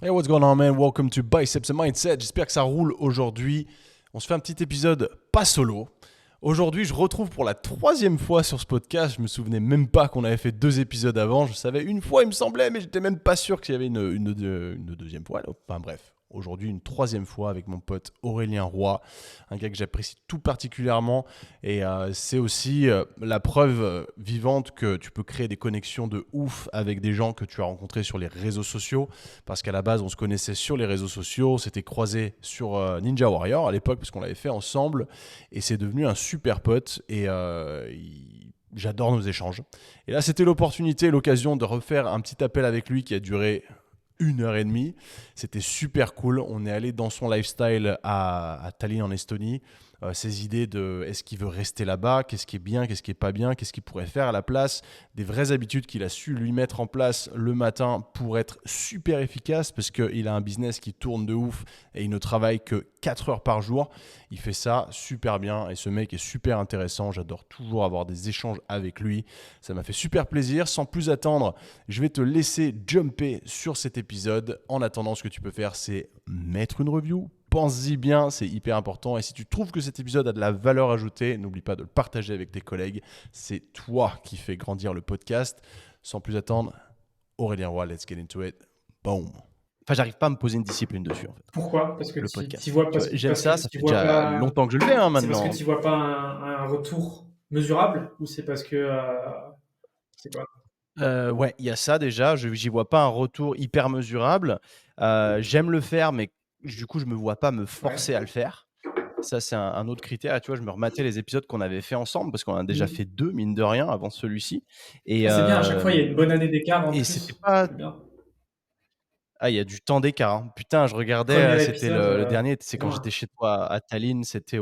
Hey, what's going on, man? Welcome to Biceps and Mindset. J'espère que ça roule aujourd'hui. On se fait un petit épisode pas solo. Aujourd'hui, je retrouve pour la troisième fois sur ce podcast. Je me souvenais même pas qu'on avait fait 2 épisodes avant. Je savais une fois, il me semblait, mais j'étais même pas sûr qu'il y avait une deuxième fois. Enfin bref, aujourd'hui, une troisième fois avec mon pote Aurélien Roy, un gars que j'apprécie tout particulièrement. Et c'est aussi la preuve vivante que tu peux créer des connexions de ouf avec des gens que tu as rencontrés sur les réseaux sociaux. Parce qu'à la base, on se connaissait sur les réseaux sociaux. On s'était croisés sur Ninja Warrior à l'époque, parce qu'on l'avait fait ensemble. Et c'est devenu un super pote. Et j'adore nos échanges. Et là, c'était l'opportunité, l'occasion de refaire un petit appel avec lui qui a duré 1 heure et demie. C'était super cool. On est allé dans son lifestyle à Tallinn en Estonie. Ses idées de est-ce qu'il veut rester là-bas, qu'est-ce qui est bien, qu'est-ce qui est pas bien, qu'est-ce qu'il pourrait faire à la place, des vraies habitudes qu'il a su lui mettre en place le matin pour être super efficace parce qu'il a un business qui tourne de ouf et il ne travaille que 4 heures par jour. Il fait ça super bien et ce mec est super intéressant. J'adore toujours avoir des échanges avec lui. Ça m'a fait super plaisir. Sans plus attendre, je vais te laisser jumper sur cet épisode. En attendant, ce que tu peux faire, c'est mettre une review. Pense-y bien, c'est hyper important. Et si tu trouves que cet épisode a de la valeur ajoutée, n'oublie pas de le partager avec tes collègues. C'est toi qui fais grandir le podcast. Sans plus attendre, Aurélien Roy, let's get into it. Boom. Enfin, j'arrive pas à me poser une discipline dessus, en fait. Pourquoi? Parce que Le tu podcast. vois, Tu vois, j'aime parce que ça, ça tu fait vois déjà pas. longtemps que je le fais C'est parce que maintenant. tu vois pas un retour mesurable ou c'est parce que c'est quoi? Ouais, il y a ça déjà. J'y vois pas un retour hyper mesurable. J'aime le faire, mais du coup, je me vois pas me Ouais. forcer à le faire. Ça, c'est un autre critère. Et tu vois, je me rematais les épisodes qu'on avait fait ensemble parce qu'on en a déjà fait Mm. 2, mine de rien, avant celui-ci. Et, Ah, c'est bien, à chaque fois il y a une bonne année d'écart en et c'était plus. pas. C'est bien. Ah, il y a du temps d'écart, hein. Putain, je regardais, Premier c'était épisode, le dernier, c'est quand j'étais loin. chez toi à Tallinn, c'était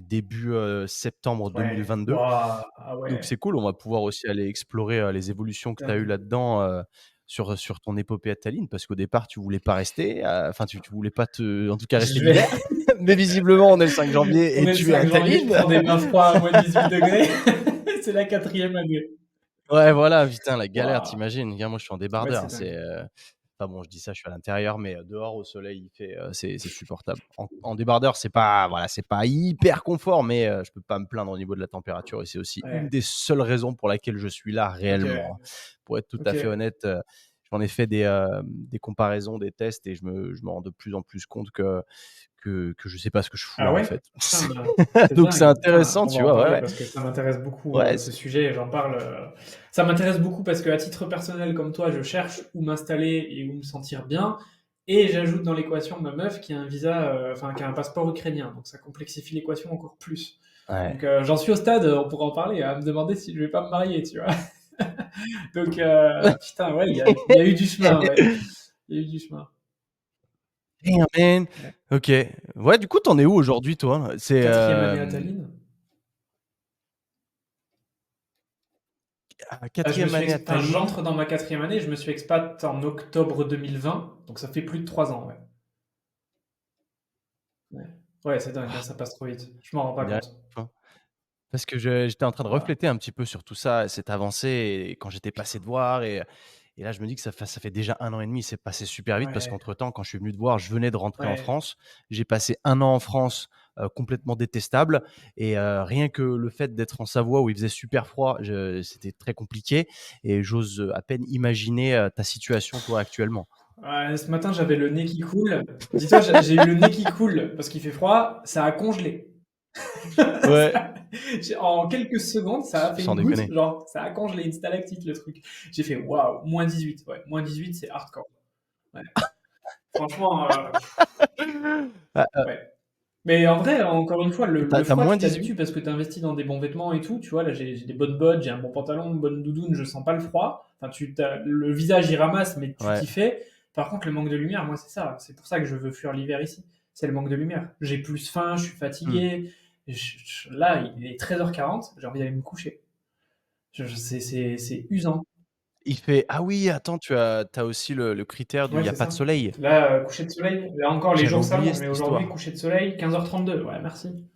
début septembre Ouais. 2022. Waouh. Ah Donc ouais. c'est cool, on va pouvoir aussi aller explorer les évolutions que tu as eues Dingue. là-dedans sur ton épopée à Tallinn, parce qu'au départ, tu voulais pas rester, enfin, tu voulais pas en tout cas rester Je vais. l'hiver. Mais visiblement, on est le 5 janvier On et est le tu es à 5 janvier, je Tallinn. prends des bains froids à moins 18 degrés. C'est la quatrième année. Ouais, voilà, putain, la galère, Waouh. t'imagines. Regarde, moi, je suis en Ouais, débardeur. c'est dingue. Enfin bon, je dis ça, je suis à l'intérieur, mais dehors, au soleil, il fait, c'est supportable. En débardeur, c'est pas, voilà, c'est pas hyper confort, mais je peux pas me plaindre au niveau de la température. Et c'est aussi une Ouais. des seules raisons pour laquelle je suis là Ok. réellement, hein. Pour être tout à Ok. fait honnête, j'en ai fait des comparaisons, des tests, et je me rends de plus en plus compte que je sais pas ce que je fous Ah là, en ouais? fait. Putain, c'est Donc c'est dingue. Putain, intéressant, on va tu en vois, ouais, parler ouais. parce que ça m'intéresse beaucoup Ouais, ce sujet et j'en parle. Ça m'intéresse beaucoup parce que à titre personnel comme toi, je cherche où m'installer et où me sentir bien. Et j'ajoute dans l'équation ma meuf qui a un visa, enfin qui a un passeport ukrainien. Donc ça complexifie l'équation encore plus. ouais. Donc j'en suis au stade, on pourra en parler, à me demander si je vais pas me marier, tu vois. Donc putain, ouais, il y a eu du chemin, ouais. Il y a eu du chemin. Damn, man. Ouais. OK. Ouais, du coup, tu en es où aujourd'hui, toi? C'est, Quatrième année à Tallinn. Je me 4e suis année à enfin, Tallinn. j'entre dans ma quatrième année, je me suis expat en octobre 2020, donc ça fait plus de 3 ans, ouais. Ouais, ouais, c'est dingue, hein, ça passe trop vite. Je m'en rends pas On dirait compte. hein, parce que j'étais en train de Voilà. refléter un petit peu sur tout ça, cette avancée et quand j'étais passé te voir et là, je me dis que ça fait déjà 1 an et demi. C'est passé super vite parce Ouais, qu'entre-temps, quand je suis venu te voir, je venais de rentrer en ouais. France. J'ai passé 1 an en France, complètement détestable et rien que le fait d'être en Savoie où il faisait super froid, c'était très compliqué et j'ose à peine imaginer, ta situation, toi, actuellement. Ouais, ce matin, j'avais le nez qui coule. Dis-toi, j'ai eu le nez qui coule parce qu'il fait froid, ça a congelé. Ouais, En quelques secondes, ça a fait sans une goutte, déconner. genre, ça a congelé une stalactite, le truc. J'ai fait waouh, moins 18, ouais. Moins 18, c'est hardcore. Ouais. Franchement, Ah, ouais. Mais en vrai, encore une fois, tu le as froid, tu -18? t'habitues parce que tu investis dans des bons vêtements et tout. Tu vois, là, j'ai des bonnes bottes, j'ai un bon pantalon, une bonne doudoune, je sens pas le froid. Enfin, le visage, il ramasse, mais tu Ouais. t'y fais. Par contre, le manque de lumière, moi, c'est ça. C'est pour ça que je veux fuir l'hiver ici. C'est le manque de lumière. J'ai plus faim, je suis Mmh. fatigué. Là, il est 13h40, j'ai envie d'aller me coucher. C'est usant. Il fait ah oui, attends, tu as aussi le critère du Ouais, il y a c'est pas de ça. soleil. Là, coucher de soleil, là encore, les J'avais jours ça oublié vont, mais cette aujourd'hui, histoire. coucher de soleil, 15h32. Ouais, merci.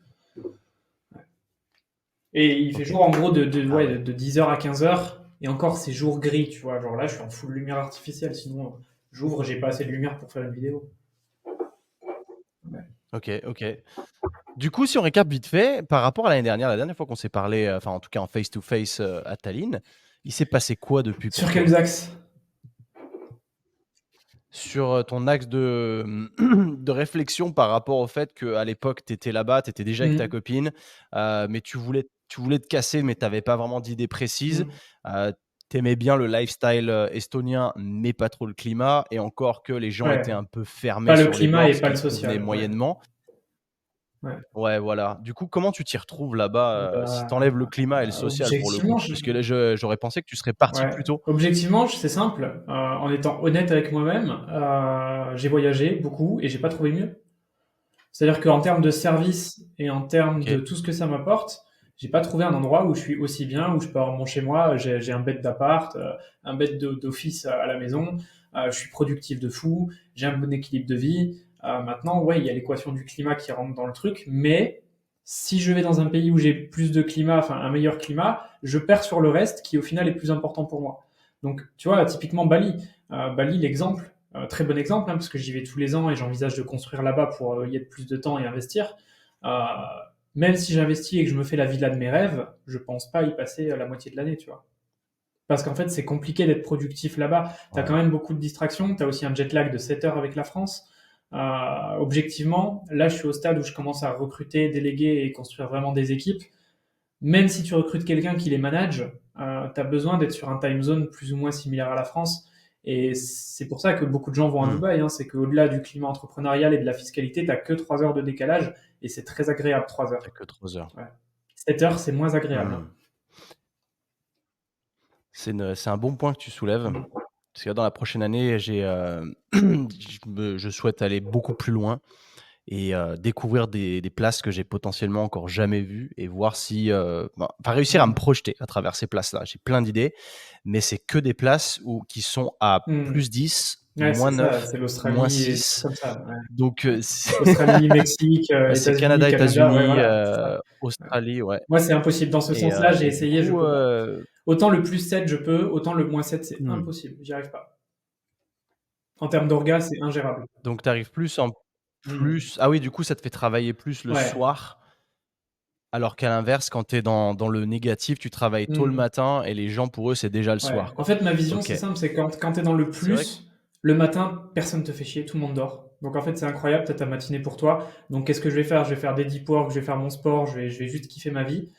Et il fait OK. jour en gros de, Ah ouais, ouais. de 10h à 15h. Et encore, c'est jour gris, tu vois. Genre là, je suis en full lumière artificielle. Sinon, J'ouvre, j'ai pas assez de lumière pour faire une vidéo. Ouais. Ok. Du coup, si on récap vite fait, par rapport à l'année dernière, la dernière fois qu'on s'est parlé, enfin en tout cas en face-to-face à Tallinn, il s'est passé quoi depuis pour Sur toi? quels axes? Sur ton axe de réflexion par rapport au fait qu'à l'époque, tu étais là-bas, tu étais déjà avec ta Mmh. copine, mais tu voulais te casser, mais tu avais pas vraiment d'idée précise. Mmh. Tu aimais bien le lifestyle, estonien, mais pas trop le climat et encore que les gens étaient Ouais. un peu fermés Pas le sur les climat bords, et ce pas qui le te convenait social. Ouais. moyennement. Ouais. Ouais, voilà. Du coup, comment tu t'y retrouves là-bas, si tu enlèves le Bah, climat et le social pour le coup? objectivement, Puisque là, j'aurais pensé que tu serais parti ouais. plus tôt. Objectivement, c'est simple. En étant honnête avec moi-même, j'ai voyagé beaucoup et j'ai pas trouvé mieux. C'est-à-dire qu'en termes de service et en termes de OK. tout ce que ça m'apporte, j'ai pas trouvé un endroit où je suis aussi bien, où je peux avoir mon chez moi, j'ai un bed d'appart, un bed d'office à la maison, je suis productif de fou, j'ai un bon équilibre de vie. Maintenant, ouais, il y a l'équation du climat qui rentre dans le truc, mais si je vais dans un pays où j'ai plus de climat, enfin un meilleur climat, je perds sur le reste qui au final est plus important pour moi. Donc, tu vois, typiquement Bali. Bali, l'exemple, très bon exemple, hein, parce que j'y vais tous les ans et j'envisage de construire là-bas pour y être plus de temps et investir. Euh, Même si j'investis et que je me fais la villa de mes rêves, je pense pas y passer la moitié de l'année, tu vois. Parce qu'en fait, c'est compliqué d'être productif là-bas. Tu as quand Ouais. même beaucoup de distractions. Tu as aussi un jet lag de 7 heures avec la France. Objectivement, là, je suis au stade où je commence à recruter, déléguer et construire vraiment des équipes. Même si tu recrutes quelqu'un qui les manage, tu as besoin d'être sur un time zone plus ou moins similaire à la France. Et c'est pour ça que beaucoup de gens vont à Mmh. Dubaï. Hein. C'est qu'au-delà du climat entrepreneurial et de la fiscalité, tu n'as que 3 heures de décalage. Et c'est très agréable, 3 Tu heures. que 3 heures. Ouais. 7 heures, c'est moins agréable. Hein. Mmh. C'est un bon point que tu soulèves, Mm. parce que dans la prochaine année, je souhaite aller beaucoup plus loin et découvrir des places que j'ai potentiellement encore jamais vues et voir si, enfin réussir à me Mm. projeter à travers ces places-là. J'ai plein d'idées, mais c'est que des places qui sont à Mm. +10, Ouais, c'est ça. -9, C'est l'Australie et des trucs -6, comme ça. Ouais. donc c'est Australie, Mexique, c'est États-Unis, Canada, Canada. Ouais, États-Unis, voilà. C'est ça. Ouais. Australie, ouais, Moi, c'est impossible. Dans ce et sens-là, j'ai du essayé, je coup, peux pas. Autant le plus 7, je peux, autant le moins 7, c'est mmh, impossible. J'y arrive pas. En termes d'orgas, c'est ingérable. donc tu arrives Mmh. ah oui, du coup, ça te fait travailler plus le Ouais. soir, alors qu'à l'inverse, quand tu es dans le négatif, tu travailles tôt le Mmh. matin et les gens, pour eux, c'est déjà le Ouais. soir, En quoi. fait, ma vision, OK. c'est simple, c'est quand tu es dans le C'est vrai que plus, le matin, personne te fait chier, tout le monde dort. Donc en fait, c'est incroyable, tu as ta matinée pour toi. Donc qu'est-ce que je vais faire? Je vais faire des deep work, je vais faire mon sport, je vais juste kiffer ma vie.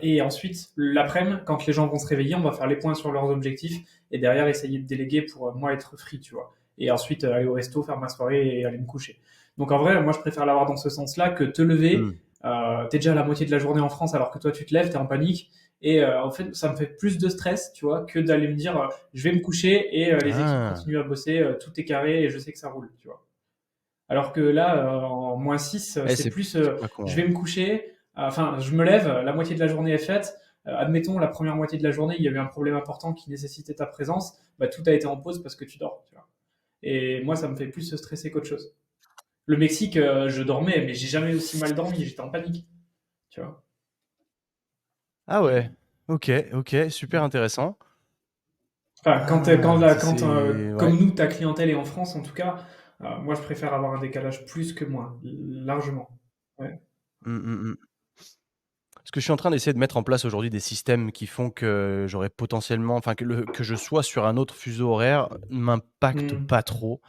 Et ensuite, l'après-midi, quand les gens vont se réveiller, on va faire les points sur leurs objectifs et derrière essayer de déléguer pour moi être free, tu vois. Et ensuite aller au resto, faire ma soirée et aller me coucher. Donc en vrai, moi je préfère l'avoir dans ce sens-là que te lever. mmh. T'es déjà à la moitié de la journée en France alors que toi tu te lèves, t'es en panique. Et en fait, ça me fait plus de stress, tu vois, que d'aller me dire je vais me coucher et les équipes Ah! continuent à bosser, tout est carré et je sais que ça roule, tu vois. Alors que là, en moins 6, Eh, c'est c'est plus c'est pas con, je hein. vais me coucher, enfin, je me lève, la moitié de la journée est faite. Admettons, la première moitié de la journée, il y a eu un problème important qui nécessitait ta présence, bah, tout a été en pause parce que tu dors, tu vois. Et moi, ça me fait plus stresser qu'autre chose. Le Mexique, je dormais, mais j'ai jamais aussi mal dormi, j'étais en panique, tu vois. Ah ouais, OK, super intéressant. Enfin, Ah, ça c'est ouais. comme nous, ta clientèle est en France, en tout cas, moi, je préfère avoir un décalage plus que moins, largement. Ouais. Mmh. Parce que je suis en train d'essayer de mettre en place aujourd'hui des systèmes qui font que j'aurais potentiellement enfin que je sois sur un autre fuseau horaire m'impacte Mm. pas trop,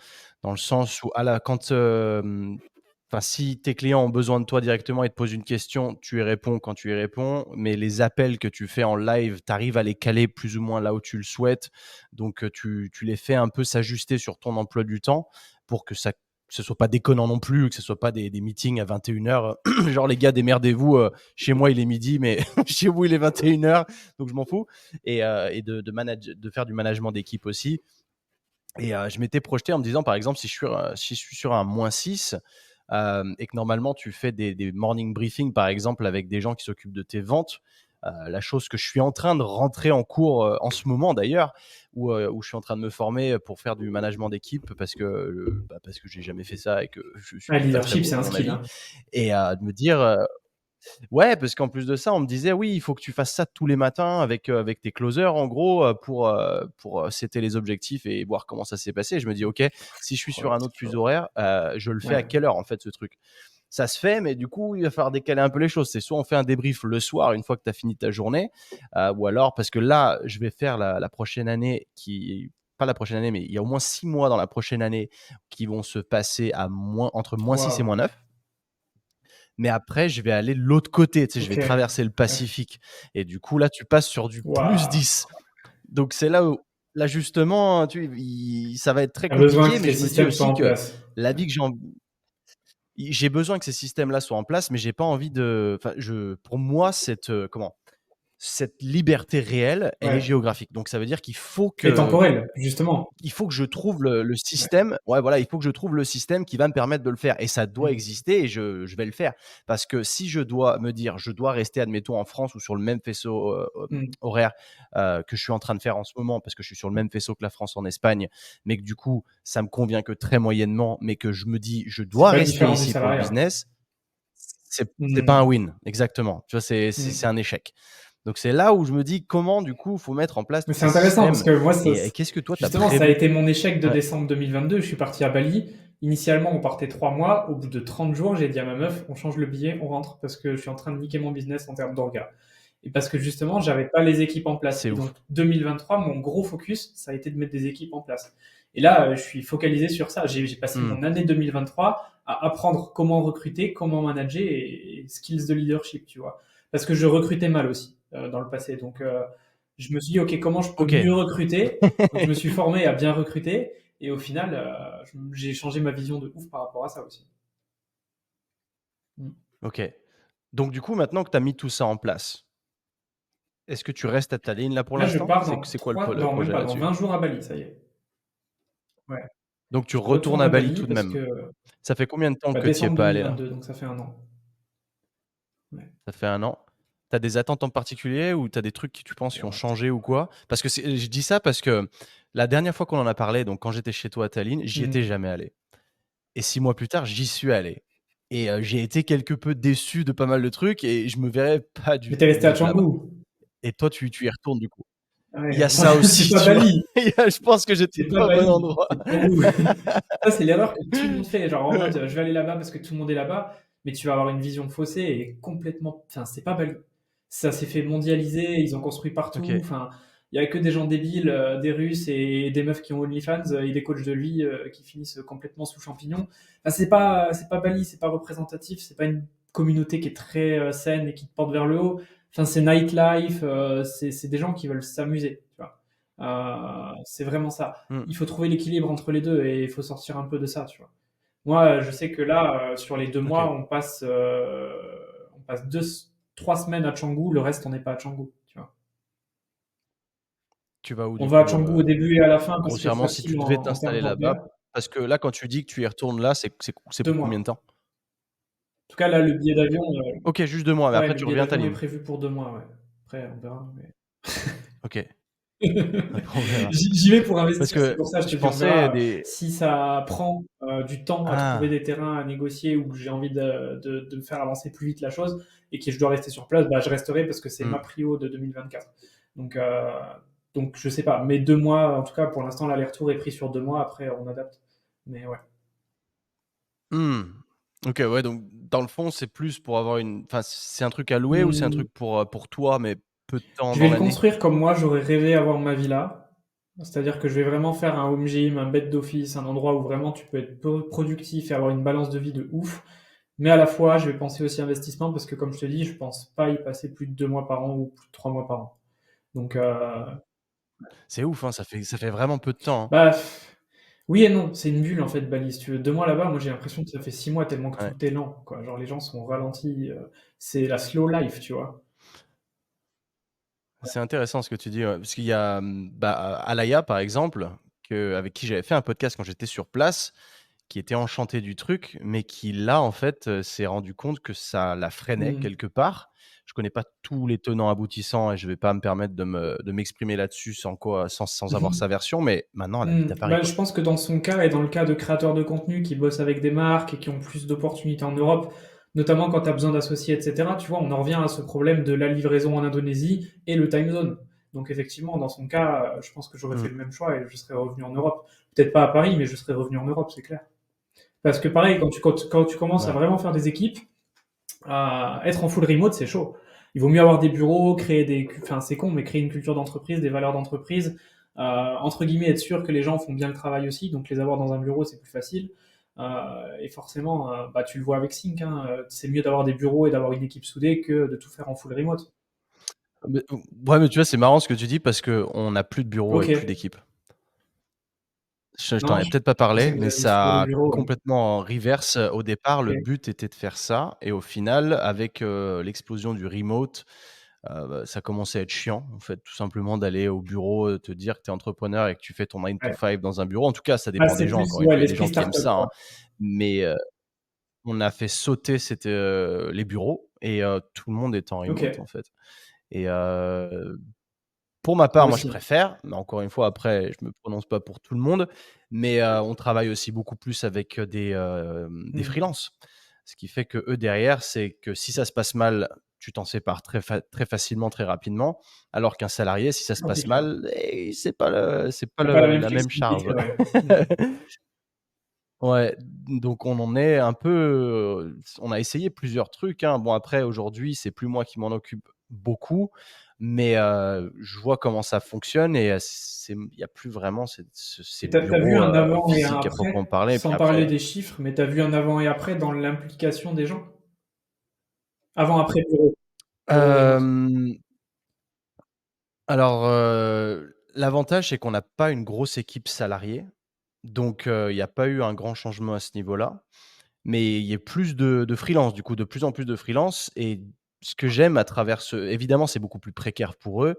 dans le sens où enfin si tes clients ont besoin de toi directement et te posent une question, tu y réponds quand tu y réponds, mais les appels que tu fais en live, tu arrives à les caler plus ou moins là où tu le souhaites. Donc tu les fais un peu s'ajuster sur ton emploi du temps pour que ce soit pas déconnant non plus, que ce soit pas des meetings à 21h, genre: «Les gars, démerdez-vous, chez moi il est midi, mais chez vous il est 21h, donc je m'en fous», et de faire du management d'équipe aussi. Et je m'étais projeté en me disant, par exemple, si je suis sur un -6, et que normalement tu fais des morning briefings, par exemple, avec des gens qui s'occupent de tes ventes, la chose que je suis en train de rentrer en cours, en ce moment d'ailleurs, où je suis en train de me former pour faire du management d'équipe parce que j'ai jamais fait ça et que je suis Ah, pas très leadership, bon c'est un à mon skill, avis, hein. et de me dire, Ouais, parce qu'en plus de ça, on me disait: «Oui, il faut que tu fasses ça tous les matins avec tes closers en gros, pour setter les objectifs et voir comment ça s'est passé». Je me dis: «OK, si je suis sur un autre fuseau horaire, je le fais à Ouais. quelle heure en fait ce truc?» Ça se fait, mais du coup, il va falloir décaler un peu les choses. C'est soit on fait un débrief le soir une fois que tu as fini ta journée, ou alors parce que là, je vais faire la prochaine année qui pas la prochaine année, mais il y a au moins 6 mois dans la prochaine année qui vont se passer à entre -6 et Waouh! -9. Mais après, je vais aller de l'autre côté, tu sais, je vais OK. traverser le Ouais. Pacifique et du coup, là, tu passes sur du Waouh! +10. Donc c'est là où l'ajustement, ça va être très Tu as besoin compliqué, que mais ces je me dis systèmes soient aussi en que place. la Ouais. vie que j'ai besoin que ces systèmes-là soient en place, mais j'ai pas envie de enfin, pour moi, cette liberté réelle, elle est Ouais. géographique. Donc ça veut dire qu'il faut Et que temporel, justement. je trouve le Ouais. système ouais, voilà, il faut que je trouve le système qui va me permettre de le faire et ça doit Mmh. exister et je vais le faire. Parce que si je dois me dire: «Je dois rester, admettons, en France ou sur le même faisceau, Mmh. horaire, que je suis en train de faire en ce moment», parce que je suis sur le même faisceau que la France en Espagne, mais que du coup, ça me convient que très moyennement, mais que je me dis: «Je C'est dois pas rester différent du ici pour le salariat. business», c'est pas un Mmh. win. Exactement. Tu vois, c'est Mmh. un échec. Donc c'est là où je me dis: «Comment, du coup, faut mettre en place Mais tous c'est ces intéressant parce systèmes?» que moi, et qu'est-ce que toi tu as justement, ça a prévu? été mon échec de Ouais. décembre 2022. Je suis parti à Bali. Initialement, on partait 3 mois. Au bout de 30 jours, j'ai dit à ma meuf: «On change le billet, on rentre parce que je suis en train de niquer mon business en termes d'orgas» et parce que justement, j'avais pas les équipes en place C'est et donc ouf. 2023, mon gros focus, ça a été de mettre des équipes en place et là, je suis focalisé sur ça. J'ai passé Mmh. mon année 2023 à apprendre comment recruter, comment manager et skills de leadership, tu vois? Parce que je recrutais mal aussi, dans le passé donc je me suis dit: «OK, comment je peux OK. mieux recruter?» Donc je me suis formé à bien recruter et au final, j'ai changé ma vision de ouf par rapport à ça aussi. Mmh. OK. Donc du coup, maintenant que tu as mis tout ça en place, est-ce que tu restes à ta ligne là pour Là, je l'instant? pars C'est dans c'est quoi le 3 le non, même projet pas, dans là-dessus? 20 jours à Bali, ça y est. Ouais, Donc tu je retournes retourne à à Bali Bali tout de parce même? que, Ça fait combien de temps bah, que tu y es décembre pas allé là? 2022, donc ça fait 1 an. Ouais. Ça fait 1 an? Tu as des attentes en particulier ou tu as des trucs qui tu penses qui ont Waouh, changé ou quoi? Parce que je dis ça parce que la dernière fois qu'on en a parlé, donc quand j'étais chez toi à Tallinn, j'y mmh. étais jamais allé et 6 mois plus tard, j'y suis allé et j'ai été quelque peu déçu de pas mal de trucs et je me verrais pas du Mais tu es tout resté à vivre là-bas Canggu? et toi tu y retournes du coup? Il y Ouais, a ça c'est aussi, pas tu vois? Bali, Je pense que j'étais c'est pas pas au bon Bali, endroit. c'est Canggu. Ça, c'est l'erreur que tout le monde fait, genre en mode, Ouais. je vais aller là-bas parce que tout le monde est là-bas, mais tu vas avoir une vision faussée et complètement enfin, c'est pas Bali. Ça s'est fait mondialiser, ils ont construit partout, OK. enfin, il y a que des gens débiles, des Russes et des meufs qui ont OnlyFans, et des coachs de vie, qui finissent complètement sous champignons. Enfin, c'est pas Bali, c'est pas représentatif, c'est pas une communauté qui est très, saine et qui te porte vers le haut. Enfin, c'est nightlife, c'est des gens qui veulent s'amuser, tu vois? C'est vraiment ça. Mmh. Il faut trouver l'équilibre entre les 2 et il faut sortir un peu de ça, tu vois? Moi, je sais que là, sur les 2 OK. mois, on passe 3 semaines à Canggu, le reste, on n'est pas à Canggu, tu vois? Tu vas où On du va à coup, Canggu au début et à la fin parce que grossièrement si facile tu devais en termes t'installer d'orga. là-bas? Parce que là, quand tu dis que tu y retournes là, c'est 2 pour combien de mois. temps? En tout cas, là, le billet d'avion, OK, juste 2 mois, mais ouais, après le tu billet reviens à d'avion est Tallinn? prévu pour 2 mois, ouais. Après, on verra, mais OK, après on verra. j'y vais pour Parce investir, c'est que pour ça, je te je dis, on pensais verra, des si ça prend, du temps à trouver ah! des terrains, à négocier ou que j'ai envie de faire avancer plus vite la chose et que je dois rester sur place, bah, je resterai parce que c'est ma Mmh. prio de 2024. Donc heu, donc je sais pas, mais 2 mois, en tout cas, pour l'instant, l'aller-retour est pris sur 2 mois, après on adapte. Mais ouais. Mmh. OK, ouais, donc dans le fond, c'est plus pour avoir une enfin, c'est un truc à louer ou c'est un Mmh, truc pour toi, mais peu de temps je vais dans le l'année? construire comme moi, j'aurais rêvé avoir ma villa. C'est-à-dire que je vais vraiment faire un home gym, un bed d'office, un endroit où vraiment tu peux être productif et avoir une balance de vie de ouf. Mais à la fois, je vais penser aussi investissement parce que comme je te dis, je pense pas y passer plus de 2 mois par an ou plus de 3 mois par an. Donc, C'est ouf, hein, ça fait vraiment peu de temps, bah, oui et non, c'est une bulle en fait Bali. Si tu veux 2 mois là-bas, moi j'ai l'impression que ça fait 6 mois tellement que hein. Ouais. tout est lent, quoi. Genre les gens sont ralentis, c'est la slow life, tu vois? C'est intéressant ce que tu dis, ouais, parce qu'il y a, bah, Alaya, par exemple, avec qui j'avais fait un podcast quand j'étais sur place, qui était enchanté du truc, mais qui là, en fait, s'est rendu compte que ça la freinait Mmh. quelque part. Je connais pas tous les tenants aboutissants et je vais pas me permettre de m'exprimer là-dessus sans avoir sa version, mais maintenant elle habite Mmh. à Paris, Bah, quoi. je pense que dans son cas et dans le cas de créateurs de contenu qui bossent avec des marques et qui ont plus d'opportunités en Europe, notamment quand tu as besoin d'associés, etc. Tu vois, on en revient à ce problème de la livraison en Indonésie et le time zone. Donc effectivement, dans son cas, je pense que j'aurais fait Mm. le même choix et je serais revenu en Europe. Peut-être pas à Paris, mais je serais revenu en Europe, c'est clair. Parce que pareil, quand tu commences à Ouais. vraiment faire des équipes, être en full remote, c'est chaud. Il vaut mieux avoir des bureaux, enfin c'est con, mais créer une culture d'entreprise, des valeurs d'entreprise, entre guillemets être sûr que les gens font bien le travail aussi, donc les avoir dans un bureau c'est plus facile. Et forcément, bah, tu le vois avec Sync, hein, c'est mieux d'avoir des bureaux et d'avoir une équipe soudée que de tout faire en full remote. Ouais, mais tu vois, c'est marrant ce que tu dis parce qu'on n'a plus de bureau et Ok, plus d'équipe. Je t'en non, ai je peut-être pas pensais parlé, que vous mais aviez toujours des ça a bureaux. Ouais. complètement en reverse. Au départ, le Ok, but était de faire ça et au final, avec, l'explosion du remote, ça commençait à être chiant, en fait, tout simplement d'aller au bureau, te dire que tu es entrepreneur et que tu fais ton 9 to ouais. 5 dans un bureau. En tout cas, ça Ah, dépend des c'est gens, plus encore une ouais, fois. Il y a des l'esprit gens qui aiment startup, ça, hein, quoi. mais on a fait sauter les bureaux et tout le monde est en Ok, remote, en fait et pour ma part, moi moi, je aussi. préfère, mais encore une fois, après, je me prononce pas pour tout le monde, mais on travaille aussi beaucoup plus avec, des Hmm. freelances. Ce qui fait qu'eux, derrière, c'est que si ça se passe mal, tu t'en sépares très facilement, très rapidement, alors qu'un salarié, si ça se Ah, c'est passe clair. mal, c'est pas T'as pas la même la même flexibilité, charge. ouais. Hmm. Ouais, donc on en est un peu, on a essayé plusieurs trucs, hein. Bon après aujourd'hui, c'est plus moi qui m'en occupe beaucoup, mais je vois comment ça fonctionne et il y a plus vraiment ces Et t'as vu bureaux, un avant et un physiques à proprement après, parler et puis sans parler après, des chiffres, mais t'as vu un avant et après dans l'implication des gens? Avant-après bureau remote. hem, alors, l'avantage, c'est qu'on n'a pas une grosse équipe salariée, donc il y a pas eu un grand changement à ce niveau-là. Mais il y a plus de freelance, du coup, de plus en plus de freelance et ce que j'aime à travers évidemment, c'est beaucoup plus précaire pour eux,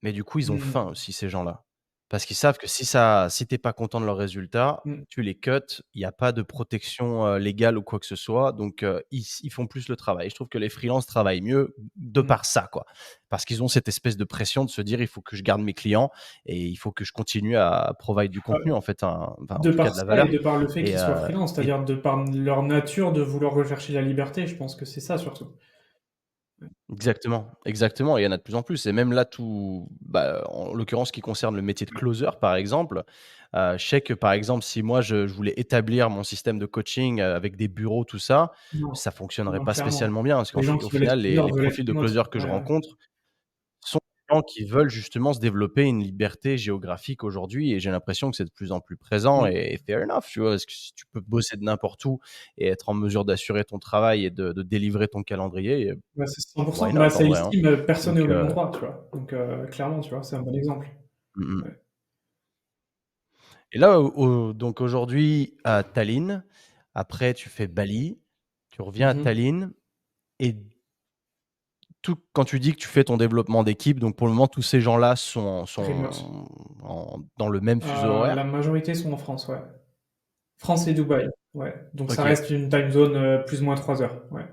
mais du coup, ils ont faim Mmh. aussi ces gens-là. Parce qu'ils savent que si tu es pas content de leurs résultats, Mmh. tu les cuts, il y a pas de protection, légale ou quoi que ce soit, donc ils font plus le travail. Je trouve que les freelances travaillent mieux de Mmh. par ça, quoi. Parce qu'ils ont cette espèce de pression de se dire: «Il faut que je garde mes clients et il faut que je continue à provide du Bah, contenu, en fait, enfin, en de tout cas par de la ça et valeur» de par le fait et qu'ils soient freelance, et c'est-à-dire de par leur nature de vouloir rechercher la liberté, je pense que c'est ça surtout. exactement, exactement et il y en a de plus en plus et même là en l'occurrence, ce qui concerne le métier de closer, par exemple, je sais que, par exemple, si moi je voulais établir mon système de coaching, avec des bureaux, tout ça, Non, ça fonctionnerait non, pas clairement. spécialement bien parce Les gens au qui veulent être final, les leaders veulent être profils de remote. closer que je Ouais, ouais. rencontre sont des gens qui veulent justement se développer une liberté géographique aujourd'hui et j'ai l'impression que c'est de plus en plus présent Mmh. et fair enough, tu vois? Parce que si tu peux bosser de n'importe où et être en mesure d'assurer ton travail et de délivrer ton calendrier, Bah, c'est why 100%. not Bah, en ça vrai, hein? estime, personne n'est Donc au même endroit, tu vois? Donc clairement, tu vois, c'est un bon exemple. mmh mh. Ouais. Et là, donc aujourd'hui à Tallinn, après tu fais Bali, tu reviens à Mmh. Tallinn et tout quand tu dis que tu fais ton développement d'équipe, donc pour le moment tous ces gens-là Remote. sont dans le même fuseau La horaire? majorité sont en France, ouais. France et Dubaï, ouais. Donc ça OK, reste une time zone, plus ou moins 3 heures. Ouais,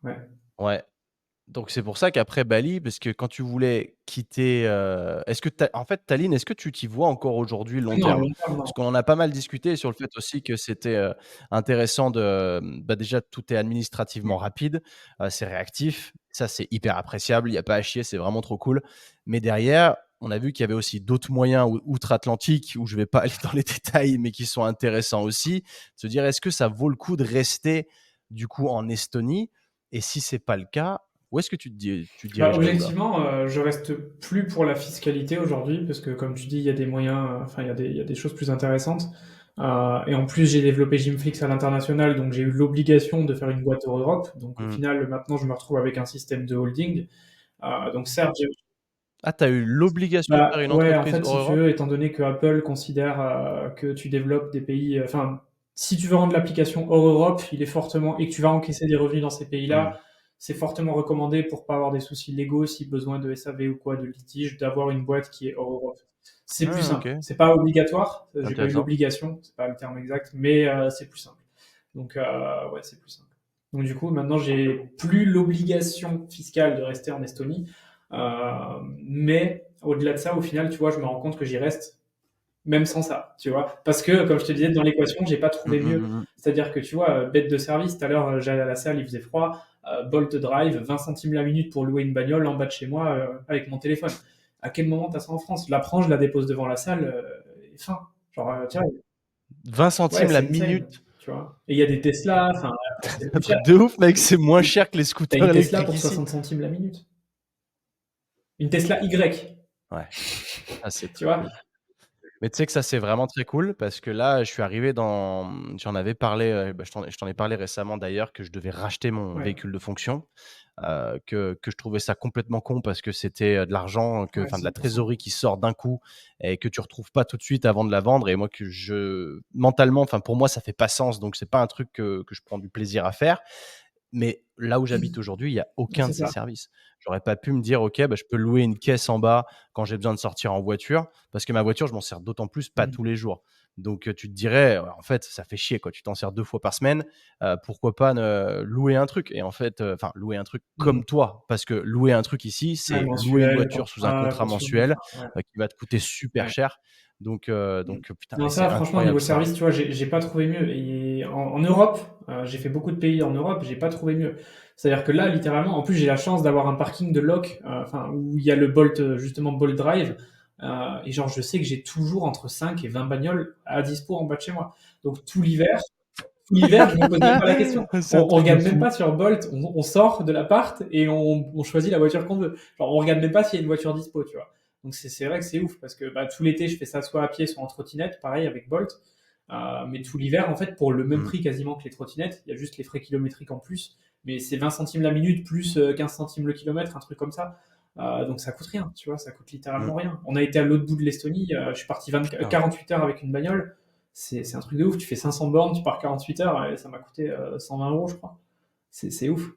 ouais. ouais. Donc c'est pour ça qu'après Bali, parce que quand tu voulais quitter, est-ce que en fait, Tallinn, est-ce que tu t'y vois encore aujourd'hui Ah long non, à terme? long terme, non. Parce qu'on en a pas mal discuté sur le fait aussi que c'était, intéressant de, déjà tout est administrativement Mmh. rapide, c'est réactif, ça c'est hyper appréciable, il y a pas à chier, c'est vraiment trop cool. Mais derrière, on a vu qu'il y avait aussi d'autres moyens outre-Atlantique où je vais pas aller dans les détails, mais qui sont intéressants aussi. Se dire: «Est-ce que ça vaut le coup de rester du coup en Estonie?» et si c'est pas le cas, où est-ce que tu te Bah, dirigerais où là? objectivement, je reste plus pour la fiscalité aujourd'hui parce que comme tu dis, il y a des moyens, enfin il y a des choses plus intéressantes. Et en plus, j'ai développé Gymflix à l'international, donc j'ai eu l'obligation de faire une boîte hors Europe. Donc au Mmh. final, maintenant, je me retrouve avec un système de holding. Donc certes, j'ai Ah, tu as eu l'obligation de faire bah, une ouais, en entreprise fait, hors si tu Europe? veux, étant donné que Apple considère, que tu développes des pays, enfin, si tu veux rendre l'application hors Europe, il est fortement et que tu vas encaisser des revenus dans ces Mmh. pays-là, c'est fortement recommandé pour pas avoir des soucis légaux, si besoin de SAV ou quoi, de litige, d'avoir une boîte qui est hors Europe. C'est plus Ah simple. OK, C'est pas obligatoire, j'ai pas eu intéressant. l'obligation, c'est pas le terme exact, mais c'est plus simple. Donc ouais, c'est plus simple. Donc du coup, maintenant, j'ai plus l'obligation fiscale de rester en Estonie, mais au-delà de ça, au final, tu vois, je me rends compte que j'y reste même sans ça, tu vois. Parce que, comme je te disais, dans l'équation, j'ai pas trouvé mieux. C'est-à-dire que, tu vois, bête de service, tout à l'heure, j'allais à la salle, il faisait froid, Bolt Drive, 20 centimes la minute pour louer une bagnole en bas de chez moi avec mon téléphone. À quel moment t'as ça en France? Je la prends, je la dépose devant la salle, et fin. Genre, tu vois, 20 ouais, centimes la c'est insane, minute. tu vois. Et il y a des Tesla, enfin, c'est Un plus cher. truc de ouf, mec, c'est moins Tu cher que les as scooters une Tesla électriques pour ici. 60 centimes la minute. Une Tesla Y, Ouais, ah, c'est tu très vois. cool. Mais tu sais que ça, c'est vraiment très cool parce que là, je suis arrivé dans j'en avais parlé, je t'en ai parlé récemment d'ailleurs que je devais racheter mon Ouais, véhicule de fonction, que je trouvais ça complètement con parce que c'était, de l'argent ouais, de la 100%. trésorerie qui sort d'un coup et que tu retrouves pas tout de suite avant de la vendre et moi que je mentalement, enfin pour moi, ça fait pas sens donc c'est pas un truc que je prends du plaisir à faire. Mais là où j'habite aujourd'hui, il y a aucun C'est de ces ça. services. J'aurais pas pu me dire: «OK, bah, je peux louer une caisse en bas quand j'ai besoin de sortir en voiture», parce que ma voiture, je m'en sers d'autant plus pas Mmh. tous les jours. Donc, tu te dirais: «En fait, ça fait chier, quoi, tu t'en sers 2 fois par semaine, pourquoi pas ne louer un truc?» Et en fait, enfin, louer un truc Mmh. comme toi, parce que louer un truc ici, Ouais, c'est louer une mensuel, voiture sous un contrat, contrat caution, mensuel, enfin, ouais, qui va te coûter super ouais. cher. Donc, Mmh. putain, Non, mais c'est ça, franchement, niveau incroyable ça, hein. service, tu vois, j'ai pas trouvé mieux. Et en Europe, j'ai fait beaucoup de pays en Europe, j'ai pas trouvé mieux. C'est-à-dire que là, littéralement, en plus, j'ai la chance d'avoir un parking de loc, enfin, où il y a le Bolt, justement, Bolt Drive. Et genre, je sais que j'ai toujours entre 5 et 20 bagnoles à dispo en bas de chez moi. Donc, tout l'hiver, je me pose même pas la question. C'est un On truc de regarde même fou. pas sur Bolt, on sort de l'appart et on choisit la voiture qu'on veut. Genre, on regarde même pas s'il y a une voiture dispo, tu vois. Donc c'est vrai que c'est ouf parce que bah, tout l'été, je fais ça soit à pied, soit en trottinette, pareil avec Bolt. Mais tout l'hiver, en fait, pour le même Mmh. prix quasiment que les trottinettes, il y a juste les frais kilométriques en plus. Mais c'est 20 centimes la minute plus 15 centimes le kilomètre, un truc comme ça. Donc ça coûte rien, tu vois, ça coûte Mmh. littéralement rien. On a été à l'autre bout de l'Estonie, je suis parti Putain. 48 heures avec une bagnole. C'est un truc de ouf. Tu fais 500 bornes, tu pars 48 heures, et ça m'a coûté 120 euros, je crois. C'est ouf.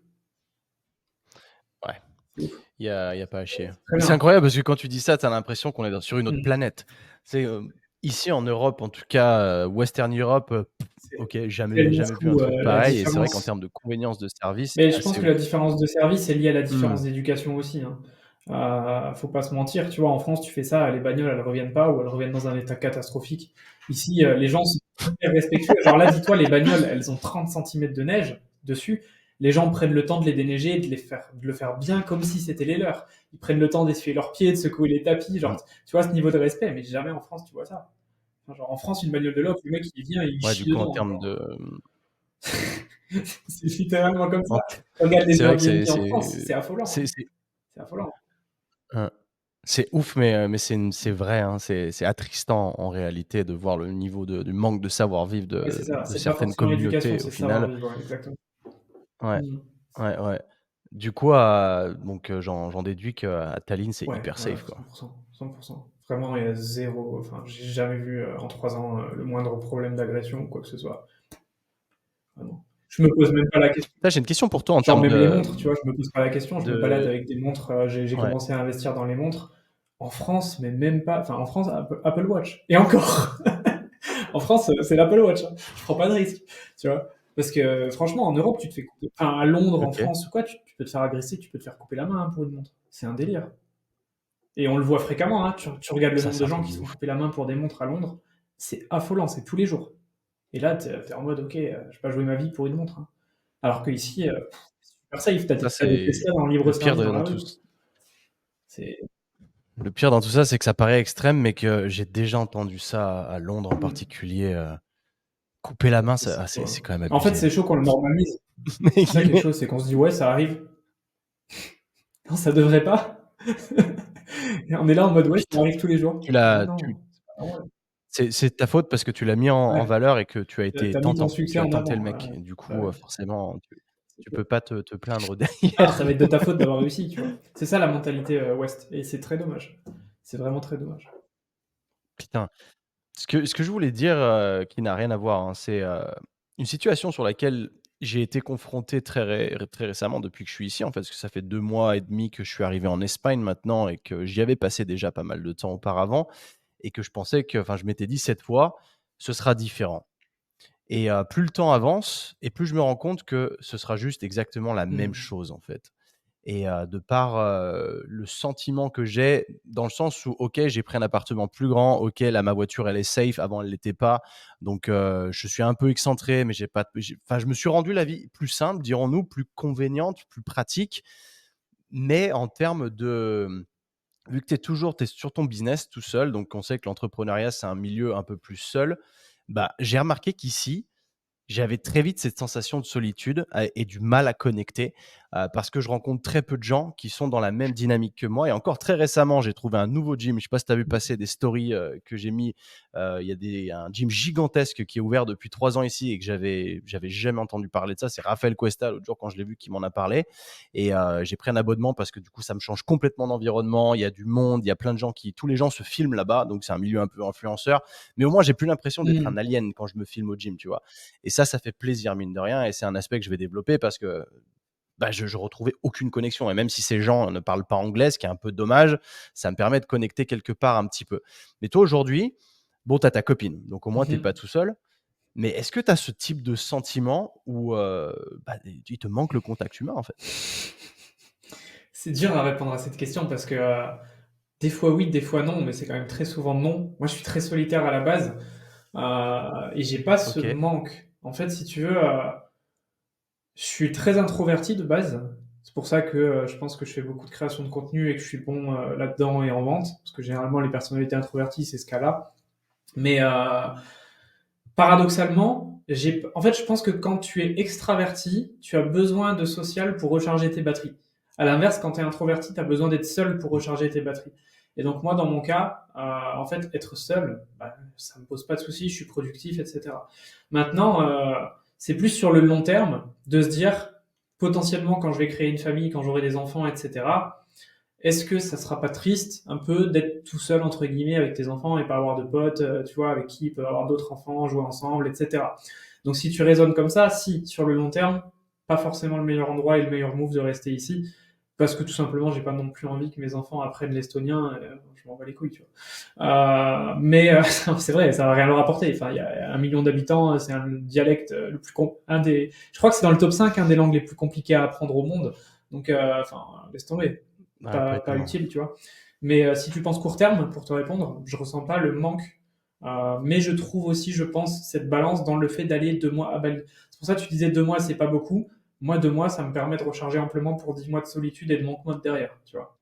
Ouais. C'est ouf. Il y a pas à chier. Très Mais c'est bien. incroyable parce que quand tu dis ça, tu as l'impression qu'on est sur une autre Mm. planète. C'est, ici en Europe, en tout cas, Western Europe, C'est OK, jamais tellement jamais vu un fou truc la pareil et c'est vrai qu'en différence. termes de convenience de service, Mais c'est je pense assez que la ouf. différence de service est liée à la Mmh. différence d'éducation aussi, hein. Faut pas se mentir, tu vois, en France, tu fais ça, les bagnoles, elles reviennent pas ou elles reviennent dans un état catastrophique. Ici, les gens sont hyper respectueux. Genre là, dis-toi, les bagnoles, elles ont 30 centimètres de neige dessus. Les gens prennent le temps de les déneiger, de le faire bien comme si c'était les leurs. Ils prennent le temps d'essuyer leurs pieds, de secouer les tapis. Mmh. Genre, tu vois, ce niveau de respect, mais jamais en France, tu vois ça. Enfin, genre, en France, une bagnole de loc, le mec, il vient, il Ouais, du chie coup, en dedans. termes Genre. de, C'est littéralement comme ça. en Regarde les c'est vrai que Airbnb en France, c'est affolant, hein. c'est C'est affolant. hein, c'est ouf, mais c'est vrai, hein, c'est attristant en réalité de voir le niveau du manque de savoir-vivre Ouais, c'est ça. de C'est pas certaines forcément l'éducation, communautés au c'est savoir final. vivre, ouais, exactement. Ouais. Mmh. Ouais, ouais. Du coup, donc j'en déduis qu'à Tallinn, c'est Ouais, hyper ouais, safe, quoi. 100%, 100%. Vraiment, il y a zéro. Enfin, j'ai jamais vu en 3 ans le moindre problème d'agression ou quoi que ce soit. Vraiment. Je me pose même pas la question. Là, j'ai une question pour toi en Genre termes même les montres, tu vois, je me pose pas la question. Je me balade de avec des montres. J'ai ouais. commencé à investir dans les montres. En France, mais même pas. Enfin, en France, Apple Watch. Et encore. En France, c'est l'Apple Watch, hein. Je prends pas de risque, tu vois. Parce que franchement, en Europe, tu te fais couper. Enfin, à Londres, en OK. France ou quoi, tu peux te faire agresser, tu peux te faire couper la main hein, pour une montre. C'est un délire. Et on le voit fréquemment, hein. Tu regardes le Ça, nombre c'est de un gens truc qui de se font ouf. couper la main pour des montres à Londres. C'est affolant, c'est tous les jours. Et là, t'es en mode, ok, je vais pas jouer ma vie pour une montre, hein. Alors que ici, c'est super safe. Ça, T'as des c'est Tesla dans le libre le pire service de dans la dans rue. tout C'est. le pire dans tout ça, c'est que ça paraît extrême, mais que j'ai déjà entendu ça à Londres en Hmm. particulier, couper la main, C'est c'est chaud. quand même En fait, abusé, c'est hein. chaud qu'on le normalise. C'est Mec, ça qui est chaud, c'est qu'on se dit, ouais, ça arrive. Non, ça devrait pas. Et on est là en mode, ouais, ça putain, arrive tous les jours. tu Mais l'as tu non, c'est pas normal. c'est de ta faute parce que tu l'as mis en Ouais, valeur et que tu as été t'as mis ton tentant. succès Tu as en tenté le avant. mec et du Bah coup, ouais, forcément, c'est tu chaud. peux pas te plaindre Ah, ça derrière. va être de ta faute d'avoir réussi, tu vois. C'est ça la mentalité Ouest. Et c'est très dommage. C'est vraiment très dommage. Putain, ce que je voulais dire, qui n'a rien à voir, hein, c'est, une situation sur laquelle j'ai été confronté très récemment depuis que je suis ici, en fait, parce que ça fait 2 mois et demi que je suis arrivé en Espagne maintenant et que j'y avais passé déjà pas mal de temps auparavant et que je pensais que enfin, je m'étais dit: «Cette fois, ce sera différent» et plus le temps avance et plus je me rends compte que ce sera juste exactement la même Hmm. chose, en fait Et de par, le sentiment que j'ai, dans le sens où, OK, j'ai pris un appartement plus grand, OK, là, ma voiture, elle est safe, avant, elle l'était pas. Donc je suis un peu excentré, mais j'ai pas j'ai enfin, je me suis rendu la vie plus simple, dirons-nous, plus convéniente, plus pratique. Mais en termes de, vu que tu es sur ton business tout seul, donc on sait que l'entrepreneuriat, c'est un milieu un peu plus seul, bah, j'ai remarqué qu'ici, j'avais très vite cette sensation de solitude et du mal à connecter, parce que je rencontre très peu de gens qui sont dans la même dynamique que moi et encore très récemment, j'ai trouvé un nouveau gym. Je sais pas si tu as vu passer des stories, que j'ai mis, il y a un gym gigantesque qui est ouvert depuis 3 ans ici et que j'avais jamais entendu parler de ça. C'est Raphaël Cuesta, l'autre jour quand je l'ai vu, qui m'en a parlé et j'ai pris un abonnement parce que du coup, ça me change complètement d'environnement. Il y a du monde, il y a plein de gens tous les gens se filment là-bas, donc c'est un milieu un peu influenceur. Mais au moins, j'ai plus l'impression d'être un Mmh. alien quand je me filme au gym, tu vois? Et ça fait plaisir mine de rien et c'est un aspect que je vais développer parce que, bah, je retrouvais aucune connexion et même si ces gens ne parlent pas anglais, ce qui est un peu dommage, ça me permet de connecter quelque part un petit peu. Mais toi aujourd'hui, bon, tu as ta copine, donc au moins tu es pas Mmh. tout seul. Mais est-ce que tu as ce type de sentiment où, bah, il te manque le contact humain, en fait? C'est dur à répondre à cette question parce que, des fois oui, des fois non, mais c'est quand même très souvent non. Moi, je suis très solitaire à la base, et j'ai pas ce OK, manque. En fait, si tu veux, je suis très introverti de base. C'est pour ça que, je pense que je fais beaucoup de création de contenu et que je suis bon, là-dedans et en vente. Parce que généralement les personnalités introverties, c'est ce cas-là. Mais, paradoxalement, en fait, je pense que quand tu es extraverti, tu as besoin de social pour recharger tes batteries. À l'inverse, quand tu es introverti, tu as besoin d'être seul pour recharger tes batteries. Et donc moi, dans mon cas, en fait, être seul, bah, ça me pose pas de soucis, je suis productif, etc. Maintenant, c'est plus sur le long terme de se dire, potentiellement, quand je vais créer une famille, quand j'aurai des enfants, etc., est-ce que ça sera pas triste un peu d'être tout seul entre guillemets avec tes enfants et pas avoir de potes, tu vois, avec qui il peut avoir d'autres enfants, jouer ensemble, etc. Donc si tu raisonnes comme ça, si sur le long terme, pas forcément le meilleur endroit et le meilleur move de rester ici, parce que tout simplement j'ai pas non plus envie que mes enfants apprennent l'estonien, je m'en bats les couilles, tu vois. Mais c'est vrai, ça va rien leur apporter. Enfin, il y a 1 million d'habitants, c'est un dialecte le plus un des, je crois que c'est dans le top 5 un des langues les plus compliquées à apprendre au monde. Donc, enfin, laisse tomber, ouais, pas pas étonnant. utile, tu vois. Mais si tu penses court terme, pour te répondre, je ressens pas le manque. Mais je trouve aussi, je pense, cette balance dans le fait d'aller 2 mois à Bali. C'est pour ça que tu disais 2 mois, c'est pas beaucoup. Moi, 2 mois, ça me permet de recharger amplement pour 10 mois de solitude et de manque mode derrière, tu vois.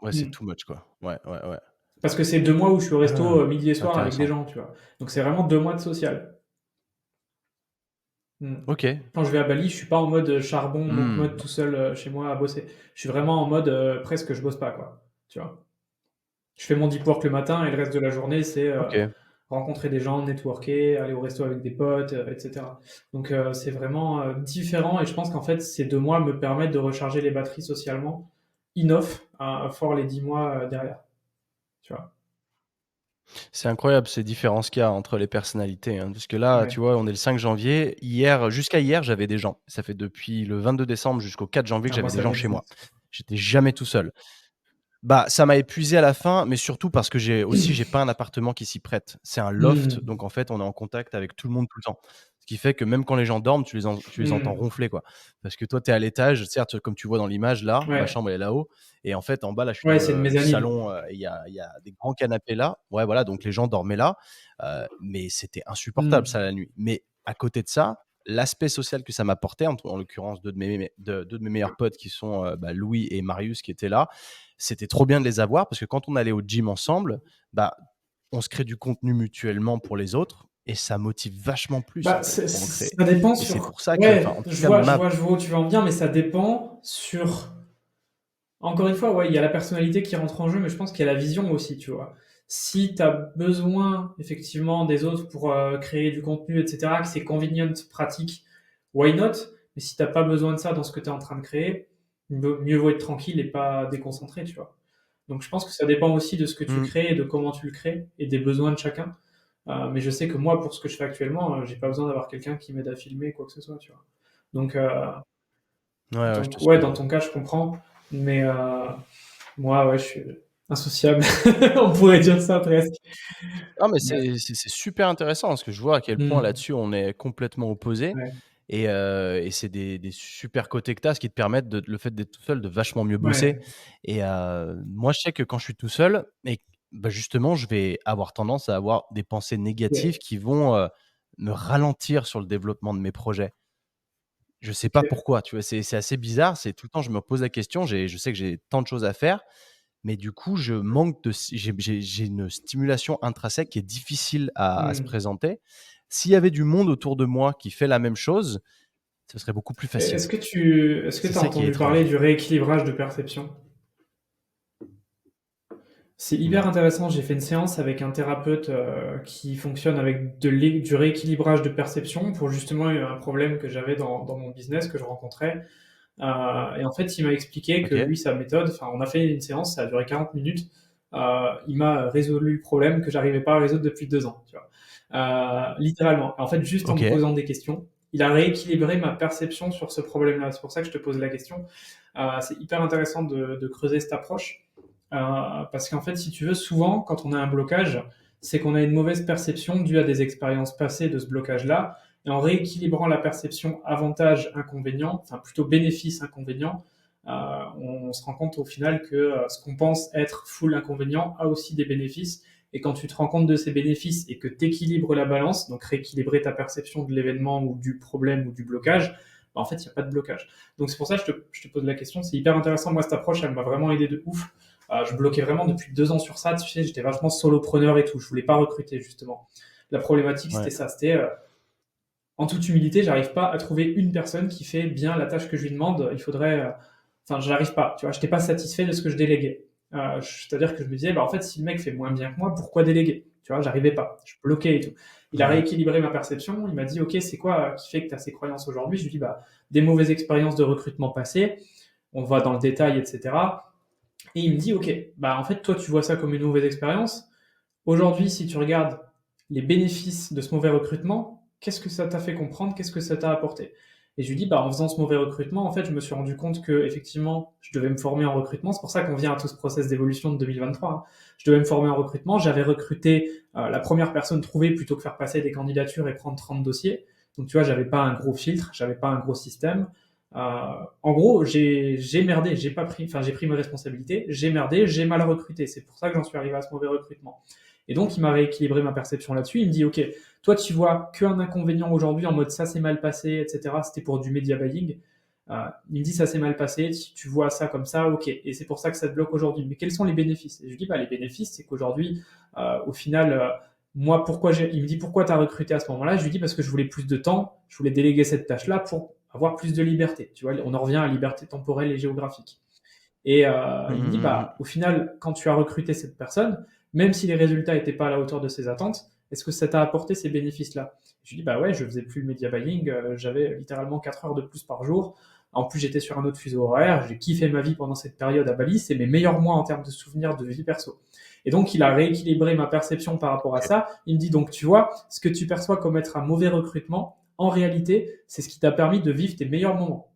Ouais, c'est Mm. too much, quoi. Ouais, ouais, ouais. Parce que c'est 2 mois où je suis au resto Ah, midi et soir avec des intéressant. gens, tu vois. Donc c'est vraiment 2 mois de social. Mm. OK. Quand je vais à Bali, je suis pas en mode charbon, monk mode Mmh. tout seul chez moi à bosser. Je suis vraiment en mode presque je bosse pas, quoi. Tu vois. Je fais mon deep work le matin et le reste de la journée, c'est OK. rencontrer des gens, networker, aller au resto avec des potes, etc. Donc c'est vraiment différent et je pense qu'en fait ces 2 mois me permettent de recharger les batteries socialement, enough, à fort les 10 mois derrière. Tu vois. C'est incroyable ces différences qu'il y a entre les personnalités, hein, parce que là, Ouais, tu vois, on est le 5 janvier. Hier, jusqu'à hier, j'avais des gens. Ça fait depuis le 22 décembre jusqu'au 4 janvier que ah, moi j'avais des ça gens chez moi. m'épuise. J'étais jamais tout seul. Bah, ça m'a épuisé à la fin, mais surtout parce que j'ai pas un appartement qui s'y prête. C'est un loft, Hmm. donc en fait, on est en contact avec tout le monde tout le temps. Ce qui fait que même quand les gens dorment, tu les entends Hmm. ronfler, quoi. Parce que toi, tu es à l'étage, certes, comme tu vois dans l'image là, ma Ouais, chambre elle est là-haut et en fait, en bas là, je suis dans ouais, c'est une le mezzanine. salon, et il y a des grands canapés là. Ouais, voilà, donc les gens dormaient là, mais c'était insupportable ça Hmm. la nuit. Mais à côté de ça, l'aspect social que ça m'apportait, en l'occurrence 2 de mes meilleurs potes qui sont, bah, Louis et Marius qui étaient là, c'était trop bien de les avoir parce que quand on allait au gym ensemble, bah, on se crée du contenu mutuellement pour les autres et ça motive vachement plus, en Bah, fait, pour en créer ça dépend et c'est sur. pour ça que, enfin, Ouais, en tout cas, ma je vois où tu veux en venir, mais ça dépend sur. Encore une fois, ouais, il y a la personnalité qui rentre en jeu, mais je pense qu'il y a la vision aussi, tu vois. Si tu as besoin, effectivement, des autres pour créer du contenu, etc., que c'est convenient, pratique, why not? Mais si t'as pas besoin de ça dans ce que tu es en train de créer, mieux vaut être tranquille et pas déconcentré, tu vois. Donc je pense que ça dépend aussi de ce que tu mmh, crées et de comment tu le crées et des besoins de chacun. Mais je sais que moi, pour ce que je fais actuellement, j'ai pas besoin d'avoir quelqu'un qui m'aide à filmer quoi que ce soit, tu vois. Donc, ouais, ouais, je donc te ouais, suis, dans ouais. ton cas, je comprends. Mais moi, ouais, je suis insociable. On pourrait dire ça presque. Non, mais Ouais. c'est super intéressant parce que je vois à quel point Mmh. là-dessus on est complètement opposés Ouais. Et c'est des super côtés que tu as, ce qui te permettent le fait d'être tout seul, de vachement mieux bosser. Ouais, Et moi, je sais que quand je suis tout seul, et bah, justement, je vais avoir tendance à avoir des pensées négatives OK, qui vont me ralentir sur le développement de mes projets. Je sais pas OK. pourquoi, tu vois? C'est assez bizarre, c'est tout le temps je me pose la question, je sais que j'ai tant de choses à faire, mais du coup, je manque de sti j'ai une stimulation intrinsèque qui est difficile à se Mmh. présenter. S'il y avait du monde autour de moi qui fait la même chose, ce serait beaucoup plus Et facile. est-ce que C'est tu as ça qui est entendu parler étrange. du rééquilibrage de perception? C'est hyper Non. intéressant. J'ai fait une séance avec un thérapeute, qui fonctionne avec du rééquilibrage de perception pour justement un problème que j'avais dans mon business, que je rencontrais. Et en fait, il m'a expliqué que OK. lui, sa méthode, enfin, on a fait une séance, ça a duré 40 minutes. Il m'a résolu le problème que j'arrivais pas à résoudre depuis 2 ans, tu vois? Littéralement. En fait, juste en me OK. posant des questions, il a rééquilibré ma perception sur ce problème-là. C'est pour ça que je te pose la question. C'est hyper intéressant de creuser cette approche. Parce qu'en fait, si tu veux, souvent, quand on a un blocage, c'est qu'on a une mauvaise perception due à des expériences passées de ce blocage-là. Et en rééquilibrant la perception avantage-inconvénient, enfin plutôt bénéfice-inconvénient, on se rend compte au final que ce qu'on pense être full inconvénient a aussi des bénéfices. Et quand tu te rends compte de ces bénéfices et que tu équilibres la balance, donc rééquilibrer ta perception de l'événement ou du problème ou du blocage, bah, en fait, il n'y a pas de blocage. Donc c'est pour ça que je te pose la question. C'est hyper intéressant. Moi, cette approche, elle m'a vraiment aidé de ouf. Je bloquais vraiment depuis 2 ans sur ça. Tu sais, j'étais vachement solopreneur et tout. Je voulais pas recruter, justement. La problématique, c'était Ouais. ça. C'était, en toute humilité, j'arrive pas à trouver une personne qui fait bien la tâche que je lui demande. Il faudrait, enfin, j'arrive pas. Tu vois, j'étais pas satisfait de ce que je déléguais. C'est-à-dire que je me disais, bah, en fait, si le mec fait moins bien que moi, pourquoi déléguer? Tu vois, j'arrivais pas. Je bloquais et tout. Il a Mmh. rééquilibré ma perception. Il m'a dit, OK, c'est quoi qui fait que tu as ces croyances aujourd'hui? Je lui dis, bah, des mauvaises expériences de recrutement passées. On va dans le détail, etc. Et il me dit, OK, bah, en fait, toi, tu vois ça comme une mauvaise expérience. Aujourd'hui, si tu regardes les bénéfices de ce mauvais recrutement, qu'est-ce que ça t'a fait comprendre? Qu'est-ce que ça t'a apporté? Et je lui dis, bah, en faisant ce mauvais recrutement, en fait, je me suis rendu compte que, effectivement, je devais me former en recrutement. C'est pour ça qu'on vient à tout ce process d'évolution de 2023, hein. Je devais me former en recrutement. J'avais recruté la première personne trouvée plutôt que faire passer des candidatures et prendre 30 dossiers. Donc, tu vois, j'avais pas un gros filtre, j'avais pas un gros système. En gros, j'ai merdé, j'ai pas pris, enfin, j'ai pris mes responsabilités, j'ai merdé, j'ai mal recruté. C'est pour ça que j'en suis arrivé à ce mauvais recrutement. Et donc, il m'a rééquilibré ma perception là-dessus. Il me dit, OK, toi, tu vois qu'un inconvénient aujourd'hui en mode ça s'est mal passé, etc. C'était pour du media buying. Il me dit ça s'est mal passé, tu vois ça comme ça, ok. Et c'est pour ça que ça te bloque aujourd'hui. Mais quels sont les bénéfices? Et je lui dis, bah, les bénéfices, c'est qu'aujourd'hui, au final, moi, il me dit pourquoi tu as recruté à ce moment-là? Je lui dis parce que je voulais plus de temps, je voulais déléguer cette tâche-là pour avoir plus de liberté. Tu vois, on en revient à liberté temporelle et géographique. Et Mmh il me dit, mh, mmh. bah, au final, quand tu as recruté cette personne, même si les résultats n'étaient pas à la hauteur de ses attentes, est-ce que ça t'a apporté ces bénéfices-là? Je lui dis, bah ouais, je faisais plus le media buying, j'avais littéralement 4 heures de plus par jour. En plus, j'étais sur un autre fuseau horaire, j'ai kiffé ma vie pendant cette période à Bali, c'est mes meilleurs mois en termes de souvenirs de vie perso. Et donc, il a rééquilibré ma perception par rapport à OK. ça. Il me dit, donc, tu vois, ce que tu perçois comme être un mauvais recrutement, en réalité, c'est ce qui t'a permis de vivre tes meilleurs moments.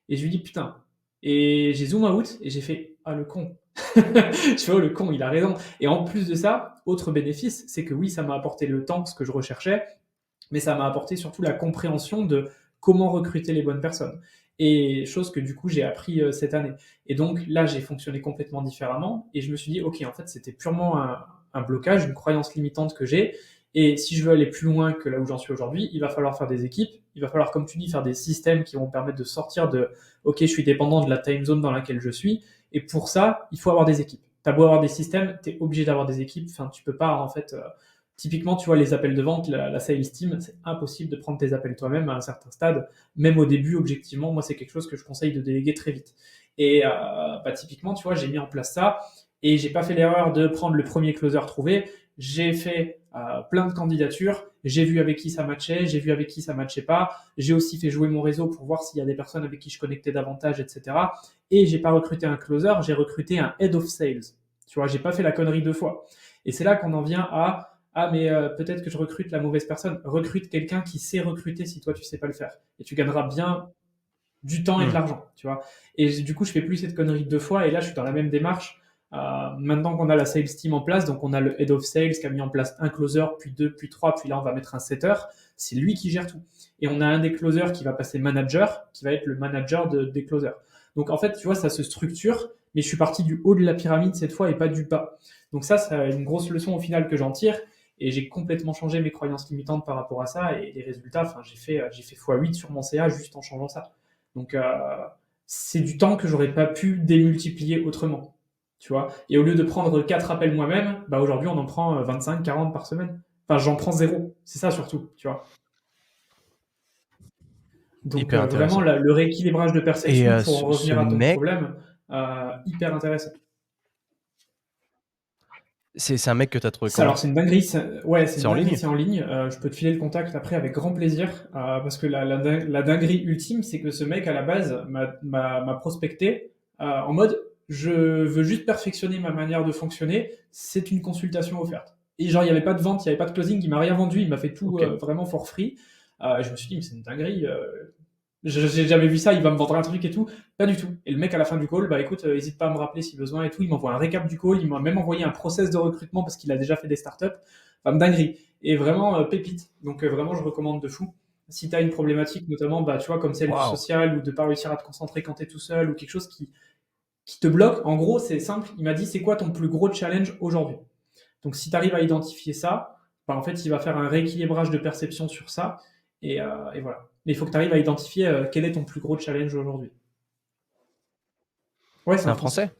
Et je lui dis putain. Et j'ai zoom out et j'ai fait ah le con. Je fais oh le con, il a raison. Et en plus de ça, autre bénéfice, c'est que oui, ça m'a apporté le temps, ce que je recherchais, mais ça m'a apporté surtout la compréhension de comment recruter les bonnes personnes. Et chose que du coup j'ai appris cette année. Et donc là, j'ai fonctionné complètement différemment et je me suis dit ok, en fait, c'était purement un blocage, une croyance limitante que j'ai. Et si je veux aller plus loin que là où j'en suis aujourd'hui, il va falloir faire des équipes, il va falloir, comme tu dis, faire des systèmes qui vont permettre de sortir de OK, je suis dépendant de la time zone dans laquelle je suis. Et pour ça, il faut avoir des équipes. Tu as beau avoir des systèmes, tu es obligé d'avoir des équipes. Enfin, tu peux pas, en fait. Typiquement, tu vois, les appels de vente, la sales team, c'est impossible de prendre tes appels toi-même à un certain stade. Même au début, objectivement, moi, c'est quelque chose que je conseille de déléguer très vite. Et bah, typiquement, tu vois, j'ai mis en place ça et j'ai pas fait l'erreur de prendre le premier closer trouvé. J'ai fait plein de candidatures, j'ai vu avec qui ça matchait, j'ai vu avec qui ça matchait pas, j'ai aussi fait jouer mon réseau pour voir s'il y a des personnes avec qui je connectais davantage, etc. Et j'ai pas recruté un closer, j'ai recruté un head of sales. Tu vois, j'ai pas fait la connerie 2 fois. Et c'est là qu'on en vient à ah mais peut-être que je recrute la mauvaise personne. Recrute quelqu'un qui sait recruter si toi tu sais pas le faire. Et tu gagneras bien du temps et de Mmh. l'argent, tu vois. Et du coup, je fais plus cette connerie 2 fois. Et là, je suis dans la même démarche. Maintenant qu'on a la sales team en place, donc on a le head of sales qui a mis en place un closer, puis deux, puis trois, puis là on va mettre un setter. C'est lui qui gère tout. Et on a un des closers qui va passer manager, qui va être le manager des closers. Donc en fait, tu vois, ça se structure, mais je suis parti du haut de la pyramide cette fois et pas du bas. Donc ça, c'est une grosse leçon au final que j'en tire. Et j'ai complètement changé mes croyances limitantes par rapport à ça. Et les résultats, enfin, j'ai fait x8 sur mon CA juste en changeant ça. Donc, c'est du temps que j'aurais pas pu démultiplier autrement. Tu vois. Et au lieu de prendre 4 appels moi-même, bah aujourd'hui, on en prend 25, 40 par semaine. Enfin, j'en prends zéro. C'est ça surtout, tu vois. Donc, Hyper vraiment, intéressant. le rééquilibrage de Et perception, pour en ce revenir à ton mec, problème, hyper intéressant. c'est un mec que tu as trouvé Alors comment? c'est une dinguerie, ouais, c'est C'est une en dinguerie, ligne? c'est en ligne. Je peux te filer le contact après avec grand plaisir, parce que la dinguerie ultime, c'est que ce mec à la base m'a prospecté en mode je veux juste perfectionner ma manière de fonctionner, c'est une consultation offerte. Et genre il n'y avait pas de vente, il n'y avait pas de closing, il m'a rien vendu, il m'a fait tout Ok. vraiment for free. Je me suis dit mais c'est une dinguerie. J'ai jamais vu ça, il va me vendre un truc et tout. Pas du tout. Et le mec, à la fin du call, bah écoute, hésite pas à me rappeler si besoin et tout. Il m'envoie un récap du call, il m'a même envoyé un process de recrutement parce qu'il a déjà fait des startups. Enfin, dinguerie. Et vraiment, pépite. Donc, vraiment, je recommande de fou. Si tu as une problématique, notamment, bah, tu vois, comme celle du Waouh. social ou de pas réussir à te concentrer quand tu es tout seul ou quelque chose qui te bloque, en gros, c'est simple. Il m'a dit, c'est quoi ton plus gros challenge aujourd'hui? Donc, si tu arrives à identifier ça, bah, en fait, il va faire un rééquilibrage de perception sur ça. Et voilà. Mais il faut que tu arrives à identifier quel est ton plus gros challenge aujourd'hui. Ouais, c'est C'est un un Français. Français?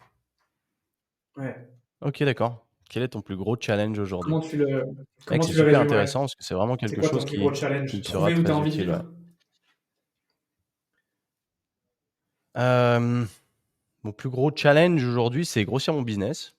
Ouais. Ok, d'accord. Quel est ton plus gros challenge aujourd'hui? Comment tu le, Mec, comment c'est tu le super résumerais? intéressant parce que c'est vraiment C'est quelque quoi chose ton plus gros qui challenge? me sera Trouver où tu as très envie de utile. Ouais. vivre? Euh, Mon plus gros challenge aujourd'hui, c'est grossir mon business.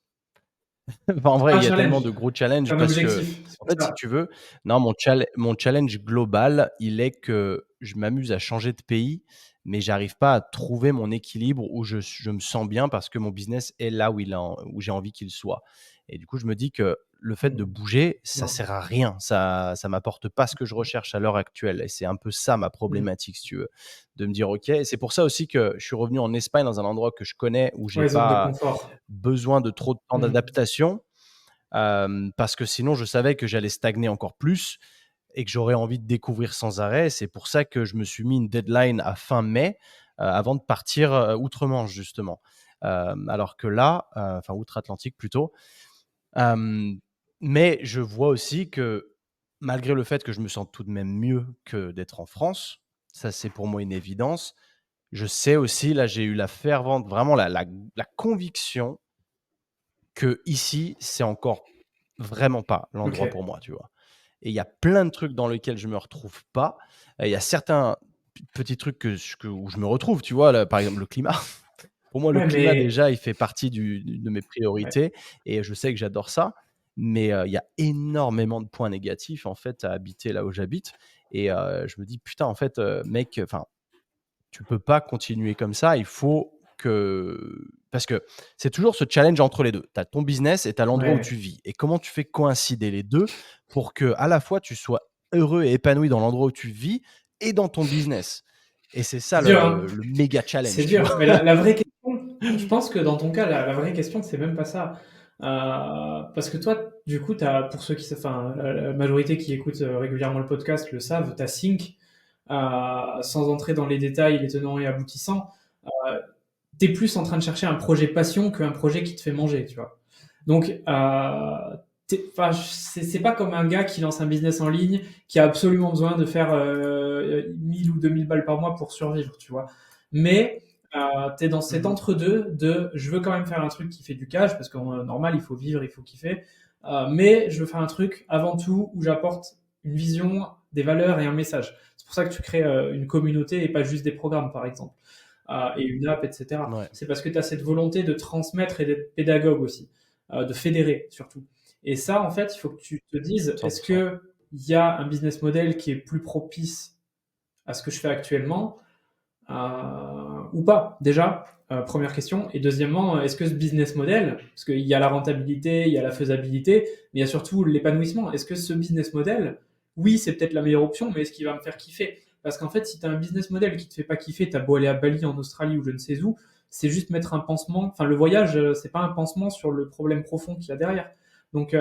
Enfin, en C'est pas vrai, un il y a tellement challenge, de gros c'est challenges un parce que, objectif. C'est en pour fait, si ça. tu veux, non, mon challenge global, il est que je m'amuse à changer de pays, mais j'arrive pas à trouver mon équilibre où je me sens bien parce que mon business est là où où j'ai envie qu'il soit. Et du coup, je me dis que le fait de Hmm. bouger, ça Non. sert à rien. Ça m'apporte pas ce que je recherche à l'heure actuelle. Et c'est un peu ça ma Hmm. problématique, si tu veux, de me dire, OK, c'est pour ça aussi que je suis revenu en Espagne dans un endroit que je connais où j'ai Ouais, zone de pas confort. besoin de trop de temps Hmm. d'adaptation parce que sinon je savais que j'allais stagner encore plus et que j'aurais envie de découvrir sans arrêt. C'est pour ça que je me suis mis une deadline à fin mai avant de partir outre-Manche justement. Alors que là, enfin outre-Atlantique plutôt. Euh, mais je vois aussi que malgré le fait que je me sens tout de même mieux que d'être en France, ça c'est pour moi une évidence. Je sais aussi, là j'ai eu la fervente, vraiment la conviction que ici c'est encore vraiment pas Ok. l'endroit pour moi, tu vois? Et il y a plein de trucs dans lesquels je me retrouve pas. Il y a certains petits trucs où je me retrouve, tu vois? Là, par exemple, le climat. Pour moi, le Ouais, climat, mais déjà, il fait partie de mes ouais. priorités et je sais que j'adore ça. Mais il y a énormément de points négatifs, en fait, à habiter là où j'habite et je me dis: «Putain, en fait, mec, enfin, tu peux pas continuer comme ça. Il faut que parce que c'est toujours ce challenge entre les 2. Tu as ton business et tu as l'endroit où tu Ouais. vis et comment tu fais coïncider les 2 pour que à la fois tu sois heureux et épanoui dans l'endroit où tu vis et dans ton business et c'est ça C'est dur, hein? le méga C'est challenge, tu vois? dur. Mais la vraie question, je pense que dans ton cas, la vraie question, c'est même pas ça. Parce que toi, du coup, pour ceux enfin, la majorité qui écoutent régulièrement le podcast le savent, tu as Sync, sans entrer dans les détails, les tenants et aboutissants. T'es plus en train de chercher un projet passion qu'un projet qui te fait manger, tu vois. Donc, enfin, c'est pas comme un gars qui lance un business en ligne qui a absolument besoin de faire 1000 ou 2000 balles par mois pour survivre, tu vois. Mais t'es dans cet Mmh. entre-deux de je veux quand même faire un truc qui fait du cash parce que normal, il faut vivre, il faut kiffer. Mais je veux faire un truc avant tout où j'apporte une vision, des valeurs et un message. C'est pour ça que tu crées une communauté et pas juste des programmes, par exemple et une app, etc. Ouais, C'est parce que tu as cette volonté de transmettre et d'être pédagogue aussi, de fédérer surtout. Et ça, en fait, il faut que tu te dises, est-ce 100. qu'il y a un business model qui est plus propice à ce que je fais actuellement ou pas, déjà première question. Et deuxièmement, est-ce que ce business model, parce qu'il y a la rentabilité, il y a la faisabilité, mais il y a surtout l'épanouissement. Est-ce que ce business model, oui, c'est peut-être la meilleure option, mais est-ce qu'il va me faire kiffer? Parce qu'en fait, si tu as un business model qui te fait pas kiffer, tu as beau aller à Bali, en Australie ou je ne sais où, c'est juste mettre un pansement. Enfin, le voyage, c'est pas un pansement sur le problème profond qu'il y a derrière. Donc,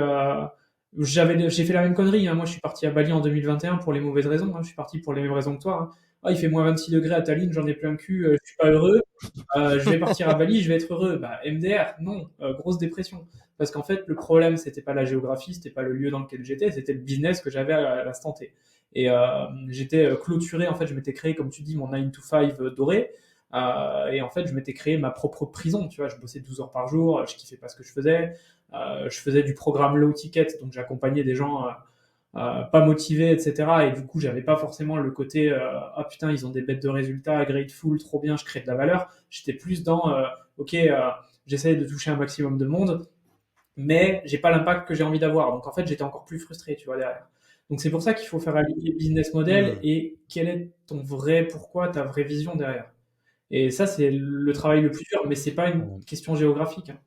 j'ai fait la même connerie, hein. Moi, je suis parti à Bali en 2021 pour les mauvaises raisons, hein. Je suis parti pour les mêmes raisons que toi, hein. Ah, il fait moins 26 degrés à Tallinn, j'en ai plein le cul, je suis pas heureux. Je vais partir à Bali, je vais être heureux. Bah, MDR, non, grosse dépression. Parce qu'en fait, le problème, c'était pas la géographie, c'était pas le lieu dans lequel j'étais, c'était le business que j'avais à l'instant T. Et j'étais clôturé, en fait, je m'étais créé, comme tu dis, mon 9 to 5 doré. Et en fait, je m'étais créé ma propre prison, tu vois. Je bossais 12 heures par jour, je kiffais pas ce que je faisais. Je faisais du programme low ticket, donc j'accompagnais des gens pas motivés, etc. Et du coup, j'avais pas forcément le côté ah putain, ils ont des bêtes de résultats, grateful, trop bien, je crée de la valeur. J'étais plus dans ok, j'essaie de toucher un maximum de monde, mais j'ai pas l'impact que j'ai envie d'avoir. Donc en fait, j'étais encore plus frustré, tu vois, derrière. Donc c'est pour ça qu'il faut faire allier business model Hmm. et quel est ton vrai pourquoi, ta vraie vision derrière. Et ça, c'est le travail le plus dur, mais c'est pas une Ouais, question géographique, hein.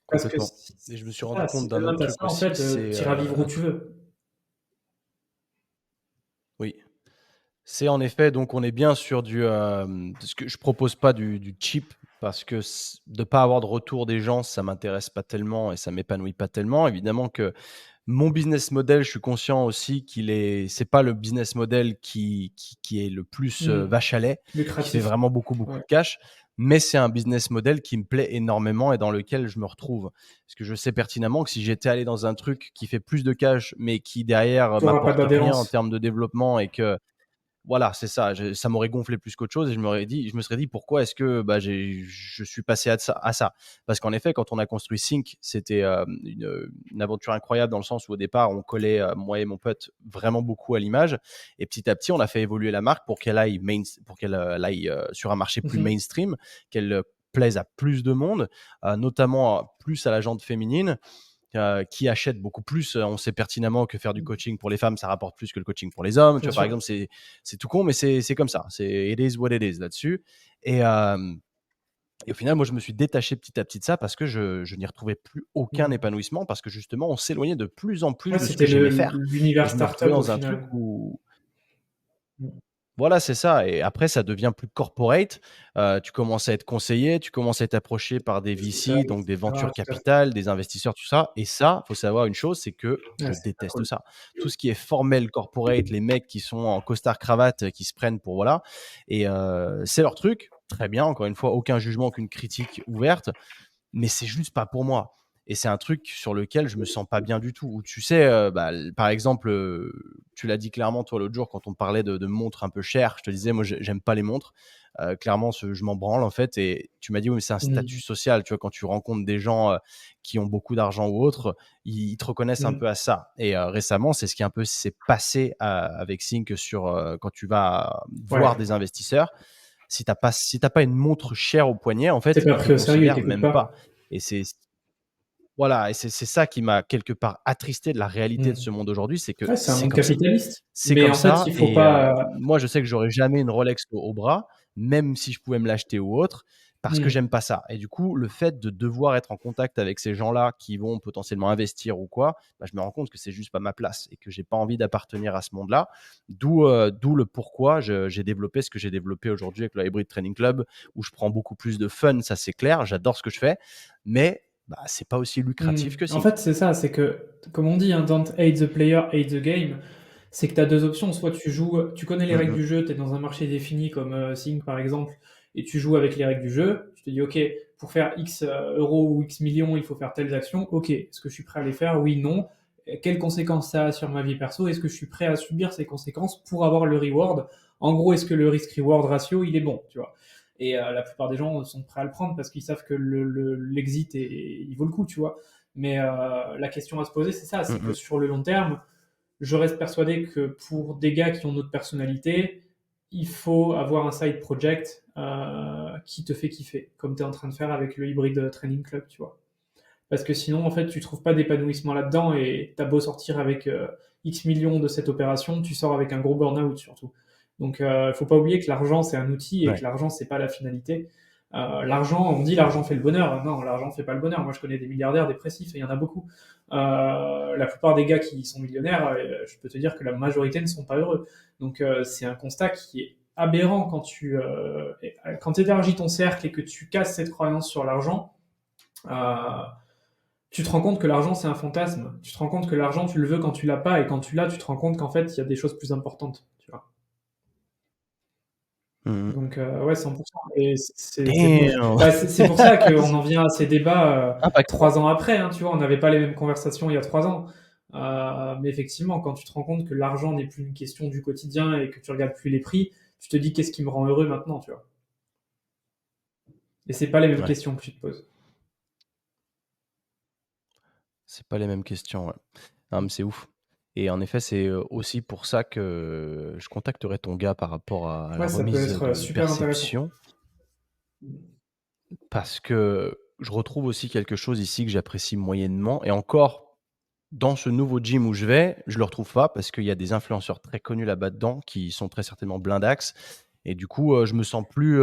Parce que complètement. Et je me suis c'est rendu ça, compte si d'un demain autre t'as truc ça, en aussi, fait, c'est t'iras vivre où tu veux. oui, c'est en effet, donc on est bien sur du parce que je propose pas du cheap parce que de pas avoir de retour des gens, ça m'intéresse pas tellement et ça m'épanouit pas tellement. Évidemment que mon business model, je suis conscient aussi c'est pas le business model qui est le plus Mmh. vache à lait, qui fait Lucratif. vraiment beaucoup, beaucoup Ouais. de cash, mais c'est un business model qui me plaît énormément et dans lequel je me retrouve. Parce que je sais pertinemment que si j'étais allé dans un truc qui fait plus de cash, mais qui derrière Tu auras pas m'apporte rien en d'adhérence. termes de développement et que voilà, c'est ça. Ça m'aurait gonflé plus qu'autre chose et je me serais dit pourquoi est-ce que je suis passé à ça. Parce qu'en effet, quand on a construit Sync, c'était une aventure incroyable dans le sens où au départ, on collait, moi et mon pote, vraiment beaucoup à l'image. Et petit à petit, on a fait évoluer la marque pour qu'elle aille sur un marché plus Mmh. mainstream, qu'elle plaise à plus de monde, notamment plus à la gente féminine qui achètent beaucoup plus. On sait pertinemment que faire du coaching pour les femmes, ça rapporte plus que le coaching pour les hommes. Tu Bien vois, par sûr. exemple, c'est tout con, mais c'est comme ça. C'est it is what it is là-dessus. Et, euh, et au final, moi, je me suis détaché petit à petit de ça parce que je n'y retrouvais plus aucun Mmh. épanouissement parce que justement, on s'éloignait de plus en plus Ouais, de ce que c'était j'aimais faire. Et l'univers je me retrouvais startup au dans un truc final. où, Mmh. voilà, c'est ça et après ça devient plus corporate, tu commences à être conseillé, tu commences à être approché par des Les états, VC, et donc des cetera, ventures tout à fait. capital, des investisseurs, tout ça et ça, faut savoir une chose, c'est que Ouais, je c'est pas déteste cool. ça. Tout ce qui est formel corporate, les mecs qui sont en costard cravate, qui se prennent pour voilà et c'est leur truc, très bien, encore une fois, aucun jugement, aucune critique ouverte, mais c'est juste pas pour moi. Et c'est un truc sur lequel je me sens pas bien du tout. Où tu sais, bah, par exemple, tu l'as dit clairement toi l'autre jour quand on parlait de montres un peu chères. Je te disais, moi, j'aime pas les montres. Clairement, je m'en branle en fait. Et tu m'as dit, oui, mais c'est un statut Mmh. social. Tu vois, quand tu rencontres des gens qui ont beaucoup d'argent ou autre, ils te reconnaissent un Mmh. peu à ça. Et récemment, c'est ce qui un peu s'est passé avec Sync sur quand tu vas voir Ouais. des investisseurs si t'as pas une montre chère au poignet, en Tu fait, pas ils te pris au sérieux, ils considèrent t'écoutent même pas. pas. Et c'est voilà, et c'est ça qui m'a quelque part attristé de la réalité de Mmh. ce monde aujourd'hui, c'est que Ouais, c'est un c'est monde comme ça. capitaliste. C'est Mais comme en fait, ça il faut et pas. moi je sais que j'aurais jamais une Rolex au bras, même si je pouvais me l'acheter ou autre, parce que Mmh. j'aime pas ça. Et du coup, le fait de devoir être en contact avec ces gens-là qui vont potentiellement investir ou quoi, bah, je me rends compte que c'est juste pas ma place et que j'ai pas envie d'appartenir à ce monde-là. D'où le pourquoi j'ai développé ce que j'ai développé aujourd'hui avec le Hybrid Training Club, où je prends beaucoup plus de fun, ça c'est clair, j'adore ce que je fais, mais bah, c'est pas aussi Mmh. lucratif que En Sync. fait, c'est ça, c'est que, comme on dit, hein, don't hate the player, hate the game. C'est que tu as 2 options, soit tu joues, tu connais les Mm, règles mm. du jeu, tu es dans un marché défini comme, Sync par exemple, et tu joues avec les règles du jeu. Tu te dis: «OK, pour faire X, euros ou X millions, il faut faire telles actions. OK, est-ce que je suis prêt à les faire? Oui, non. Quelles conséquences ça a sur ma vie perso? Est-ce que je suis prêt à subir ces conséquences pour avoir le reward? En gros, est-ce que le risk-reward ratio, il est bon?» Tu vois? Et la plupart des gens sont prêts à le prendre parce qu'ils savent que l'exit il vaut le coup, tu vois? Mais la question à se poser, c'est ça, Mm, c'est que mm. sur le long terme, je reste persuadé que pour des gars qui ont notre personnalité, il faut avoir un side project qui te fait kiffer, comme tu es en train de faire avec le Hybrid Training Club, tu vois. Parce que sinon, en fait, tu trouves pas d'épanouissement là-dedans et t'as beau sortir avec X millions de cette opération, tu sors avec un gros burn-out surtout. Donc, il faut pas oublier que l'argent, c'est un outil et que Ouais. l'argent, c'est pas la finalité. L'argent, on dit l'argent fait le bonheur. Non, l'argent fait pas le bonheur. Moi, je connais des milliardaires dépressifs et il y en a beaucoup. La plupart des gars qui sont millionnaires, je peux te dire que la majorité ne sont pas heureux. Donc, c'est un constat qui est aberrant quand tu élargis ton cercle et que tu casses cette croyance sur l'argent. euh, Tu te rends compte que l'argent, c'est un fantasme. Tu te rends compte que l'argent, tu le veux quand tu l'as pas, et quand tu l'as, tu te rends compte qu'en fait, il y a des choses plus importantes. Tu vois. Mhm. Donc, ouais, 100%. Et c'est fou. Damn! Bah, c'est pour ça qu'on en vient à ces débats Impactant. 3 ans après. Hein, tu vois, on n'avait pas les mêmes conversations il y a 3 ans. Mais effectivement, quand tu te rends compte que l'argent n'est plus une question du quotidien et que tu regardes plus les prix, tu te dis qu'est-ce qui me rend heureux maintenant, tu vois. Et c'est pas les mêmes Ouais, questions que tu te poses. c'est pas les mêmes questions, ouais. Non, mais c'est ouf. Et en effet, c'est aussi pour ça que je contacterai ton gars par rapport à la Ouais, ça peut remise être de super intéressant. perception, parce que je retrouve aussi quelque chose ici que j'apprécie moyennement. Et encore, dans ce nouveau gym où je vais, je le retrouve pas parce qu'il y a des influenceurs très connus là-bas dedans qui sont très certainement blindax. Et du coup, je me sens plus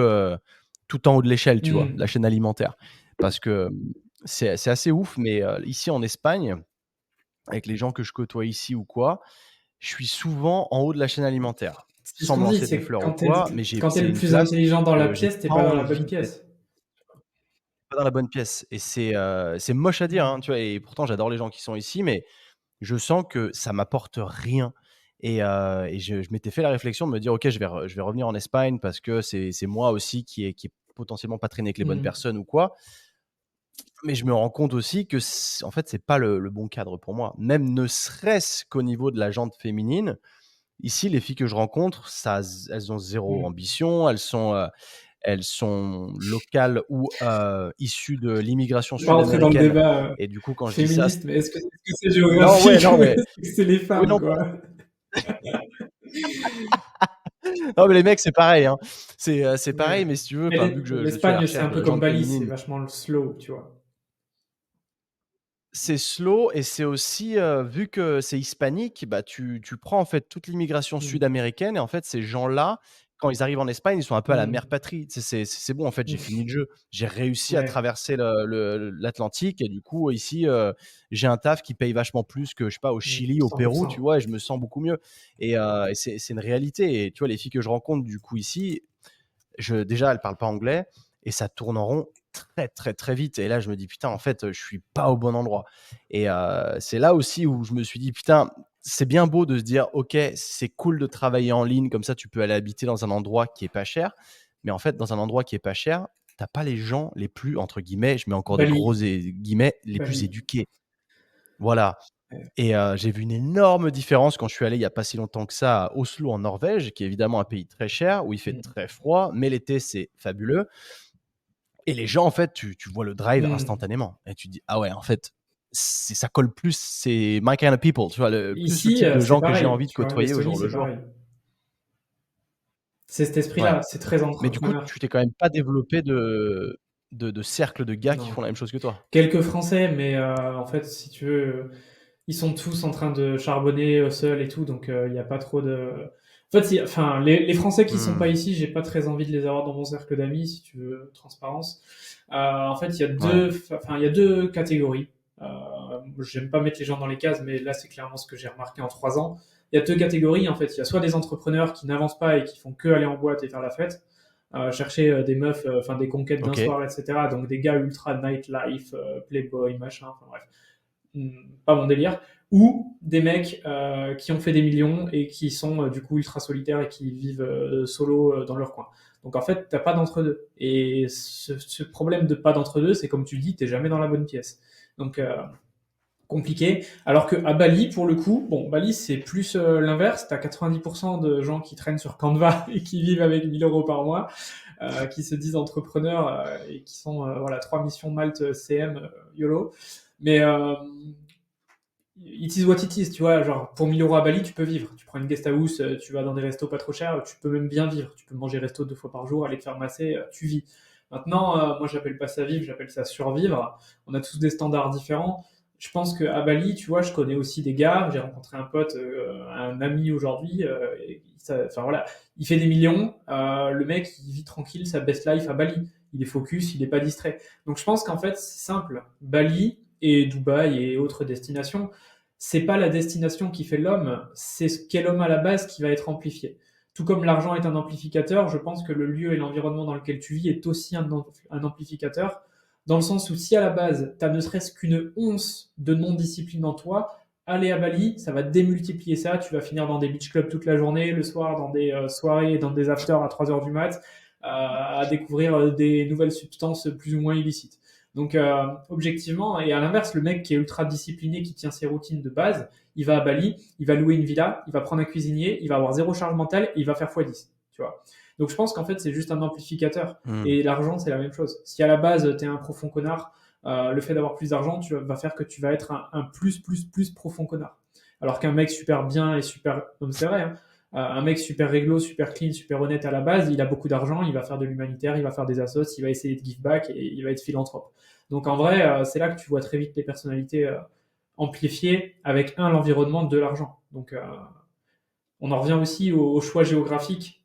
tout en haut de l'échelle, tu vois, de la Hmm. chaîne alimentaire. Parce que c'est assez ouf, mais ici en Espagne, avec les gens que je côtoie ici ou quoi, je suis souvent en haut de la chaîne alimentaire. C'est ce Sans me qu'on dit, lancer des c'est que fleurs ou quoi, mais quand t'es c'est le une plus place intelligent dans la que j'ai pièce, t'es pas pas dans la bonne envie d'être pièce. pas dans la bonne pièce. Et c'est moche à dire, hein, tu vois? Et pourtant, j'adore les gens qui sont ici, mais je sens que ça m'apporte rien. Et je m'étais fait la réflexion de me dire: «OK, je vais revenir en Espagne parce que c'est moi aussi qui est potentiellement pas traîné avec les bonnes Hmm. personnes ou quoi». Mais je me rends compte aussi que en fait, c'est pas le bon cadre pour moi. Même ne serait-ce qu'au niveau de la jante féminine, ici, les filles que je rencontre, elles ont zéro Hmm. ambition, elles sont locales ou issues de l'immigration Je vais pas rentrer dans le sud-américaine. débat Et du coup, quand je dis ça, féministe, mais est-ce que c'est non, ouais, géographique non, ou mais est-ce que c'est les oui, femmes, non, quoi? non, mais les mecs, c'est pareil, hein. C'est pareil, Ouais. mais si tu veux, Mais enfin, vu que je suis à la l'Espagne, c'est recherche un peu de comme jante Bali, c'est féminine, vachement le slow, tu vois. c'est slow et c'est aussi, vu que c'est hispanique, bah, tu prends, en fait, toute l'immigration Hmm. sud-américaine et en fait, ces gens-là, quand ils arrivent en Espagne, ils sont un peu à la mère Hmm. patrie. Tu sais, c'est bon, en fait, j'ai fini le jeu. J'ai réussi à Ouais. traverser l'Atlantique et du coup, ici, j'ai un taf qui paye vachement plus que, je sais pas, au Hmm. Chili, au Pérou, tu 100%. vois? Et je me sens beaucoup mieux et c'est une réalité et tu vois, les filles que je rencontre, du coup, ici, déjà, elles parlent pas anglais et ça tourne en rond très, très, très vite. Et là, je me dis, putain, en fait, je suis pas au bon endroit. Et c'est là aussi où je me suis dit, putain, c'est bien beau de se dire, ok, c'est cool de travailler en ligne, comme ça, tu peux aller habiter dans un endroit qui est pas cher. Mais en fait, dans un endroit qui est pas cher, t'as pas les gens les plus, entre guillemets, je mets encore des Bali. gros guillemets, les plus Bali. éduqués. Voilà. Ouais. Et j'ai vu une énorme différence quand je suis allé il y a pas si longtemps que ça à Oslo en Norvège, qui est évidemment un pays très cher, où il fait Hmm. très froid, mais l'été c'est fabuleux. Et les gens, en fait, tu vois le drive Hmm. instantanément. Et tu te dis, ah ouais, en fait, ça colle plus, c'est my kind of people, tu vois, plus le Ici, type de c'est gens que j'ai pareil, envie de tu vois. côtoyer au L'Estonie, jour le c'est jour. pareil. C'est cet Ouais. esprit-là, c'est très Mais du coup, entrepreneur. tu t'es quand même pas développé de cercle de gars qui Non. font la même chose que toi. Quelques Français, mais en fait, si tu veux, ils sont tous en train de charbonner seuls et tout, donc il n'y a pas trop de. En fait, enfin, les Français qui sont pas Hmm. ici, j'ai pas très envie de les avoir dans mon cercle d'amis, si tu veux, transparence. En fait, Ouais. il y a deux catégories. Euh, J'aime pas mettre les gens dans les cases, mais là, c'est clairement ce que j'ai remarqué en 3 ans. Il y a deux catégories, en fait. Il y a soit des entrepreneurs qui n'avancent pas et qui font que aller en boîte et faire la fête, chercher des meufs, enfin des conquêtes d'un Ok. soir, etc. Donc des gars ultra nightlife, playboy, machin, enfin bref. Pas mon délire. Ou des mecs qui ont fait des millions et qui sont du coup ultra solitaires et qui vivent solo dans leur coin. Donc en fait, t'as pas d'entre-deux. Et ce problème de pas d'entre-deux, c'est comme tu dis, t'es jamais dans la bonne pièce. Donc compliqué. Alors que à Bali, pour le coup, bon, Bali c'est plus l'inverse. T'as 90% de gens qui traînent sur Canva et qui vivent avec 1 000 € par mois, qui se disent entrepreneurs et qui sont voilà 3 missions Malte CM YOLO. Mais it is what it is, tu vois. Genre pour 1 000 € à Bali, tu peux vivre. Tu prends une guest house, tu vas dans des restos pas trop chers, tu peux même bien vivre. Tu peux manger resto 2 fois par jour, aller te faire masser, tu vis. Maintenant, moi j'appelle pas ça vivre, j'appelle ça survivre. On a tous des standards différents. Je pense qu'à Bali, tu vois, je connais aussi des gars. J'ai rencontré un pote, un ami aujourd'hui. Enfin voilà, il fait des millions. Le mec, il vit tranquille sa best life à Bali. Il est focus, il est pas distrait. Donc je pense qu'en fait, c'est simple. Bali et Dubaï et autres destinations, c'est pas la destination qui fait l'homme, c'est ce qu'est l'homme à la base qui va être amplifié. Tout comme l'argent est un amplificateur, je pense que le lieu et l'environnement dans lequel tu vis est aussi un amplificateur, dans le sens où si à la base, tu as ne serait-ce qu'une once de non-discipline en toi, aller à Bali, ça va démultiplier ça, tu vas finir dans des beach clubs toute la journée, le soir dans des soirées, dans des afters à 3h du mat, à découvrir des nouvelles substances plus ou moins illicites. Donc objectivement, et à l'inverse, le mec qui est ultra discipliné, qui tient ses routines de base, il va à Bali, il va louer une villa, il va prendre un cuisinier, il va avoir zéro charge mentale et il va faire x10, tu vois. Donc je pense qu'en fait, c'est juste un amplificateur. Et l'argent, c'est la même chose. Si à la base, tu es un profond connard, le fait d'avoir plus d'argent va faire que tu vas être un plus profond connard. Alors qu'un mec super bien et super... Non, c'est vrai, hein. Un mec super réglo, super clean, super honnête à la base, il a beaucoup d'argent, il va faire de l'humanitaire, il va faire des assos, il va essayer de give back et il va être philanthrope. Donc en vrai, c'est là que tu vois très vite les personnalités amplifiées avec l'environnement, de l'argent. Donc on en revient aussi au choix géographique.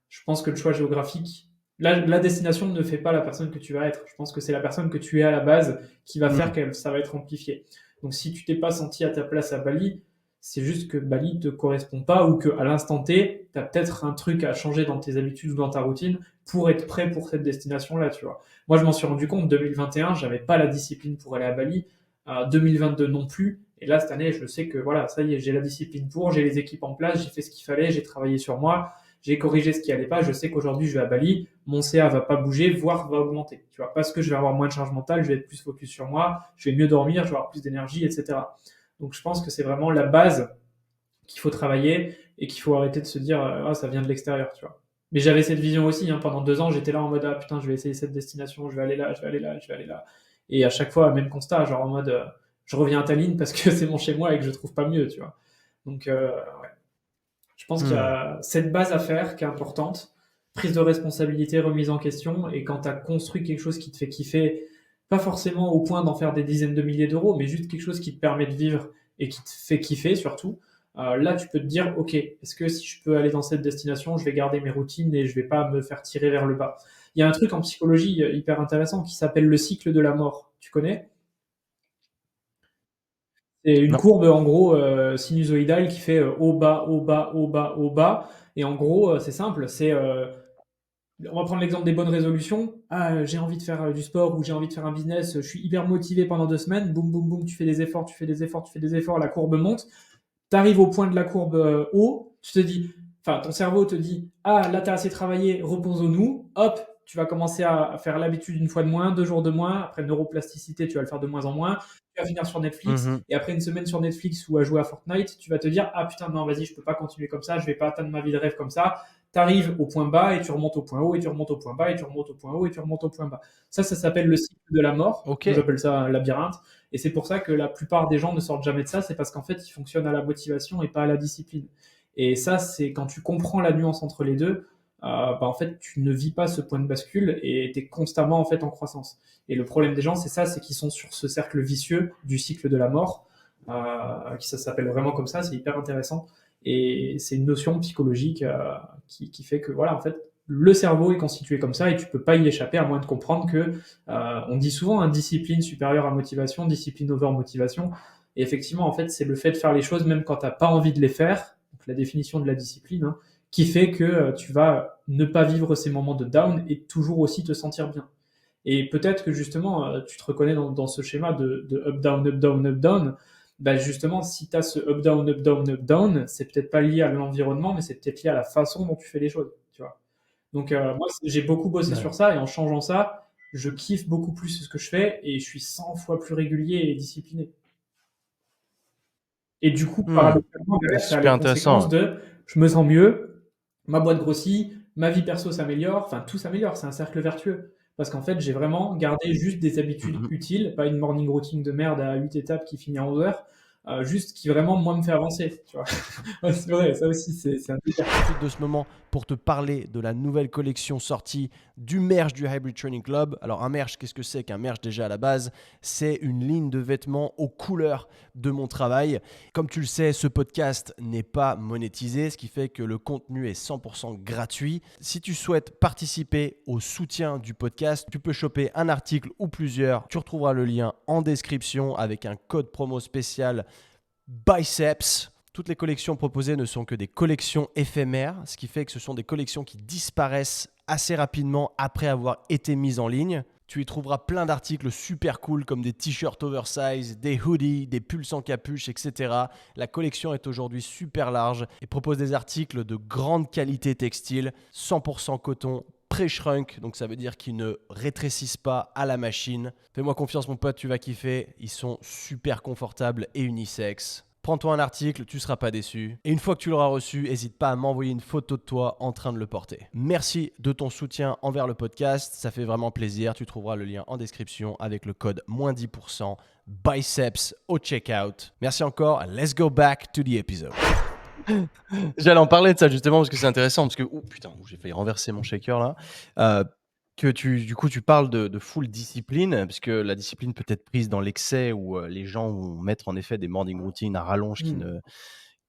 Je pense que le choix géographique, la destination ne fait pas la personne que tu vas être. Je pense que c'est la personne que tu es à la base qui va faire que ça va être amplifié. Donc si tu t'es pas senti à ta place à Bali, c'est juste que Bali te correspond pas ou qu'à l'instant T, tu as peut-être un truc à changer dans tes habitudes ou dans ta routine pour être prêt pour cette destination-là, tu vois. Moi, je m'en suis rendu compte, 2021, j'avais pas la discipline pour aller à Bali, 2022 non plus. Et là, cette année, je sais que voilà, ça y est, j'ai la discipline pour, j'ai les équipes en place, j'ai fait ce qu'il fallait, j'ai travaillé sur moi, j'ai corrigé ce qui allait pas. Je sais qu'aujourd'hui, je vais à Bali, mon CA va pas bouger, voire va augmenter. Tu vois, parce que je vais avoir moins de charge mentale, je vais être plus focus sur moi, je vais mieux dormir, je vais avoir plus d'énergie, etc. Donc, je pense que c'est vraiment la base qu'il faut travailler et qu'il faut arrêter de se dire ah, ça vient de l'extérieur, tu vois. Mais j'avais cette vision aussi, hein, pendant 2 ans, j'étais là en mode ah putain, je vais essayer cette destination, je vais aller là, je vais aller là, je vais aller là. Et à chaque fois, même constat, genre en mode je reviens à Tallinn parce que c'est mon chez moi et que je trouve pas mieux, tu vois. Donc, ouais. Je pense qu'il y a cette base à faire qui est importante, prise de responsabilité, remise en question, et quand tu as construit quelque chose qui te fait kiffer, pas forcément au point d'en faire des dizaines de milliers d'euros, mais juste quelque chose qui te permet de vivre et qui te fait kiffer surtout, là tu peux te dire, ok, est-ce que si je peux aller dans cette destination, je vais garder mes routines et je vais pas me faire tirer vers le bas. Il y a un truc en psychologie hyper intéressant qui s'appelle le cycle de la mort. Tu connais? C'est une Non. courbe en gros sinusoïdale qui fait haut bas haut bas haut bas haut bas, et en gros c'est simple, c'est on va prendre l'exemple des bonnes résolutions. Ah, j'ai envie de faire du sport ou j'ai envie de faire un business, je suis hyper motivé pendant 2 semaines, boum boum boum, tu fais des efforts, tu fais des efforts, tu fais des efforts, la courbe monte, tu arrives au point de la courbe haut, tu te dis, enfin ton cerveau te dit ah là t'as assez travaillé, reposons-nous, hop, tu vas commencer à faire l'habitude une fois de moins, 2 jours de moins, après neuroplasticité tu vas le faire de moins en moins, tu vas finir sur Netflix, et après une semaine sur Netflix ou à jouer à Fortnite, tu vas te dire ah putain non vas-y je peux pas continuer comme ça, je vais pas atteindre ma vie de rêve comme ça, tu arrives au point bas et tu remontes au point haut et tu remontes au point bas et tu remontes au point haut et tu remontes au point bas. Ça s'appelle le cycle de la mort, Ok. moi j'appelle ça un labyrinthe. Et c'est pour ça que la plupart des gens ne sortent jamais de ça, c'est parce qu'en fait, ils fonctionnent à la motivation et pas à la discipline. Et ça, c'est quand tu comprends la nuance entre les deux, en fait, tu ne vis pas ce point de bascule et tu es constamment en fait en croissance. Et le problème des gens, c'est ça, c'est qu'ils sont sur ce cercle vicieux du cycle de la mort, qui ça s'appelle vraiment comme ça, c'est hyper intéressant. Et c'est une notion psychologique qui fait que voilà, en fait, le cerveau est constitué comme ça et tu peux pas y échapper à moins de comprendre que on dit souvent discipline supérieure à motivation, discipline over motivation. Et effectivement, en fait, c'est le fait de faire les choses même quand tu n'as pas envie de les faire, donc la définition de la discipline, hein, qui fait que tu vas ne pas vivre ces moments de down et toujours aussi te sentir bien. Et peut-être que justement, tu te reconnais dans ce schéma de up, down, up, down, up, down. Bah justement, si tu as ce up, down, up, down, up, down, c'est peut-être pas lié à l'environnement, mais c'est peut-être lié à la façon dont tu fais les choses, tu vois. Donc moi, j'ai beaucoup bossé sur ça et en changeant ça, je kiffe beaucoup plus ce que je fais et je suis 100 fois plus régulier et discipliné. Et du coup, paradoxalement, derrière, C'est ça a super les conséquences intéressant. de je me sens mieux, ma boîte grossit, ma vie perso s'améliore, enfin tout s'améliore, c'est un cercle vertueux. Parce qu'en fait, j'ai vraiment gardé juste des habitudes utiles, pas une morning routine de merde à 8 étapes qui finit à 11 heures, juste qui vraiment, moi, me fait avancer. Tu vois. Ouais, c'est vrai, ça aussi, c'est un délire. Profite de ce moment pour te parler de la nouvelle collection sortie du merch du Hybrid Training Club. Alors un merch, qu'est-ce que c'est qu'un merch déjà à la base? C'est une ligne de vêtements aux couleurs de mon travail. Comme tu le sais, ce podcast n'est pas monétisé, ce qui fait que le contenu est 100% gratuit. Si tu souhaites participer au soutien du podcast, tu peux choper un article ou plusieurs. Tu retrouveras le lien en description avec un code promo spécial BICEPS. Toutes les collections proposées ne sont que des collections éphémères, ce qui fait que ce sont des collections qui disparaissent assez rapidement après avoir été mises en ligne. Tu y trouveras plein d'articles super cool comme des t-shirts oversize, des hoodies, des pulls sans capuche, etc. La collection est aujourd'hui super large et propose des articles de grande qualité textile, 100% coton, pré-shrunk, donc ça veut dire qu'ils ne rétrécissent pas à la machine. Fais-moi confiance mon pote, tu vas kiffer. Ils sont super confortables et unisexes. Prends-toi un article, tu ne seras pas déçu. Et une fois que tu l'auras reçu, n'hésite pas à m'envoyer une photo de toi en train de le porter. Merci de ton soutien envers le podcast, ça fait vraiment plaisir. Tu trouveras le lien en description avec le code -10% biceps au checkout. Merci encore, let's go back to the episode. J'allais en parler de ça justement parce que c'est intéressant, parce que j'ai failli renverser mon shaker là. Que du coup tu parles de full discipline, puisque la discipline peut être prise dans l'excès où les gens vont mettre en effet des morning routines à rallonge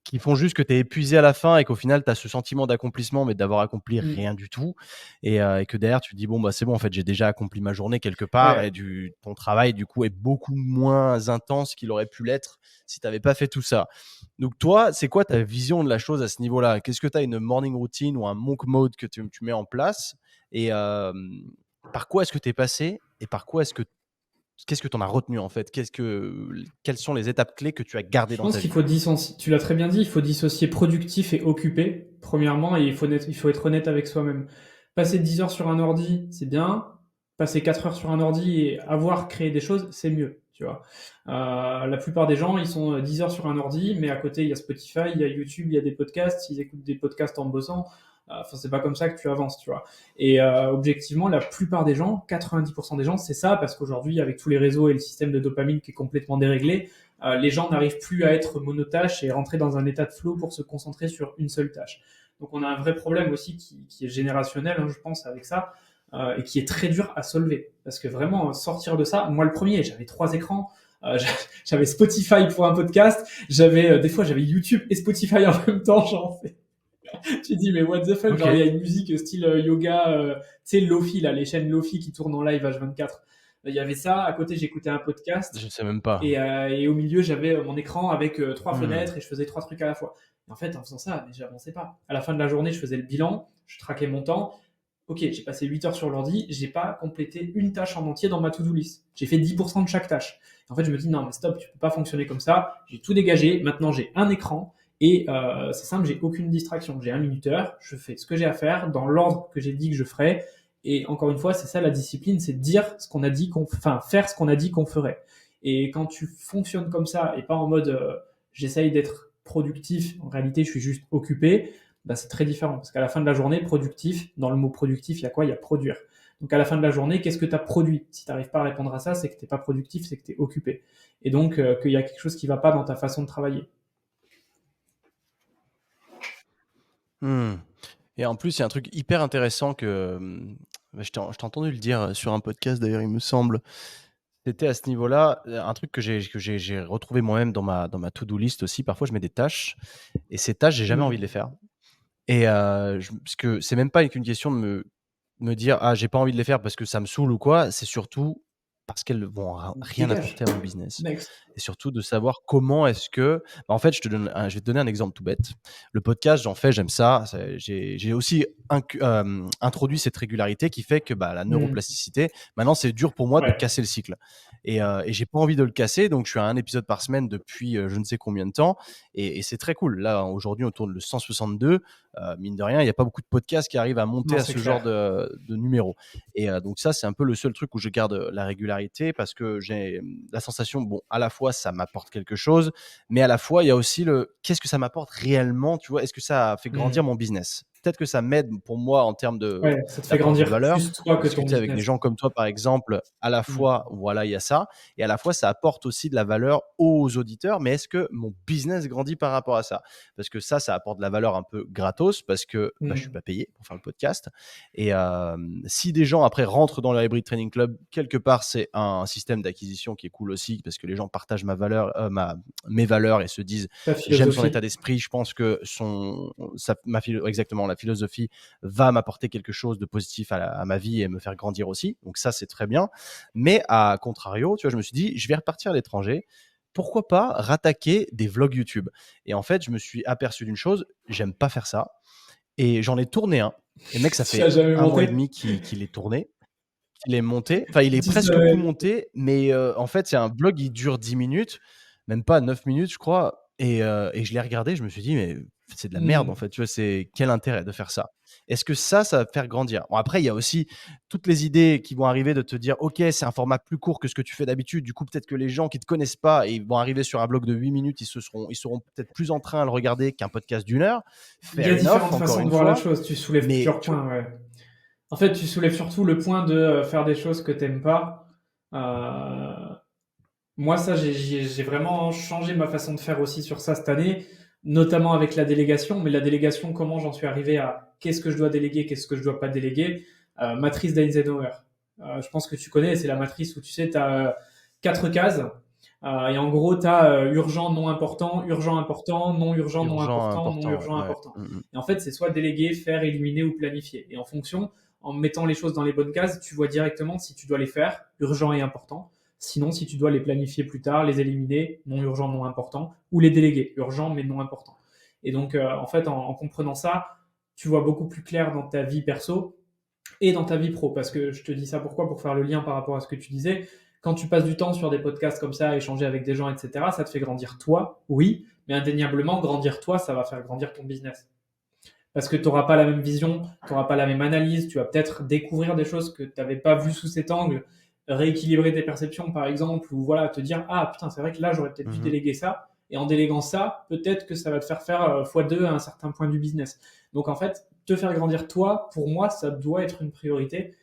qui font juste que tu es épuisé à la fin et qu'au final tu as ce sentiment d'accomplissement mais d'avoir accompli rien du tout, et que derrière tu te dis bon bah c'est bon, en fait j'ai déjà accompli ma journée quelque part, Ouais. et ton travail du coup est beaucoup moins intense qu'il aurait pu l'être si tu n'avais pas fait tout ça. Donc toi, c'est quoi ta vision de la chose à ce niveau-là? Qu'est-ce que tu as, une morning routine ou un monk mode que tu mets en place, et par quoi est-ce que tu es passé, et par quoi qu'est-ce que tu en as retenu en fait? Quelles sont les étapes clés que tu as gardées Je dans pense ta qu'il vie? faut dissocier, tu l'as très bien dit, il faut dissocier productif et occupé, premièrement, et il faut être honnête avec soi-même. Passer 10 heures sur un ordi, c'est bien. Passer 4 heures sur un ordi et avoir créé des choses, c'est mieux, tu vois. La plupart des gens, ils sont 10 heures sur un ordi, mais à côté, il y a Spotify, il y a YouTube, il y a des podcasts, ils écoutent des podcasts en bossant. Enfin, c'est pas comme ça que tu avances, tu vois. Et objectivement, la plupart des gens, 90% des gens, c'est ça, parce qu'aujourd'hui, avec tous les réseaux et le système de dopamine qui est complètement déréglé, les gens n'arrivent plus à être monotâches et rentrer dans un état de flow pour se concentrer sur une seule tâche. Donc on a un vrai problème aussi qui est générationnel, hein, je pense, avec ça, et qui est très dur à solver. Parce que vraiment, sortir de ça, moi le premier, j'avais 3 écrans, j'avais Spotify pour un podcast, des fois j'avais YouTube et Spotify en même temps, genre, tu dis mais what the fuck, genre il y a OK. une musique style yoga, tu sais Lofi là, les chaînes Lofi qui tournent en live H24. Il y avait ça, à côté j'écoutais un podcast, Je sais même pas. et au milieu, j'avais mon écran avec 3 fenêtres Mmh. et je faisais 3 trucs à la fois. Et en fait, en faisant ça, mais j'avançais pas. À la fin de la journée, je faisais le bilan, je traquais mon temps. Ok, j'ai passé 8 heures sur l'ordi, j'ai pas complété une tâche en entier dans ma to-do list. J'ai fait 10% de chaque tâche. En fait, je me dis non, mais stop, tu peux pas fonctionner comme ça. J'ai tout dégagé. Maintenant, j'ai un écran et c'est simple, j'ai aucune distraction. J'ai un minuteur, je fais ce que j'ai à faire dans l'ordre que j'ai dit que je ferais. Et encore une fois, c'est ça la discipline, c'est dire ce qu'on a dit enfin, faire ce qu'on a dit qu'on ferait. Et quand tu fonctionnes comme ça et pas en mode j'essaye d'être productif, en réalité je suis juste occupé, bah, c'est très différent. Parce qu'à la fin de la journée, productif, dans le mot productif, il y a quoi? Il y a produire. Donc à la fin de la journée, qu'est-ce que tu as produit? Si tu n'arrives pas à répondre à ça, c'est que tu n'es pas productif, c'est que tu es occupé. Et donc qu'il y a quelque chose qui ne va pas dans ta façon de travailler. Mmh. Et en plus, il y a un truc hyper intéressant que je t'ai entendu le dire sur un podcast d'ailleurs, il me semble. C'était à ce niveau-là, un truc que j'ai retrouvé moi-même dans ma to-do list aussi. Parfois, je mets des tâches et ces tâches, j'ai jamais envie de les faire. Et parce que c'est même pas qu'une question de me dire ah j'ai pas envie de les faire parce que ça me saoule ou quoi. C'est surtout parce qu'elles vont rien Dégage. apporter à mon business. Next. Et surtout de savoir comment est-ce que en fait je vais te donner un exemple tout bête. Le podcast, j'en fais, j'aime ça. J'ai aussi introduit cette régularité qui fait que la neuroplasticité, maintenant c'est dur pour moi de Ouais. casser le cycle, et j'ai pas envie de le casser, donc je suis à un épisode par semaine depuis je ne sais combien de temps, et c'est très cool. Là aujourd'hui on tourne le 162. Mine de rien, il n'y a pas beaucoup de podcasts qui arrivent à monter Non, à c'est ce genre clair. de numéro. Et donc ça, c'est un peu le seul truc où je garde la régularité, parce que j'ai la sensation, bon, à la fois, ça m'apporte quelque chose, mais à la fois, il y a aussi qu'est-ce que ça m'apporte réellement, tu vois? Est-ce que ça fait grandir mon business? Peut-être que ça m'aide pour moi en termes Ouais, ça te fait d'apport de grandir valeur, plus toi de que ton discuter avec des business. gens comme toi, par exemple. À la Mm. fois, voilà, il y a ça, et à la fois, ça apporte aussi de la valeur aux auditeurs. Mais est-ce que mon business grandit par rapport à ça? Parce que ça apporte de la valeur un peu gratos, parce que je suis Mm. pas payé pour faire le podcast. Et si des gens après rentrent dans le Hybrid Training Club, quelque part, c'est un système d'acquisition qui est cool aussi, parce que les gens partagent mes valeurs et se disent Ta j'aime son philosophie. état d'esprit. Je pense que exactement, la philosophie va m'apporter quelque chose de positif à ma vie et me faire grandir aussi. Donc ça, c'est très bien. Mais à contrario, tu vois, je me suis dit, je vais repartir à l'étranger. pourquoi pas rattaquer des vlogs YouTube? Et en fait, je me suis aperçu d'une chose, j'aime pas faire ça. Et j'en ai tourné un. Et mec, ça Tu l'as fait jamais 1 mois et monté? demi qu'il est tourné, qu'il est monté. Enfin, il est Tu presque tout sais, monté, mais en fait, c'est un vlog, il dure 10 minutes, même pas 9 minutes, je crois. Et je l'ai regardé, je me suis dit: «Mais c'est de la merde, en mmh. fait», tu vois? C'est quel intérêt de faire ça? Est-ce que ça va te faire grandir? Bon, après, il y a aussi toutes les idées qui vont arriver de te dire: «OK, c'est un format plus court que ce que tu fais d'habitude». Du coup, peut-être que les gens qui te connaissent pas et ils vont arriver sur un vlog de 8 minutes, ils seront peut-être plus enclins à le regarder qu'un podcast d'1 heure. Il y a Fair enough, différentes encore façons de une voir la fois. chose. Tu soulèves Mais plusieurs tu vois? points, ouais. En fait, tu soulèves surtout le point de faire des choses que t'aimes pas. Moi, ça, j'ai vraiment changé ma façon de faire aussi sur ça cette année, notamment avec la délégation. Mais la délégation, comment j'en suis arrivé à qu'est-ce que je dois déléguer, qu'est-ce que je dois pas déléguer? Matrice d'Eisenhower. Je pense que tu connais, c'est la matrice où tu sais, tu as 4 cases. Et en gros, tu as urgent, non important, non urgent, non Urgent, important, non important, ouais, urgent, ouais. important. Mmh mh. Et en fait, c'est soit déléguer, faire, éliminer ou planifier. Et en fonction, en mettant les choses dans les bonnes cases, tu vois directement si tu dois les faire, urgent et important. Sinon, si tu dois les planifier plus tard, les éliminer, non urgent, non important, ou les déléguer, urgent mais non important. Et donc, en fait, en comprenant ça, tu vois beaucoup plus clair dans ta vie perso et dans ta vie pro. Parce que je te dis ça pourquoi? Pour faire le lien par rapport à ce que tu disais. Quand tu passes du temps sur des podcasts comme ça, échanger avec des gens, etc., ça te fait grandir toi, oui, mais indéniablement, grandir toi, ça va faire grandir ton business. Parce que tu n'auras pas la même vision, tu n'auras pas la même analyse, tu vas peut-être découvrir des choses que tu n'avais pas vues sous cet angle, rééquilibrer tes perceptions par exemple, ou voilà, te dire ah putain, c'est vrai que là j'aurais peut-être dû Mmh mh. déléguer ça, et en déléguant ça, peut-être que ça va te faire faire x2 à un certain point du business. Donc en fait, te faire grandir toi, pour moi, ça doit être une priorité.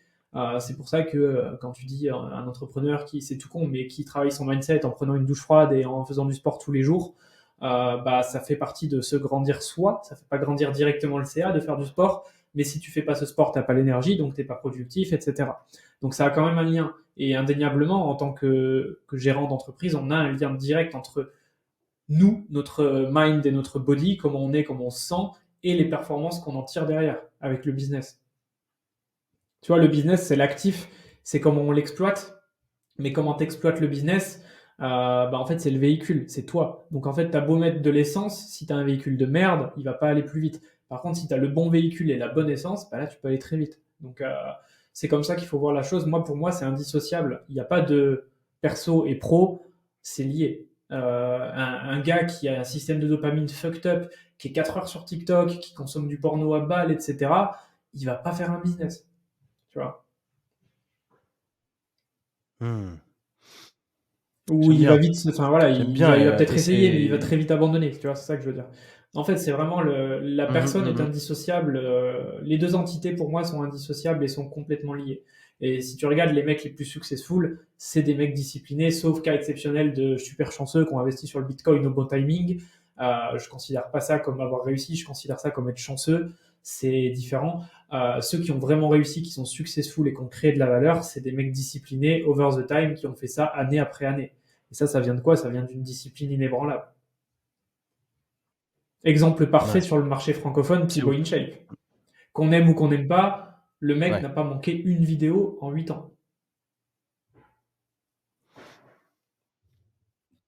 C'est pour ça que quand tu dis un entrepreneur qui, c'est tout con, mais qui travaille son mindset en prenant une douche froide et en faisant du sport tous les jours, bah, ça fait partie de se grandir soi. Ça fait pas grandir directement le CA de faire du sport, mais si tu fais pas ce sport, t'as pas l'énergie, donc t'es pas productif, etc. Donc ça a quand même un lien. Et indéniablement, en tant que gérant d'entreprise, on a un lien direct entre nous, notre mind et notre body, comment on est, comment on se sent, et les performances qu'on en tire derrière avec le business. Tu vois, le business, c'est l'actif, c'est comment on l'exploite, mais comment tu exploites le business, bah en fait, c'est le véhicule, c'est toi. Donc en fait, tu as beau mettre de l'essence, si tu as un véhicule de merde, il va pas aller plus vite. Par contre, si tu as le bon véhicule et la bonne essence, bah là, tu peux aller très vite. Donc c'est comme ça qu'il faut voir la chose. Moi, pour moi, c'est indissociable. Il n'y a pas de perso et pro, c'est lié. Un gars qui a un système de dopamine fucked up, qui est 4 heures sur TikTok, qui consomme du porno à balles, etc., il va pas faire un business. Tu vois. Mmh. Ou J'aime il va bien, vite, enfin voilà, j'aime bien il va peut-être et essayer, mais il va c'est très vite abandonner. Tu vois, c'est ça que je veux dire. En fait, c'est vraiment la mmh mh, personne est mmh mh. indissociable. Les deux entités pour moi sont indissociables et sont complètement liées. Et si tu regardes les mecs les plus successful, c'est des mecs disciplinés, sauf cas exceptionnel de super chanceux qui ont investi sur le Bitcoin au bon timing. Je considère pas ça comme avoir réussi, je considère ça comme être chanceux. C'est différent. Ceux qui ont vraiment réussi, qui sont successful et qui ont créé de la valeur, c'est des mecs disciplinés, over the time, qui ont fait ça année après année. Et ça vient de quoi? Ça vient d'une discipline inébranlable. Exemple parfait Ouais, sur le marché francophone, c'est Thibaut ouf. InShape. Qu'on aime ou qu'on n'aime pas, le mec Ouais. n'a pas manqué une vidéo en 8 ans.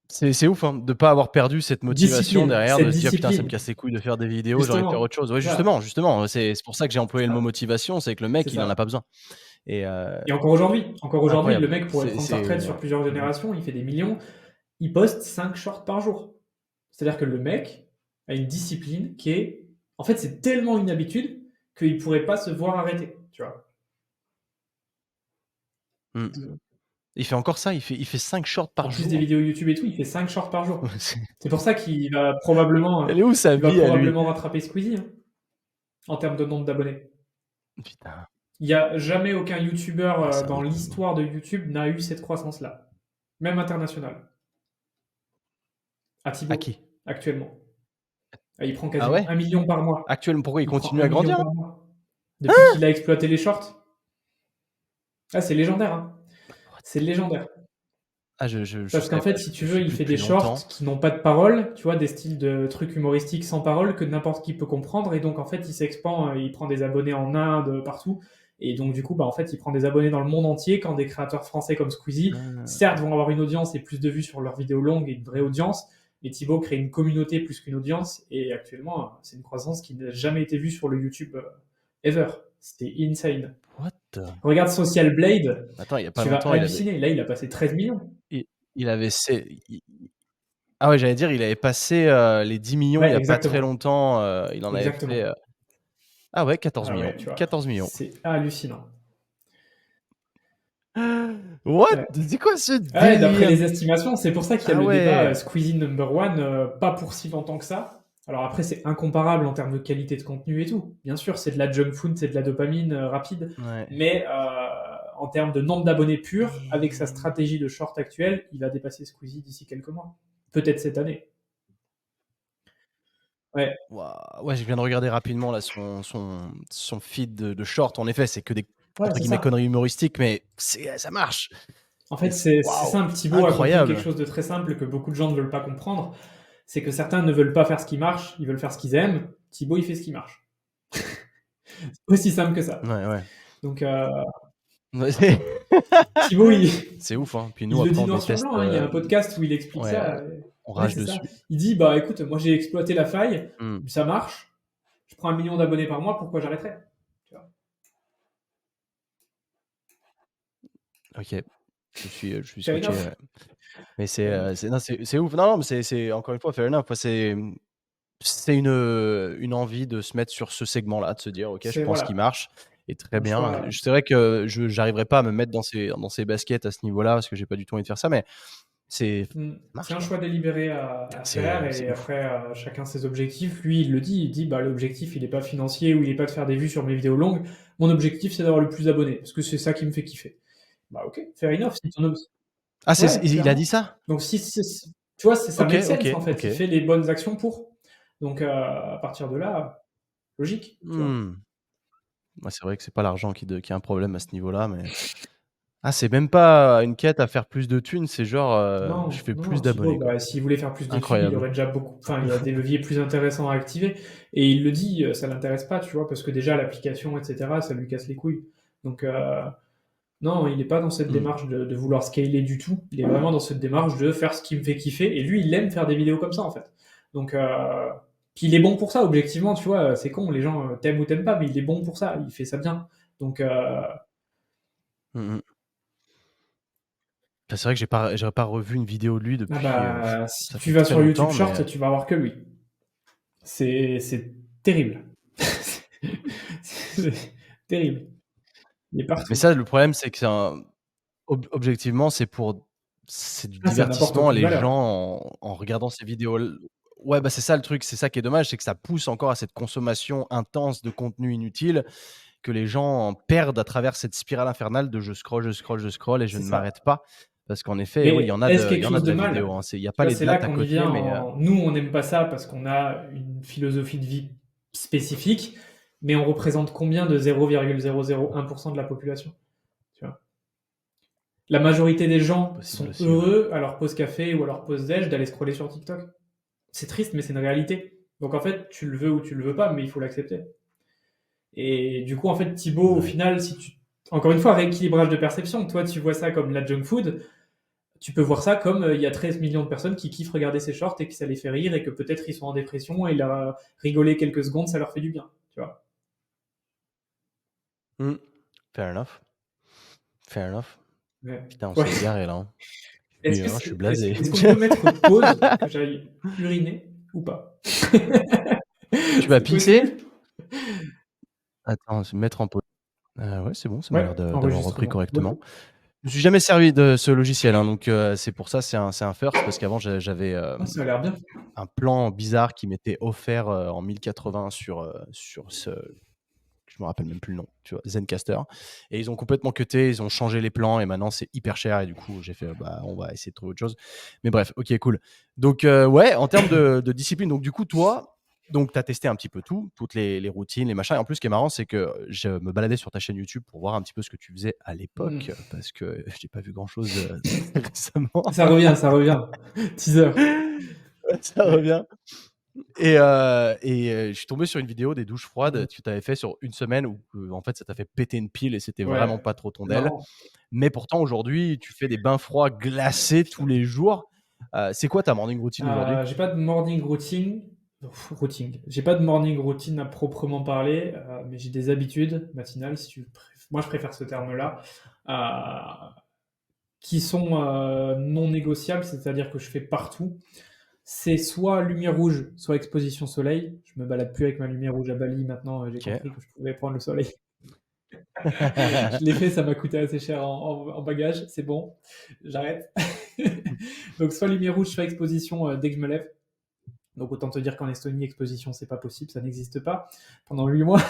C'est ouf, hein, de pas avoir perdu cette motivation Discipline, derrière, cette de se dire: «Putain, ça me discipline, casse les couilles de faire des vidéos, j'ai envie de faire justement, autre chose». Ouais, c'est ça, justement, c'est pour ça que j'ai employé le mot ça, motivation, c'est que le c'est mec, il en a ça. pas besoin et Et encore aujourd'hui, le incroyable. mec pourrait prendre sa retraite C'est sur ouais. plusieurs Mmh mh. générations, il fait des millions, il poste 5 shorts par jour. C'est-à-dire que le mec a une discipline qui est, en fait, c'est tellement une habitude qu'il pourrait pas se voir arrêter, tu vois. Mmh. Il fait encore ça? Il fait 5 shorts En par plus des jour? vidéos YouTube et tout, il fait 5 shorts par jour. Ouais, c'est C'est pour ça qu'il va elle est où sa vie à lui? rattraper Squeezie, hein, en termes de nombre d'abonnés. Putain, Il y a jamais aucun YouTuber ah c'est un dans autre niveau. l'histoire de YouTube n'a eu cette croissance-là, même internationale. À À Thibaut, qui? actuellement. Il prend Ah quasiment ouais? 1 million par mois. Actuellement, pourquoi il Il prend continue 1 à million grandir là? par mois. Depuis qu'il a exploité les shorts. Ah, c'est légendaire, hein. C'est légendaire. Ah je Parce qu'en savais fait, pas, si tu je veux, suis il plus fait depuis des longtemps. shorts qui n'ont pas de parole, tu vois, des styles de trucs humoristiques sans parole que n'importe qui peut comprendre. Et donc, en fait, il s'expand, il prend des abonnés en Inde, partout. Et donc, du coup, en fait, il prend des abonnés dans le monde entier quand des créateurs français comme Squeezie, certes, vont avoir une audience et plus de vues sur leurs vidéos longues et une vraie audience, mais Thibaut crée une communauté plus qu'une audience. Et actuellement, c'est une croissance qui n'a jamais été vue sur le YouTube ever. C'était insane. What the... Regarde Social Blade, Attends, il y a pas tu vas longtemps, halluciner. Là, il a passé 13 millions. il avait... Ah ouais, j'allais dire, il avait passé les 10 millions Ouais, il y a exactement. pas très longtemps. Il en Exactement. avait fait... Ah ouais, 14 Ah millions. ouais, tu vois, 14 millions. c'est hallucinant. What? Ouais. C'est quoi ce Ouais, d'après délire? les estimations, c'est pour ça qu'il y a Ah le débat ouais. Squeezie number one, pas pour si longtemps que ça. Alors après, c'est incomparable en termes de qualité de contenu et tout. Bien sûr, c'est de la junk food, c'est de la dopamine rapide. Ouais. Mais en termes de nombre d'abonnés purs, avec sa stratégie de short actuelle, il va dépasser Squeezie d'ici quelques mois. Peut-être cette année. Ouais. Waouh. Ouais, je viens de regarder rapidement là son feed de short. En effet, c'est que des Ouais, entre c'est guillemets ça. conneries humoristiques, mais ça marche. En fait, C'est c'est waouh, simple. Thibaut a compris quelque incroyable. chose de très simple que beaucoup de gens ne veulent pas comprendre. C'est que certains ne veulent pas faire ce qui marche, ils veulent faire ce qu'ils aiment. Thibaut, il fait ce qui marche. Aussi simple que ça. Ouais. Donc, Ouais, Thibaut, c'est ouf, hein. Puis nous, il le après, dit on noir sur déteste. blanc. Il y a un podcast où il explique Ouais, ça. on Ouais, rage c'est ça. dessus. Il dit écoute, moi j'ai exploité la faille, ça marche, je prends 1 million d'abonnés par mois, pourquoi j'arrêterais? Tu vois. Ok, je suis Fair scotché. enough. Ouais. Mais c'est ouf. Non, mais c'est encore une fois fair enough. C'est une envie de se mettre sur ce segment-là, de se dire ok, je prends ce qui marche et très bien. Choix. C'est vrai que je n'arriverai pas à me mettre dans ces baskets à ce niveau-là parce que j'ai pas du tout envie de faire ça, mais c'est un choix délibéré à faire et après chacun ses objectifs. Lui, il le dit, l'objectif il n'est pas financier ou il n'est pas de faire des vues sur mes vidéos longues. Mon objectif c'est d'avoir le plus d'abonnés parce que c'est ça qui me fait kiffer. Bah ok, fair enough. Si ton Ah, ouais, il a clairement. dit ça? Donc tu vois, ça make sense en fait. Ok. Il fait les bonnes actions pour. Donc à partir de là, logique. Tu vois. Ouais, c'est vrai que c'est pas l'argent qui est un problème à ce niveau-là, mais c'est même pas une quête à faire plus de thunes, c'est genre je fais plus Thibaut, d'abonnés quoi. s'il voulait faire plus de thunes, il Incroyable. aurait déjà il y a des leviers plus intéressants à activer. Et il le dit, ça l'intéresse pas, tu vois, parce que déjà l'application, etc., ça lui casse les couilles. Donc non, il n'est pas dans cette démarche de vouloir scaler du tout. Il est vraiment dans cette démarche de faire ce qui me fait kiffer. Et lui, il aime faire des vidéos comme ça, en fait. Donc, puis il est bon pour ça, objectivement, tu vois. C'est con, les gens t'aiment ou t'aiment pas, mais il est bon pour ça. Il fait ça bien. Donc, C'est vrai que j'aurais pas revu une vidéo de lui depuis si ça tu fait vas très sur YouTube longtemps, Short, mais tu vas voir que lui. C'est terrible. C'est terrible. Il est partout. mais ça le problème c'est que objectivement c'est du Ça n'apporte divertissement. aucune Les valeur. gens en regardant ces vidéos ouais, c'est ça le truc, c'est ça qui est dommage, c'est que ça pousse encore à cette consommation intense de contenu inutile, que les gens en perdent à travers cette spirale infernale de je scroll et je C'est ne ça. m'arrête pas. Parce qu'en effet, oui, il y Mais en a est-ce il quelque y en a chose de de la vidéo, mal? hein. Il y a Tu pas vois, les c'est là dates à qu'on y vient côté, mais nous, on n'aime pas ça parce qu'on a une philosophie de vie spécifique, mais on représente combien de 0,001% de la population? Tu vois. La majorité des gens possible sont aussi, ouais. heureux à leur pause café ou à leur pause déj d'aller scroller sur TikTok. C'est triste, mais c'est une réalité. Donc en fait, tu le veux ou tu le veux pas, mais il faut l'accepter. Et du coup, en fait, Thibaut, au Ouais. final, encore une fois, rééquilibrage de perception. Toi, tu vois ça comme la junk food. Tu peux voir ça comme il y a 13 millions de personnes qui kiffent regarder ces shorts et que ça les fait rire et que peut-être ils sont en dépression et rigoler quelques secondes, ça leur fait du bien. Tu vois. Fair enough. Ouais. Putain, on Ouais. s'est égaré là, hein. Je suis blasé. Est-ce qu'on peut mettre pause, que j'aille uriner ou pas? Tu vas C'est pisser? possible? Attends, se mettre en pause. Ouais, c'est bon, ça m'a Ouais, l'air d'avoir repris enregistrement. correctement. Je me suis jamais servi de ce logiciel, hein, donc c'est pour ça, c'est un first parce qu'avant j'avais Ça a l'air bien. un plan bizarre qui m'était offert en 1080 sur ce, je me rappelle même plus le nom, tu vois, Zencaster. Et ils ont complètement cuté, ils ont changé les plans et maintenant c'est hyper cher et du coup j'ai fait on va essayer de trouver autre chose. Mais bref, ok, cool. Donc ouais, en termes de discipline, donc du coup toi, donc tu as testé un petit peu toutes les routines, les machins. Et en plus, ce qui est marrant, c'est que je me baladais sur ta chaîne YouTube pour voir un petit peu ce que tu faisais à l'époque parce que j'ai pas vu grand chose récemment. Ça revient. Teaser. Ça revient. Et je suis tombé sur une vidéo des douches froides que tu avais fait sur une semaine où en fait ça t'a fait péter une pile et c'était vraiment Ouais, pas trop ton del. non. Mais pourtant aujourd'hui tu fais des bains froids glacés tous les jours. C'est quoi ta morning routine aujourd'hui? J'ai pas de morning routine. J'ai pas de morning routine à proprement parler, mais j'ai des habitudes matinales, si tu moi je préfère ce terme-là, qui sont non négociables, c'est-à-dire que je fais partout. C'est soit lumière rouge, soit exposition soleil. Je me balade plus avec ma lumière rouge à Bali maintenant, j'ai OK. compris que je pouvais prendre le soleil. Je l'ai fait, ça m'a coûté assez cher en bagages, c'est bon, j'arrête. Donc soit lumière rouge, soit exposition dès que je me lève. Donc autant te dire qu'en Estonie, exposition, c'est pas possible, ça n'existe pas pendant 8 mois.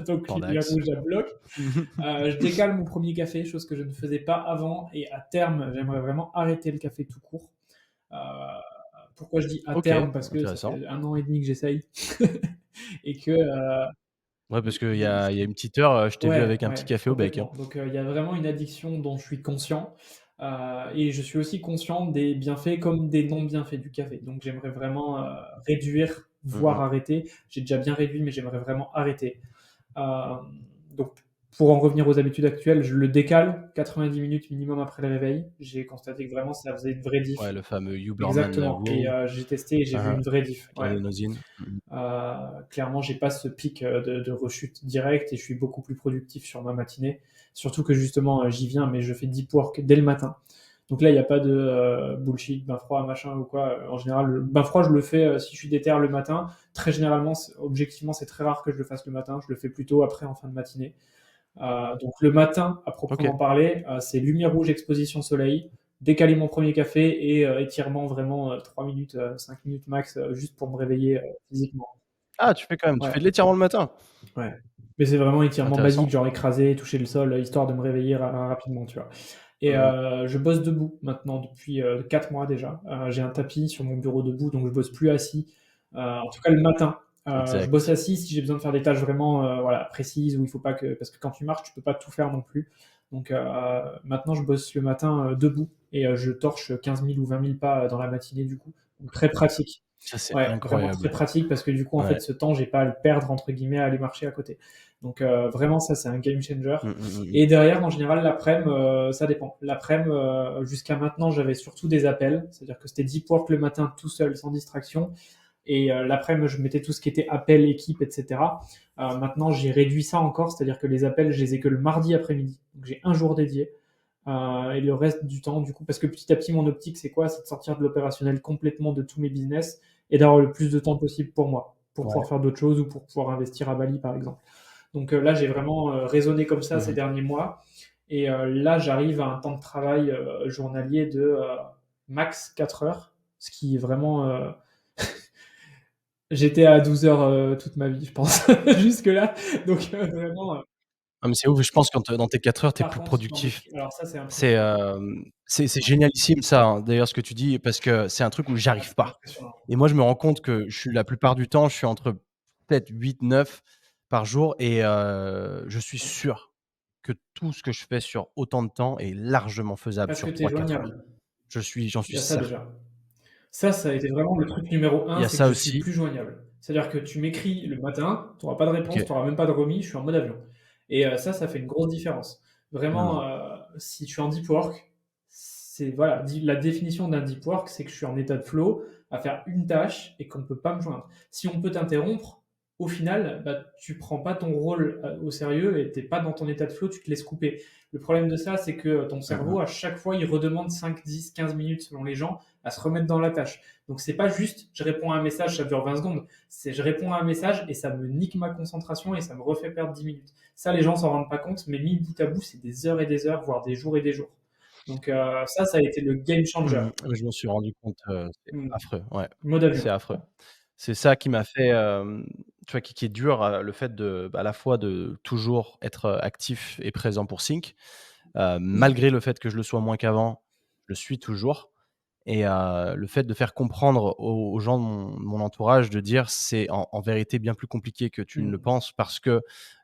Donc lumière Pandax. rouge à bloc. Je décale mon premier café, chose que je ne faisais pas avant, et à terme, j'aimerais vraiment arrêter le café tout court. Euh, Pourquoi je dis à OK, terme? Parce que ça intéressant. fait 1 an et demi que j'essaye. Et que Ouais, parce qu'il y a une petite heure, je t'ai vu ouais, avec un petit ouais, café au bec, hein. complètement. Donc il y a vraiment une addiction dont je suis conscient. Et je suis aussi conscient des bienfaits comme des non-bienfaits du café. Donc j'aimerais vraiment réduire, Mmh voire mh. arrêter. J'ai déjà bien réduit, mais j'aimerais vraiment arrêter. Euh, donc, pour en revenir aux habitudes actuelles, je le décale 90 minutes minimum après le réveil. J'ai constaté que vraiment ça faisait une vraie Ouais, diff. le fameux Huberman Exactement. Et Labo. j'ai testé et j'ai vu Hein, hein, une vraie diff. avec Ouais. l'adénosine. Mmh. Clairement, j'ai pas ce pic de rechute direct et je suis beaucoup plus productif sur ma matinée. Surtout que justement, j'y viens, mais je fais deep work dès le matin. Donc là, il n'y a pas de bullshit, bain froid, machin ou quoi. En général, le bain froid, je le fais si je suis déter le matin. Très généralement, objectivement, c'est très rare que je le fasse le matin. Je le fais plutôt après, en fin de matinée. Donc le matin, à OK. proprement parler, c'est lumière rouge, exposition soleil, décaler mon premier café et étirement vraiment 3 minutes, 5 minutes max, juste pour me réveiller physiquement. Ah, tu Ouais, fais de l'étirement le matin? ouais. Mais c'est vraiment étirement basique, Intéressant. genre écraser, toucher le sol, histoire de me réveiller rapidement, tu vois. Et Mmh mh. je bosse debout maintenant depuis 4 mois déjà. J'ai un tapis sur mon bureau debout, donc je bosse plus assis. En tout cas le matin. Je bosse Exact. assis si j'ai besoin de faire des tâches vraiment voilà, précises où il faut pas que. Parce que quand tu marches, tu peux pas tout faire non plus. Donc maintenant, je bosse le matin debout et je torche 15 000 ou 20 000 pas dans la matinée du coup. Donc très pratique. Ça, c'est Ouais, vraiment très incroyable. pratique parce que du coup, en fait, Ouais. ce temps, j'ai pas à le perdre entre guillemets à aller marcher à côté. Donc vraiment, ça, c'est un game changer. Mmh, mmh, mmh, mmh. Et derrière, en général, l'après-midi, ça dépend. L'après-midi, jusqu'à maintenant, j'avais surtout des appels, c'est-à-dire que c'était deep work le matin tout seul, sans distraction. Et l'après-midi, je mettais tout ce qui était appel, équipe, etc. Maintenant, j'ai réduit ça encore, c'est-à-dire que les appels, je les ai que le mardi après-midi. Donc j'ai un jour dédié. Et le reste du temps, du coup, parce que petit à petit, mon optique, c'est quoi? C'est de sortir de l'opérationnel complètement de tous mes business et d'avoir le plus de temps possible pour moi, pour pouvoir Ouais. faire d'autres choses ou pour pouvoir investir à Bali, par exemple. Donc là, j'ai vraiment raisonné comme ça Mmh ces mh. derniers mois. Et là, j'arrive à un temps de travail journalier de max 4 heures, ce qui est vraiment... J'étais à 12 heures toute ma vie, je pense, jusque-là. Donc vraiment, Ah, mais c'est ouf, je pense quand, dans tes 4 heures, tu es par plus contre, dans mes... productif. Alors ça, c'est C'est, impressionnant. c'est génialissime ça, hein, d'ailleurs ce que tu dis, parce que c'est un truc où Ouais, j'arrive c'est pas. impressionnant. Et moi, je me rends compte que je suis la plupart du temps, je suis entre peut-être 8-9 par jour et je suis sûr que tout ce que je fais sur autant de temps est largement faisable Parce que sur tu es 3-4 heures. joignable. J'en Il suis y a ça certain. déjà. Ça a été vraiment le truc numéro Il un, y a c'est que ça je suis aussi. plus joignable. C'est-à-dire que tu m'écris le matin, tu auras pas de réponse, OK. tu auras même pas de remis, je suis en mode avion. Et ça fait une grosse différence. Vraiment, Mmh. si je suis en deep work, c'est voilà, la définition d'un deep work, c'est que je suis en état de flow à faire une tâche et qu'on ne peut pas me joindre. Si on peut t'interrompre, au final, bah, tu prends pas ton rôle au sérieux et t'es pas dans ton état de flow, tu te laisses couper. Le problème de ça, c'est que ton Mmh mh. cerveau, à chaque fois, il redemande 5, 10, 15 minutes selon les gens à se remettre dans la tâche. Donc c'est pas juste je réponds à un message, ça dure 20 secondes. C'est je réponds à un message et ça me nique ma concentration et ça me refait perdre 10 minutes. Ça, les gens s'en rendent pas compte, mais mis bout à bout, c'est des heures et des heures, voire des jours et des jours. Donc ça a été le game changer. Mmh. Je m'en suis rendu compte, c'est Mm. affreux, ouais, Mode c'est avion. affreux. C'est ça qui m'a fait, tu vois, qui est dur, le fait de, à la fois de toujours être, actif et présent pour Sync, malgré le fait que je le sois moins qu'avant, je le suis toujours et le fait de faire comprendre aux gens de mon entourage, de dire: «C'est en vérité bien plus compliqué que tu ne le Mm. penses», parce qu'il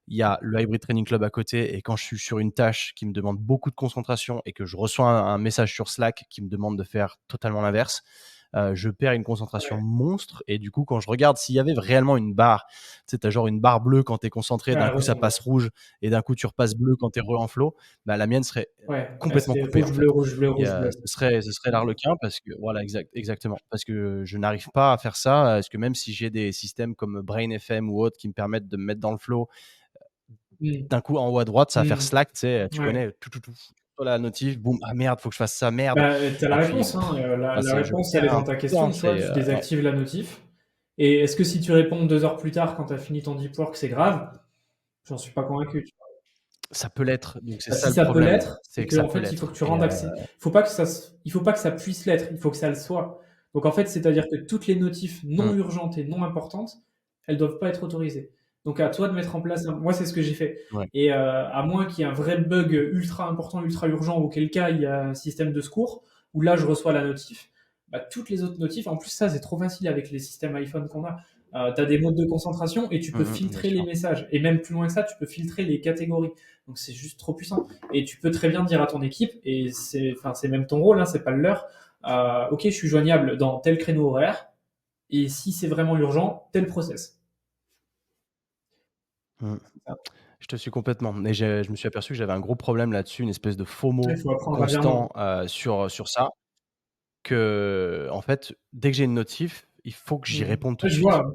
y a le Hybrid Training Club à côté et quand je suis sur une tâche qui me demande beaucoup de concentration et que je reçois un message sur Slack qui me demande de faire totalement l'inverse, je perds une concentration Ouais. monstre. Et du coup, quand je regarde s'il y avait réellement une barre, tu sais, tu as genre une barre bleue quand tu es concentré, Ouais, d'un elle coup ça retombe, ouais. passe rouge, et d'un coup tu repasses bleu quand tu es en flow, bah, la mienne serait Ouais, elle complètement serait coupée en rouge, bleu, fait. rouge, bleu, Et rouge, bleu. ce serait l'arlequin, parce que voilà, exactement, parce que je n'arrive pas à faire ça. Parce que même si j'ai des systèmes comme Brain FM ou autres qui me permettent de me mettre dans le flow, Mmh. d'un coup en haut à droite ça va faire Mmh. Slack, tu sais, tu Ouais. connais, tout, la notif, boum, ah merde, faut que je fasse ça, merde. Bah, tu as la Et puis réponse, hein, enfin, la je réponse, elle est perds un dans ta peu de temps, question, tu vois? c'est Tu ouais. désactives la notif et est-ce que si tu réponds 2 heures plus tard quand tu as fini ton deep work, c'est grave? J'en suis pas convaincu, tu vois? Ça peut l'être, donc c'est Bah, ça si le ça peut problème, l'être, c'est c'est que ça qu'en peut fait, il faut que l'être. tu rendes accès il faut pas que ça puisse l'être, il faut que ça le soit. Donc en fait, c'est-à-dire que toutes les notifs non Mmh, urgentes et non importantes, elles doivent pas être autorisées. Donc à toi de mettre en place moi, c'est ce que j'ai fait ouais. et à moins qu'il y ait un vrai bug ultra important, ultra urgent, auquel cas il y a un système de secours, où là, je reçois la notif, bah, toutes les autres notifs en plus, ça, c'est trop facile avec les systèmes iPhone qu'on a. Tu as des modes de concentration et tu peux Bien filtrer les sûr. messages et même plus loin que ça, tu peux filtrer les catégories. Donc c'est juste trop puissant. Et tu peux très bien dire à ton équipe, et c'est même ton rôle, hein, c'est pas le leur, ok, je suis joignable dans tel créneau horaire, et si c'est vraiment urgent, tel process. Mmh. Je te suis complètement, mais je me suis aperçu que j'avais un gros problème là-dessus, une espèce de Il FOMO faut apprendre à dire non. constant, sur ça, que en fait, dès que j'ai une notif, il faut que j'y Mm. réponde tout Ouais, de je vois. suite.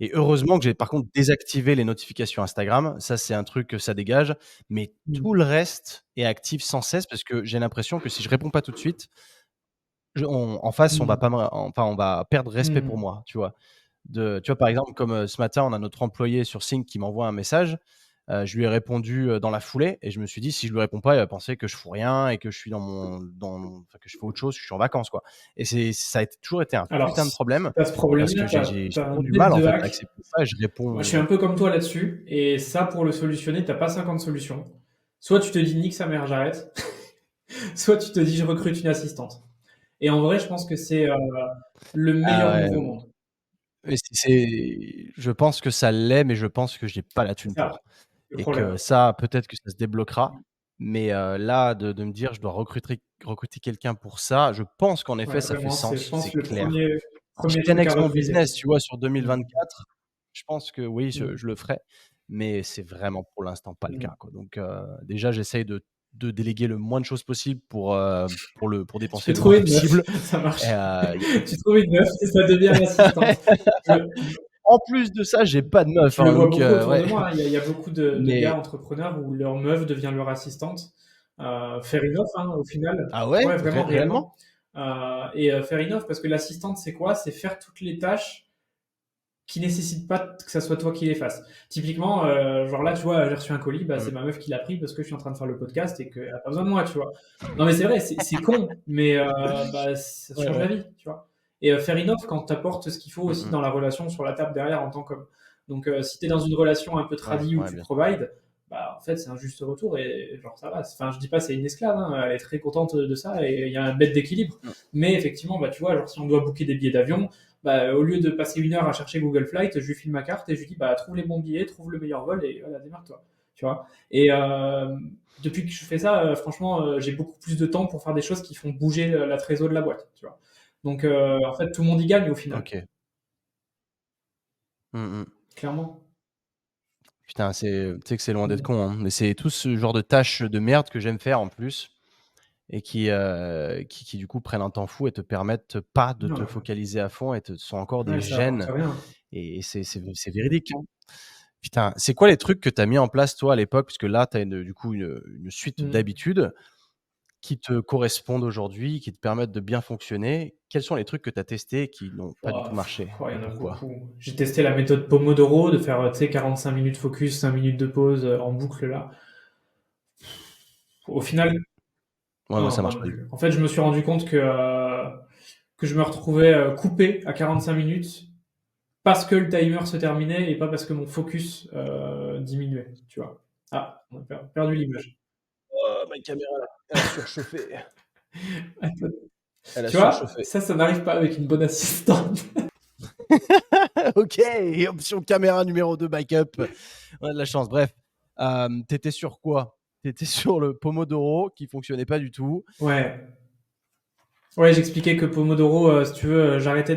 Et heureusement que j'ai par contre désactivé les notifications Instagram. Ça, c'est un truc que ça dégage, mais tout Mm. le reste est actif sans cesse, parce que j'ai l'impression que si je réponds pas tout de suite, en face, on va Mm. pas me enfin, on va perdre respect pour Mm. moi, tu vois? Tu vois, par exemple, comme, ce matin, on a notre employé sur Sync qui m'envoie un message, je lui ai répondu, dans la foulée, et je me suis dit: «Si je lui réponds pas, il va penser que je fous rien et que je suis enfin, que je fais autre chose, que je suis en vacances, quoi». Et ça a toujours été un Alors, putain de si problème, tu as ce parce que problème-là, j'ai un trop du bête mal, en de fait, à hack. accepter ça, et je Moi, je réponds, suis un peu comme toi là-dessus, et ça, pour le solutionner, t'as pas 50 solutions. Soit tu te dis nique sa mère, j'arrête, soit tu te dis je recrute une assistante. Et en vrai, je pense que c'est le ah meilleur move au ouais, monde. mais je pense que ça l'est, mais je pense que j'ai pas la C'est thune ça, pour. le Et que problème. ça, peut-être que ça se débloquera, mais là, de me dire: «Je dois recruter quelqu'un pour ça», je pense qu'en effet, Ouais, ça fait vraiment, c'est, je sens, c'est pense, le clair. Si je premier truc à 10X mon refuser. business, tu vois, sur Mmh. 2024, je pense que oui, je Mmh. je le ferai, mais c'est vraiment pour l'instant pas le Mmh. cas, quoi. Donc déjà, j'essaye de déléguer le moins de choses possible pour Tu dépenser peux le moins trouver une meuf, possible. ça Et marche. Tu trouves une meuf et ça devient l'assistante. Je en plus de ça, j'ai pas de meuf, je le hein, vois donc beaucoup autour de ouais. moi, hein. Il y a beaucoup de gars Mais entrepreneurs où leur meuf devient leur assistante. Fair enough, hein, au final. ah ouais? Ouais, vraiment, Réellement? réellement. Fair enough, parce que l'assistante, c'est quoi? C'est faire toutes les tâches qui nécessitent pas que ça soit toi qui les fasses. Typiquement, genre là, tu vois, j'ai reçu un colis, bah, c'est Mmh. ma meuf qui l'a pris parce que je suis en train de faire le podcast et qu'elle a pas besoin de moi, tu vois. Non, mais c'est vrai, c'est con, mais bah, ça Ouais, change la ouais. vie, tu vois. Et fair enough quand tu apportes ce qu'il faut Mmh aussi mh. dans la relation sur la table derrière en tant qu'homme. Donc, si tu es dans une relation un peu Ouais, tradie où ouais, tu bien sûr. provides, bah, en fait, c'est un juste retour et genre ça va. Enfin, je dis pas c'est une esclave, hein, elle est très contente de ça et il y a un bête d'équilibre. Mmh. Mais effectivement, bah, tu vois, genre si on doit booker des billets d'avion, bah, au lieu de passer une heure à chercher Google Flight, je lui file ma carte et je lui dis bah, trouve les bons billets, trouve le meilleur vol et voilà, démarre-toi. Tu vois. Et depuis que je fais ça, franchement, j'ai beaucoup plus de temps pour faire des choses qui font bouger la trésor de la boîte. Tu vois. Donc en fait, tout le monde y gagne au final, OK. Mmh mh. clairement. Putain, tu sais que c'est loin d'être Mm. con, hein, mais c'est tout ce genre de tâches de merde que j'aime faire en plus, et qui du coup prennent un temps fou et te permettent pas de te Ouais, focaliser à fond, et te sont encore des ouais, ça apporte gênes, rien. et c'est véridique, hein. Putain, c'est quoi les trucs que tu as mis en place toi à l'époque? Parce que là, tu as du coup une suite Mm. d'habitudes qui te correspondent aujourd'hui, qui te permettent de bien fonctionner. Quels sont les trucs que tu as testés et qui n'ont pas du tout Ouah, marché, il y et en a pourquoi? beaucoup. J'ai testé la méthode Pomodoro, de faire, tu sais, 45 minutes focus, 5 minutes de pause en boucle là. Au final, Ouais, moi non, ça moi marche non pas du plus. En fait, je me suis rendu compte que je me retrouvais coupé à 45 minutes parce que le timer se terminait et pas parce que mon focus diminuait, tu vois. Ah, on a perdu l'image. Oh, ma caméra là, elle a surchauffé. Elle a Tu vois, surchauffé. ça n'arrive pas avec une bonne assistante. OK, et option caméra numéro 2 backup. On a de la chance. Bref, tu sur quoi? Tu étais sur le Pomodoro qui fonctionnait pas du tout. Ouais. Ouais, j'expliquais que Pomodoro, si tu veux, j'arrêtais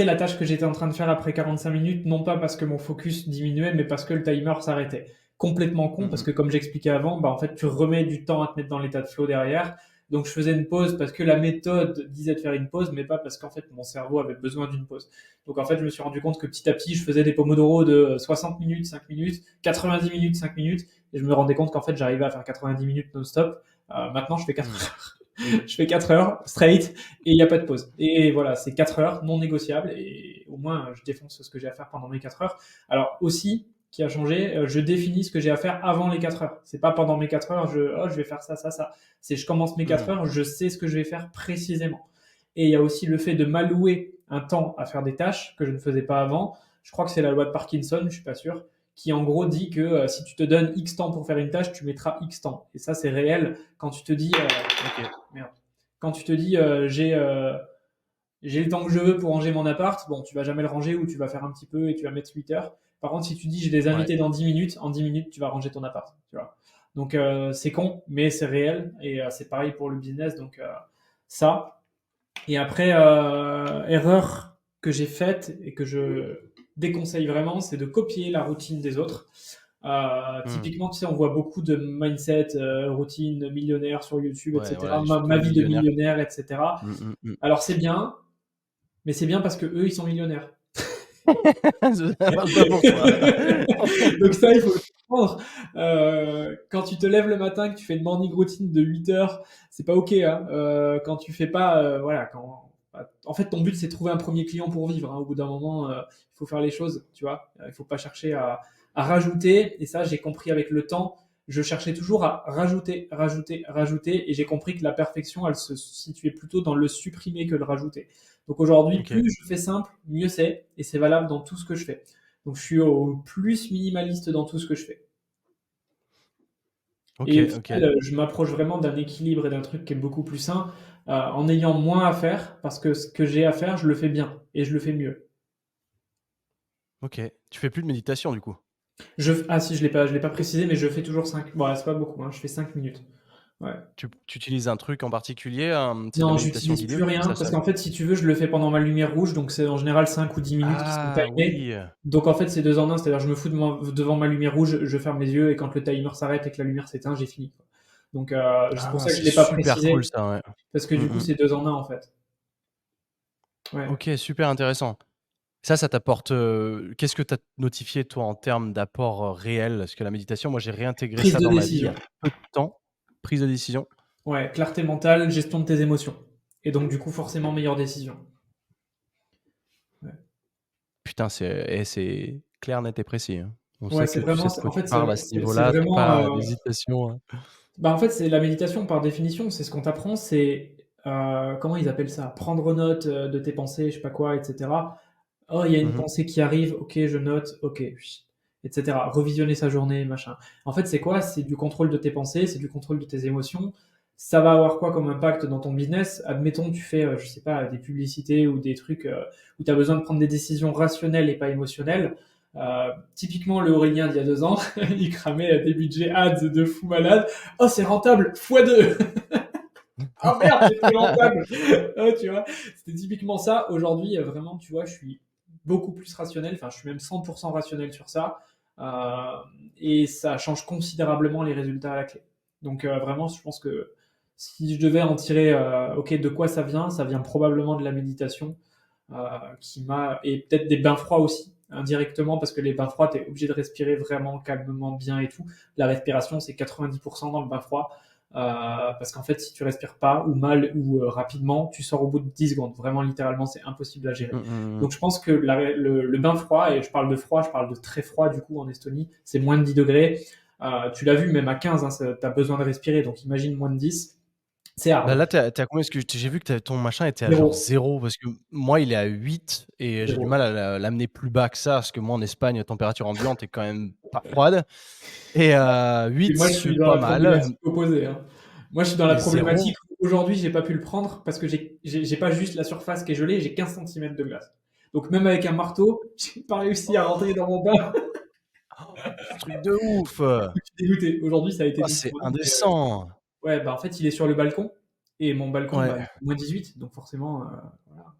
la tâche que j'étais en train de faire après 45 minutes, non pas parce que mon focus diminuait, mais parce que le timer s'arrêtait. Complètement con, parce Mhm. que comme j'expliquais avant, bah, en fait, tu remets du temps à te mettre dans l'état de flow derrière. Donc, je faisais une pause parce que la méthode disait de faire une pause, mais pas parce qu'en fait, mon cerveau avait besoin d'une pause. Donc, en fait, je me suis rendu compte que petit à petit, je faisais des Pomodoro de 60 minutes, 5 minutes, 90 minutes, 5 minutes, et je me rendais compte qu'en fait, j'arrivais à faire 90 minutes non-stop. Maintenant, je fais 4 Mhm. heures. Je fais 4 heures straight et il n'y a pas de pause. Et voilà, c'est 4 heures non négociables et au moins je défonce ce que j'ai à faire pendant mes 4 heures. Alors aussi, qui a changé, je définis ce que j'ai à faire avant les 4 heures. C'est pas pendant mes 4 heures, je vais faire ça, ça, ça. C'est je commence mes 4 Mhm. heures, je sais ce que je vais faire précisément. Et il y a aussi le fait de m'allouer un temps à faire des tâches que je ne faisais pas avant. Je crois que c'est la loi de Parkinson, je suis pas sûr, qui en gros dit que si tu te donnes X temps pour faire une tâche, tu mettras X temps. Et ça, c'est réel quand tu te dis Ok. merde. Quand tu te dis j'ai le temps que je veux pour ranger mon appart, bon, tu vas jamais le ranger ou tu vas faire un petit peu et tu vas mettre 8 heures. Par contre, si tu dis j'ai des Ouais. invités dans 10 minutes, en 10 minutes, tu vas ranger ton appart. Tu vois. Donc, c'est con, mais c'est réel et c'est pareil pour le business. Donc, ça. Et après, erreur que j'ai faite et que je déconseille vraiment, c'est de copier la routine des autres. Mhm. Typiquement, tu sais, on voit beaucoup de mindset, routine millionnaire sur YouTube, Ouais, etc. voilà, Ma surtout vie de millionnaire. millionnaire, etc. Mhm, mhm. Alors c'est bien, mais c'est bien parce que eux, ils sont millionnaires. Ça marche pas pour toi. Donc ça, il faut le comprendre. Quand tu te lèves le matin, que tu fais une morning routine de 8 heures, c'est pas ok. Hein. Quand tu fais pas, voilà, en fait, ton but c'est de trouver un premier client pour vivre. Hein. Au bout d'un moment, il faut faire les choses, tu vois. Il faut pas chercher à rajouter. Et ça, j'ai compris avec le temps. Je cherchais toujours à rajouter, rajouter, rajouter, et j'ai compris que la perfection, elle se situait plutôt dans le supprimer que le rajouter. Donc aujourd'hui, Ok. plus je fais simple, mieux c'est, et c'est valable dans tout ce que je fais. Donc je suis au plus minimaliste dans tout ce que je fais. Ok, Et au ok, final, je m'approche vraiment d'un équilibre et d'un truc qui est beaucoup plus sain, en ayant moins à faire, parce que ce que j'ai à faire, je le fais bien et je le fais mieux. ok. Tu fais plus de méditation du coup. Ah si, je l'ai pas précisé, mais je fais toujours 5. Bon, c'est pas beaucoup, hein, je fais 5 minutes. Ouais. Tu utilises un truc en particulier, c'est de la Non, méditation j'utilise guidée plus ou tu fais rien ça parce seul? qu'en fait, si tu veux, je le fais pendant ma lumière rouge, donc c'est en général 5 ou 10 minutes qui sont Ah timées. oui. Donc en fait, c'est deux en un, c'est-à-dire je me fous devant ma lumière rouge, je ferme les yeux et quand le timer s'arrête et que la lumière s'éteint, j'ai fini. Donc c'est pour Ah, ça que je c'est l'ai pas super cool précisé ça, ouais. parce que du coup, Mhm. c'est deux en un en fait. Ouais. Ok, super intéressant. Ça t'apporte. Qu'est-ce que tu as notifié toi en termes d'apport réel? Parce que la méditation, moi j'ai réintégré Prise ça de dans ma vie décision. en peu de temps. Prise de décision. Ouais, clarté mentale, gestion de tes émotions. Et donc du coup, forcément, meilleure décision. Ouais, Putain, c'est clair, net et précis, hein. On ouais sait c'est que tu vraiment, sais de quoi en tu fait, parles à ce c'est niveau-là, tu vraiment, pas d'hésitation, hein. bah en fait, c'est la méditation par définition, c'est ce qu'on t'apprend, c'est comment ils appellent ça? Prendre note de tes pensées, je sais pas quoi, etc. Oh, il y a une Mmh. pensée qui arrive, ok, je note, ok, etc. Revisionner sa journée, machin. En fait, c'est quoi? C'est du contrôle de tes pensées, c'est du contrôle de tes émotions. Ça va avoir quoi comme impact dans ton business? Admettons, tu fais, je sais pas, des publicités ou des trucs où tu as besoin de prendre des décisions rationnelles et pas émotionnelles. Typiquement, le Aurélien d'il y a 2 ans, il cramait des budgets ads de fou malade. Oh, c'est rentable, x2! Ah merde, c'est plus rentable. Tu vois, c'était typiquement ça. Aujourd'hui, vraiment, tu vois, je suis beaucoup plus rationnel. Enfin, je suis même 100% rationnel sur ça. Euh, et ça change considérablement les résultats à la clé. Donc, vraiment, je pense que si je devais en tirer, ok, de quoi ça vient probablement de la méditation, qui m'a, et peut-être des bains froids aussi, indirectement, parce que les bains froids, tu es obligé de respirer vraiment calmement, bien et tout. La respiration, c'est 90% dans le bain froid. Parce qu'en fait, si tu respires pas ou mal ou rapidement, tu sors au bout de 10 secondes. Vraiment, littéralement, c'est impossible à gérer. Mmh, mmh mh. Donc, je pense que le bain froid, et je parle de froid, je parle de très froid du coup en Estonie, c'est moins de 10 degrés. Tu l'as vu, même à 15, hein, tu as besoin de respirer. Donc, imagine moins de 10, c'est Bah, hard. là, tu es à combien? Parce que j'ai vu que ton machin était à genre Zéro. 0 parce que moi, il est à 8 et j'ai du mal Zéro. à l'amener plus bas que ça parce que moi, en Espagne, température ambiante est quand même pas froide et Et 8, moi, je c'est suis dans pas la mal, problématique opposée. Hein. Moi, je suis dans la mais 0. problématique où aujourd'hui, j'ai pas pu le prendre parce que j'ai pas juste la surface qui est gelée, j'ai 15 centimètres de glace. Donc, même avec un marteau, j'ai pas réussi à rentrer dans mon bain. Truc de ouf! Je suis dégoûté. Aujourd'hui, ça a été Oh, tout c'est froid. indécent! Ouais, bah en fait, il est sur le balcon. Et mon balcon, Ouais. bah, -18, donc forcément, voilà.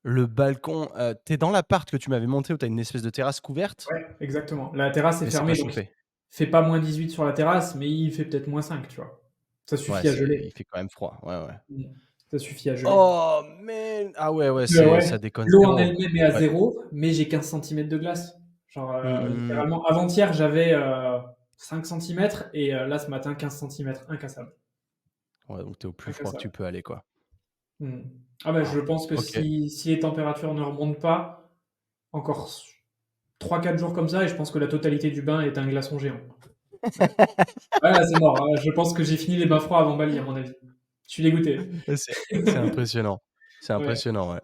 Le balcon, tu dans l'appart que tu m'avais montré où tu as une espèce de terrasse couverte? Ouais, exactement. La terrasse est Mais c'est pas fermée, donc chauffé? il fait pas -18 sur la terrasse, mais il fait peut-être -5, tu vois? Ça Ouais, suffit à c'est il geler. fait quand même froid. Ouais, ouais. Mmh. Ça suffit à geler. Oh man! Ah ouais, ouais, Ouais, ça déconne l'eau en 0. elle-même est à Ouais. 0, mais j'ai 15 centimètres de glace. Genre, Mmh, mmh mh. littéralement avant-hier, j'avais, 5 centimètres et là, ce matin, 15 centimètres, incassable, Ouais, donc tu es au plus froid que tu incassable. peux aller, quoi. Mmh. Ah bah, je Waouh! pense que OK. si les températures ne remontent pas, encore 3-4 jours comme ça et je pense que la totalité du bain est un glaçon géant. Ouais. Ouais, là, c'est mort, je pense que j'ai fini les bains froids avant Bali, à mon avis. Je suis dégoûté. Ouais, c'est impressionnant. C'est Ouais. impressionnant, ouais.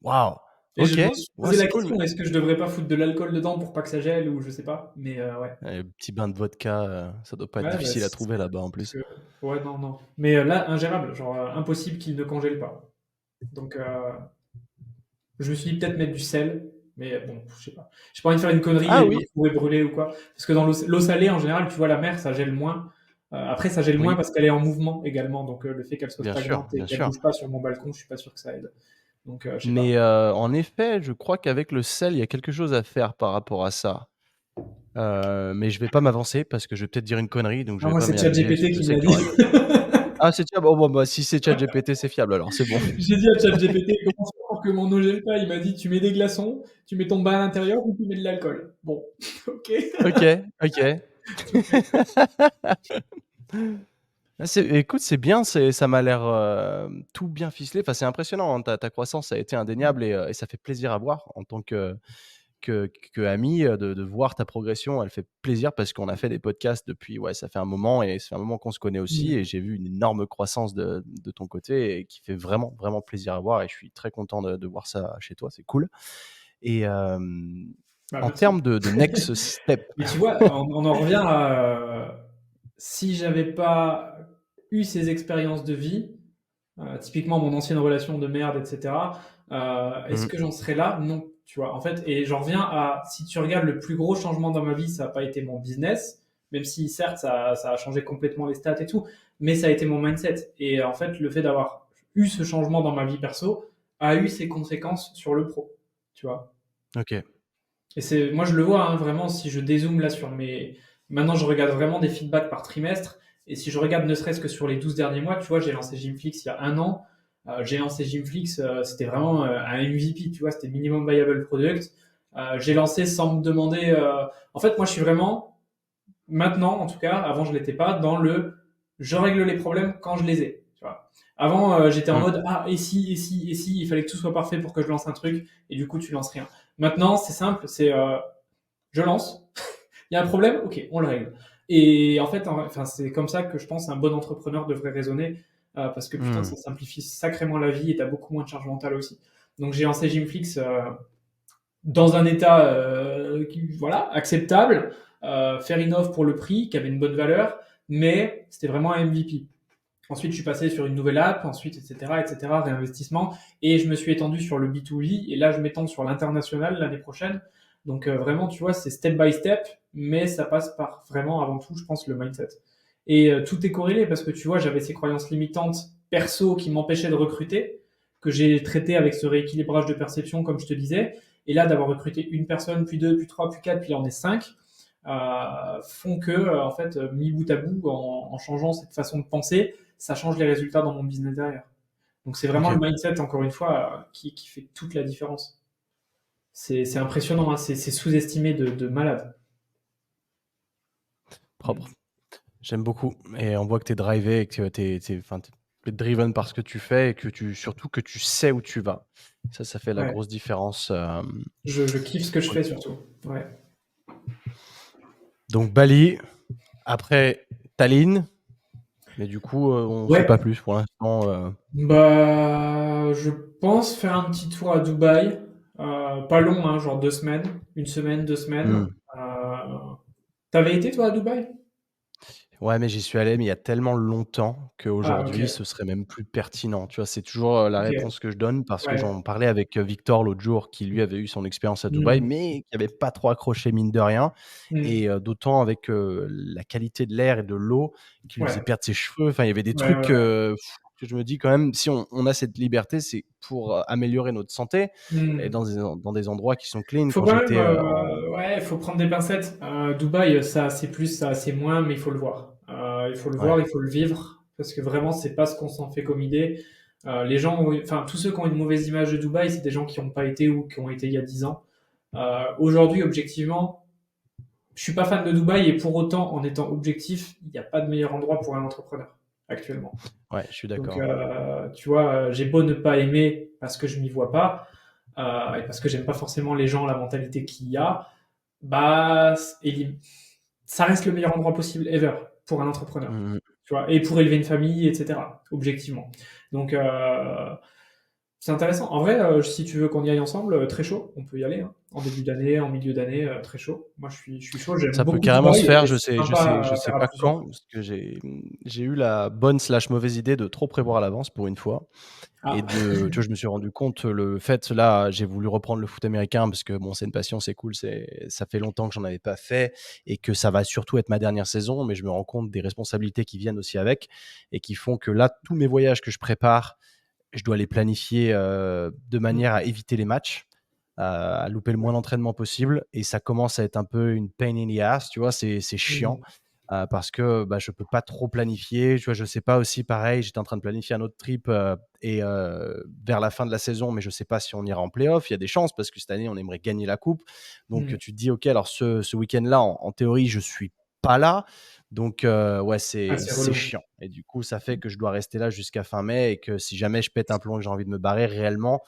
Waouh! Et je OK. me suis Ouais, posé la c'est cool, mais question: «Est-ce que je devrais pas foutre de l'alcool dedans pour pas que ça gèle?» ou je sais pas, mais ouais. petit bain de vodka, ça doit pas être Ouais, bah, difficile à c'est trouver là-bas, en parce plus. que ouais, non, non. Mais là, ingérable, genre, impossible qu'il ne congèle pas. Donc je me suis dit peut-être mettre du sel, mais bon, je sais pas. J'ai pas envie de faire une connerie Ah et me oui! retrouver brûlé ou quoi. Parce que dans l'eau salée, en général, tu vois, la mer, ça gèle moins. Après, ça gèle moins Oui, parce qu'elle est en mouvement également, donc le fait qu'elle soit bien sûr, stagnante et bien qu'elle sûr. bouge pas sur mon balcon, je suis pas sûr que ça aide. Donc je sais Mais pas. en effet, je crois qu'avec le sel, il y a quelque chose à faire par rapport à ça. Mais je vais pas m'avancer parce que je vais peut-être dire une connerie, donc je Ah vais moi, pas c'est m'y amuser parce que ChatGPT je qui sais me que l'a tu auras dit. raison. Ah, c'est tiens, bon, bah, si c'est ChatGPT, c'est fiable alors, c'est bon. J'ai dit à ChatGPT: «Comment faire pour que mon eau gèle pas?» Il m'a dit: «Tu mets des glaçons, tu mets ton bain à l'intérieur ou tu mets de l'alcool». Bon, OK. OK, OK. Ah, écoute, c'est bien, ça m'a l'air, tout bien ficelé. Enfin, c'est impressionnant, hein, ta croissance a été indéniable et ça fait plaisir à voir en tant qu'ami, de voir ta progression. Elle fait plaisir parce qu'on a fait des podcasts depuis ouais, ça fait un moment et ça fait un moment qu'on se connaît aussi Mmh. et j'ai vu une énorme croissance de ton côté et qui fait vraiment, vraiment plaisir à voir et je suis très content de voir ça chez toi, c'est cool et Bah, en merci. termes de next step. Mais tu vois, on en revient à, si j'avais pas eu ces expériences de vie, typiquement mon ancienne relation de merde et cetera, est-ce Mmh. que j'en serais là? Non, tu vois? En fait et j'en reviens à si tu regardes le plus gros changement dans ma vie, ça a pas été mon business, même si certes ça a changé complètement les stats et tout, mais ça a été mon mindset et en fait, le fait d'avoir eu ce changement dans ma vie perso a eu ses conséquences sur le pro, tu vois? OK. Et c'est moi je le vois, hein, vraiment si je dézoome là sur mes maintenant je regarde vraiment des feedbacks par trimestre et si je regarde ne serait-ce que sur les 12 derniers mois, tu vois, j'ai lancé Gymflix il y a 1 an. J'ai lancé Gymflix, c'était vraiment, un MVP, tu vois? C'était minimum viable product. J'ai lancé sans me demander, en fait, moi je suis vraiment maintenant, en tout cas, avant je l'étais pas, dans le je règle les problèmes quand je les ai. Tu vois. Avant, j'étais en Mmh. mode ah et si et si et si, il fallait que tout soit parfait pour que je lance un truc et du coup tu lances rien. Maintenant, c'est simple, c'est je lance, il y a un problème, ok, on le règle. Et en fait, enfin, c'est comme ça que je pense un bon entrepreneur devrait raisonner parce que putain, Mmh. ça simplifie sacrément la vie et t'as beaucoup moins de charge mentale aussi. Donc j'ai lancé Gymflix dans un état voilà, acceptable, fair enough pour le prix, qui avait une bonne valeur, mais c'était vraiment un MVP. Ensuite, je suis passé sur une nouvelle app, ensuite, etc., réinvestissement, et je me suis étendu sur le B2B, et là, je m'étends sur l'international l'année prochaine. Donc, vraiment, tu vois, c'est step by step, mais ça passe par vraiment, avant tout, je pense, le mindset. Et tout est corrélé parce que tu vois, j'avais ces croyances limitantes perso qui m'empêchaient de recruter, que j'ai traité avec ce rééquilibrage de perception, comme je te disais. Et là, d'avoir recruté une personne, puis deux, puis trois, puis quatre, puis là, on est cinq, font que, en fait, mis bout à bout, en changeant cette façon de penser, ça change les résultats dans mon business derrière. Donc c'est vraiment le OK. mindset, encore une fois, qui fait toute la différence. C'est impressionnant, hein, c'est sous-estimé de malade. Propre. J'aime beaucoup et on voit que tu es drivé et que enfin, tu es driven par ce que tu fais et que surtout que tu sais où tu vas. Ça fait la Ouais, grosse différence, je kiffe ce que je pour fais le surtout. Ouais. donc Bali, après Tallinn, mais du coup, on sait pas Ouais, plus pour l'instant, bah, je pense faire un petit tour à Dubaï, pas long, hein, genre 2 semaines, 1 semaine, 2 semaines. mmh. Tu été toi à Dubaï? Ouais, mais j'y suis allé, mais il y a tellement longtemps Ah OK, qu'aujourd'hui, ce serait même plus pertinent. Tu vois? C'est toujours, la OK, réponse que je donne parce que ouais. j'en parlais avec, Victor l'autre jour qui lui avait eu son expérience à Dubaï, Mmh. mais qui avait pas trop accroché mine de rien Mmh. et d'autant avec, la qualité de l'air et de l'eau qui lui faisait Ouais. perdre ses cheveux. Enfin, il y avait des Ouais, ouais, trucs, ouais. que je me dis quand même, si on a cette liberté, c'est pour améliorer notre santé et Hmm. dans des endroits qui sont clean. Faut Quand quand même, j'étais en... ouais, faut prendre des pincettes. Dubaï, ça c'est plus, ça c'est moins, mais il faut le voir. Il faut le voir, Ouais. il faut le vivre, parce que vraiment, c'est pas ce qu'on s'en fait comme idée. Les gens, enfin, tous ceux qui ont une mauvaise image de Dubaï, c'est des gens qui n'ont pas été ou qui ont été il y a 10 ans. Aujourd'hui, objectivement, je suis pas fan de Dubaï et pour autant, en étant objectif, il n'y a pas de meilleur endroit pour un entrepreneur actuellement. Ouais, je suis Donc, d'accord. tu vois, j'ai beau ne pas aimer parce que je m'y vois pas, et parce que j'aime pas forcément les gens, la mentalité qu'il y a, bah, ça reste le meilleur endroit possible ever pour un entrepreneur. Mhm. Tu vois, et pour élever une famille, etc. Objectivement. Donc, c'est intéressant. En vrai, si tu veux qu'on y aille ensemble, très chaud, on peut y aller, hein. En début d'année, en milieu d'année, très chaud. Moi, je suis chaud, j'aime Ça peut beaucoup carrément se Dubaï faire. et c'est Je sympa à sais faire à pas plusieurs. quand, parce que j'ai eu la bonne slash mauvaise idée de trop prévoir à l'avance pour une fois. Et Ah, tu vois, je me suis rendu compte, le fait, là, j'ai voulu reprendre le foot américain parce que bon, c'est une passion, c'est cool, ça fait longtemps que j'en avais pas fait et que ça va surtout être ma dernière saison, mais je me rends compte des responsabilités qui viennent aussi avec et qui font que là, tous mes voyages que je prépare, je dois les planifier de manière à éviter les matchs, à louper le moins d'entraînement possible. Et ça commence à être un peu une pain in the ass, tu vois, c'est chiant. mm, Parce que bah, je peux pas trop planifier. Tu vois, je sais pas aussi, pareil, j'étais en train de planifier un autre trip vers la fin de la saison, mais je sais pas si on ira en playoff. Il y a des chances parce que cette année, on aimerait gagner la coupe. Donc, mm. tu te dis, OK, alors ce week-end-là, en théorie, je suis pas là. Donc, ouais, Ah, c'est c'est relou. chiant. Et du coup, ça fait que je dois rester là jusqu'à fin mai et que si jamais je pète un plomb et que j'ai envie de me barrer réellement,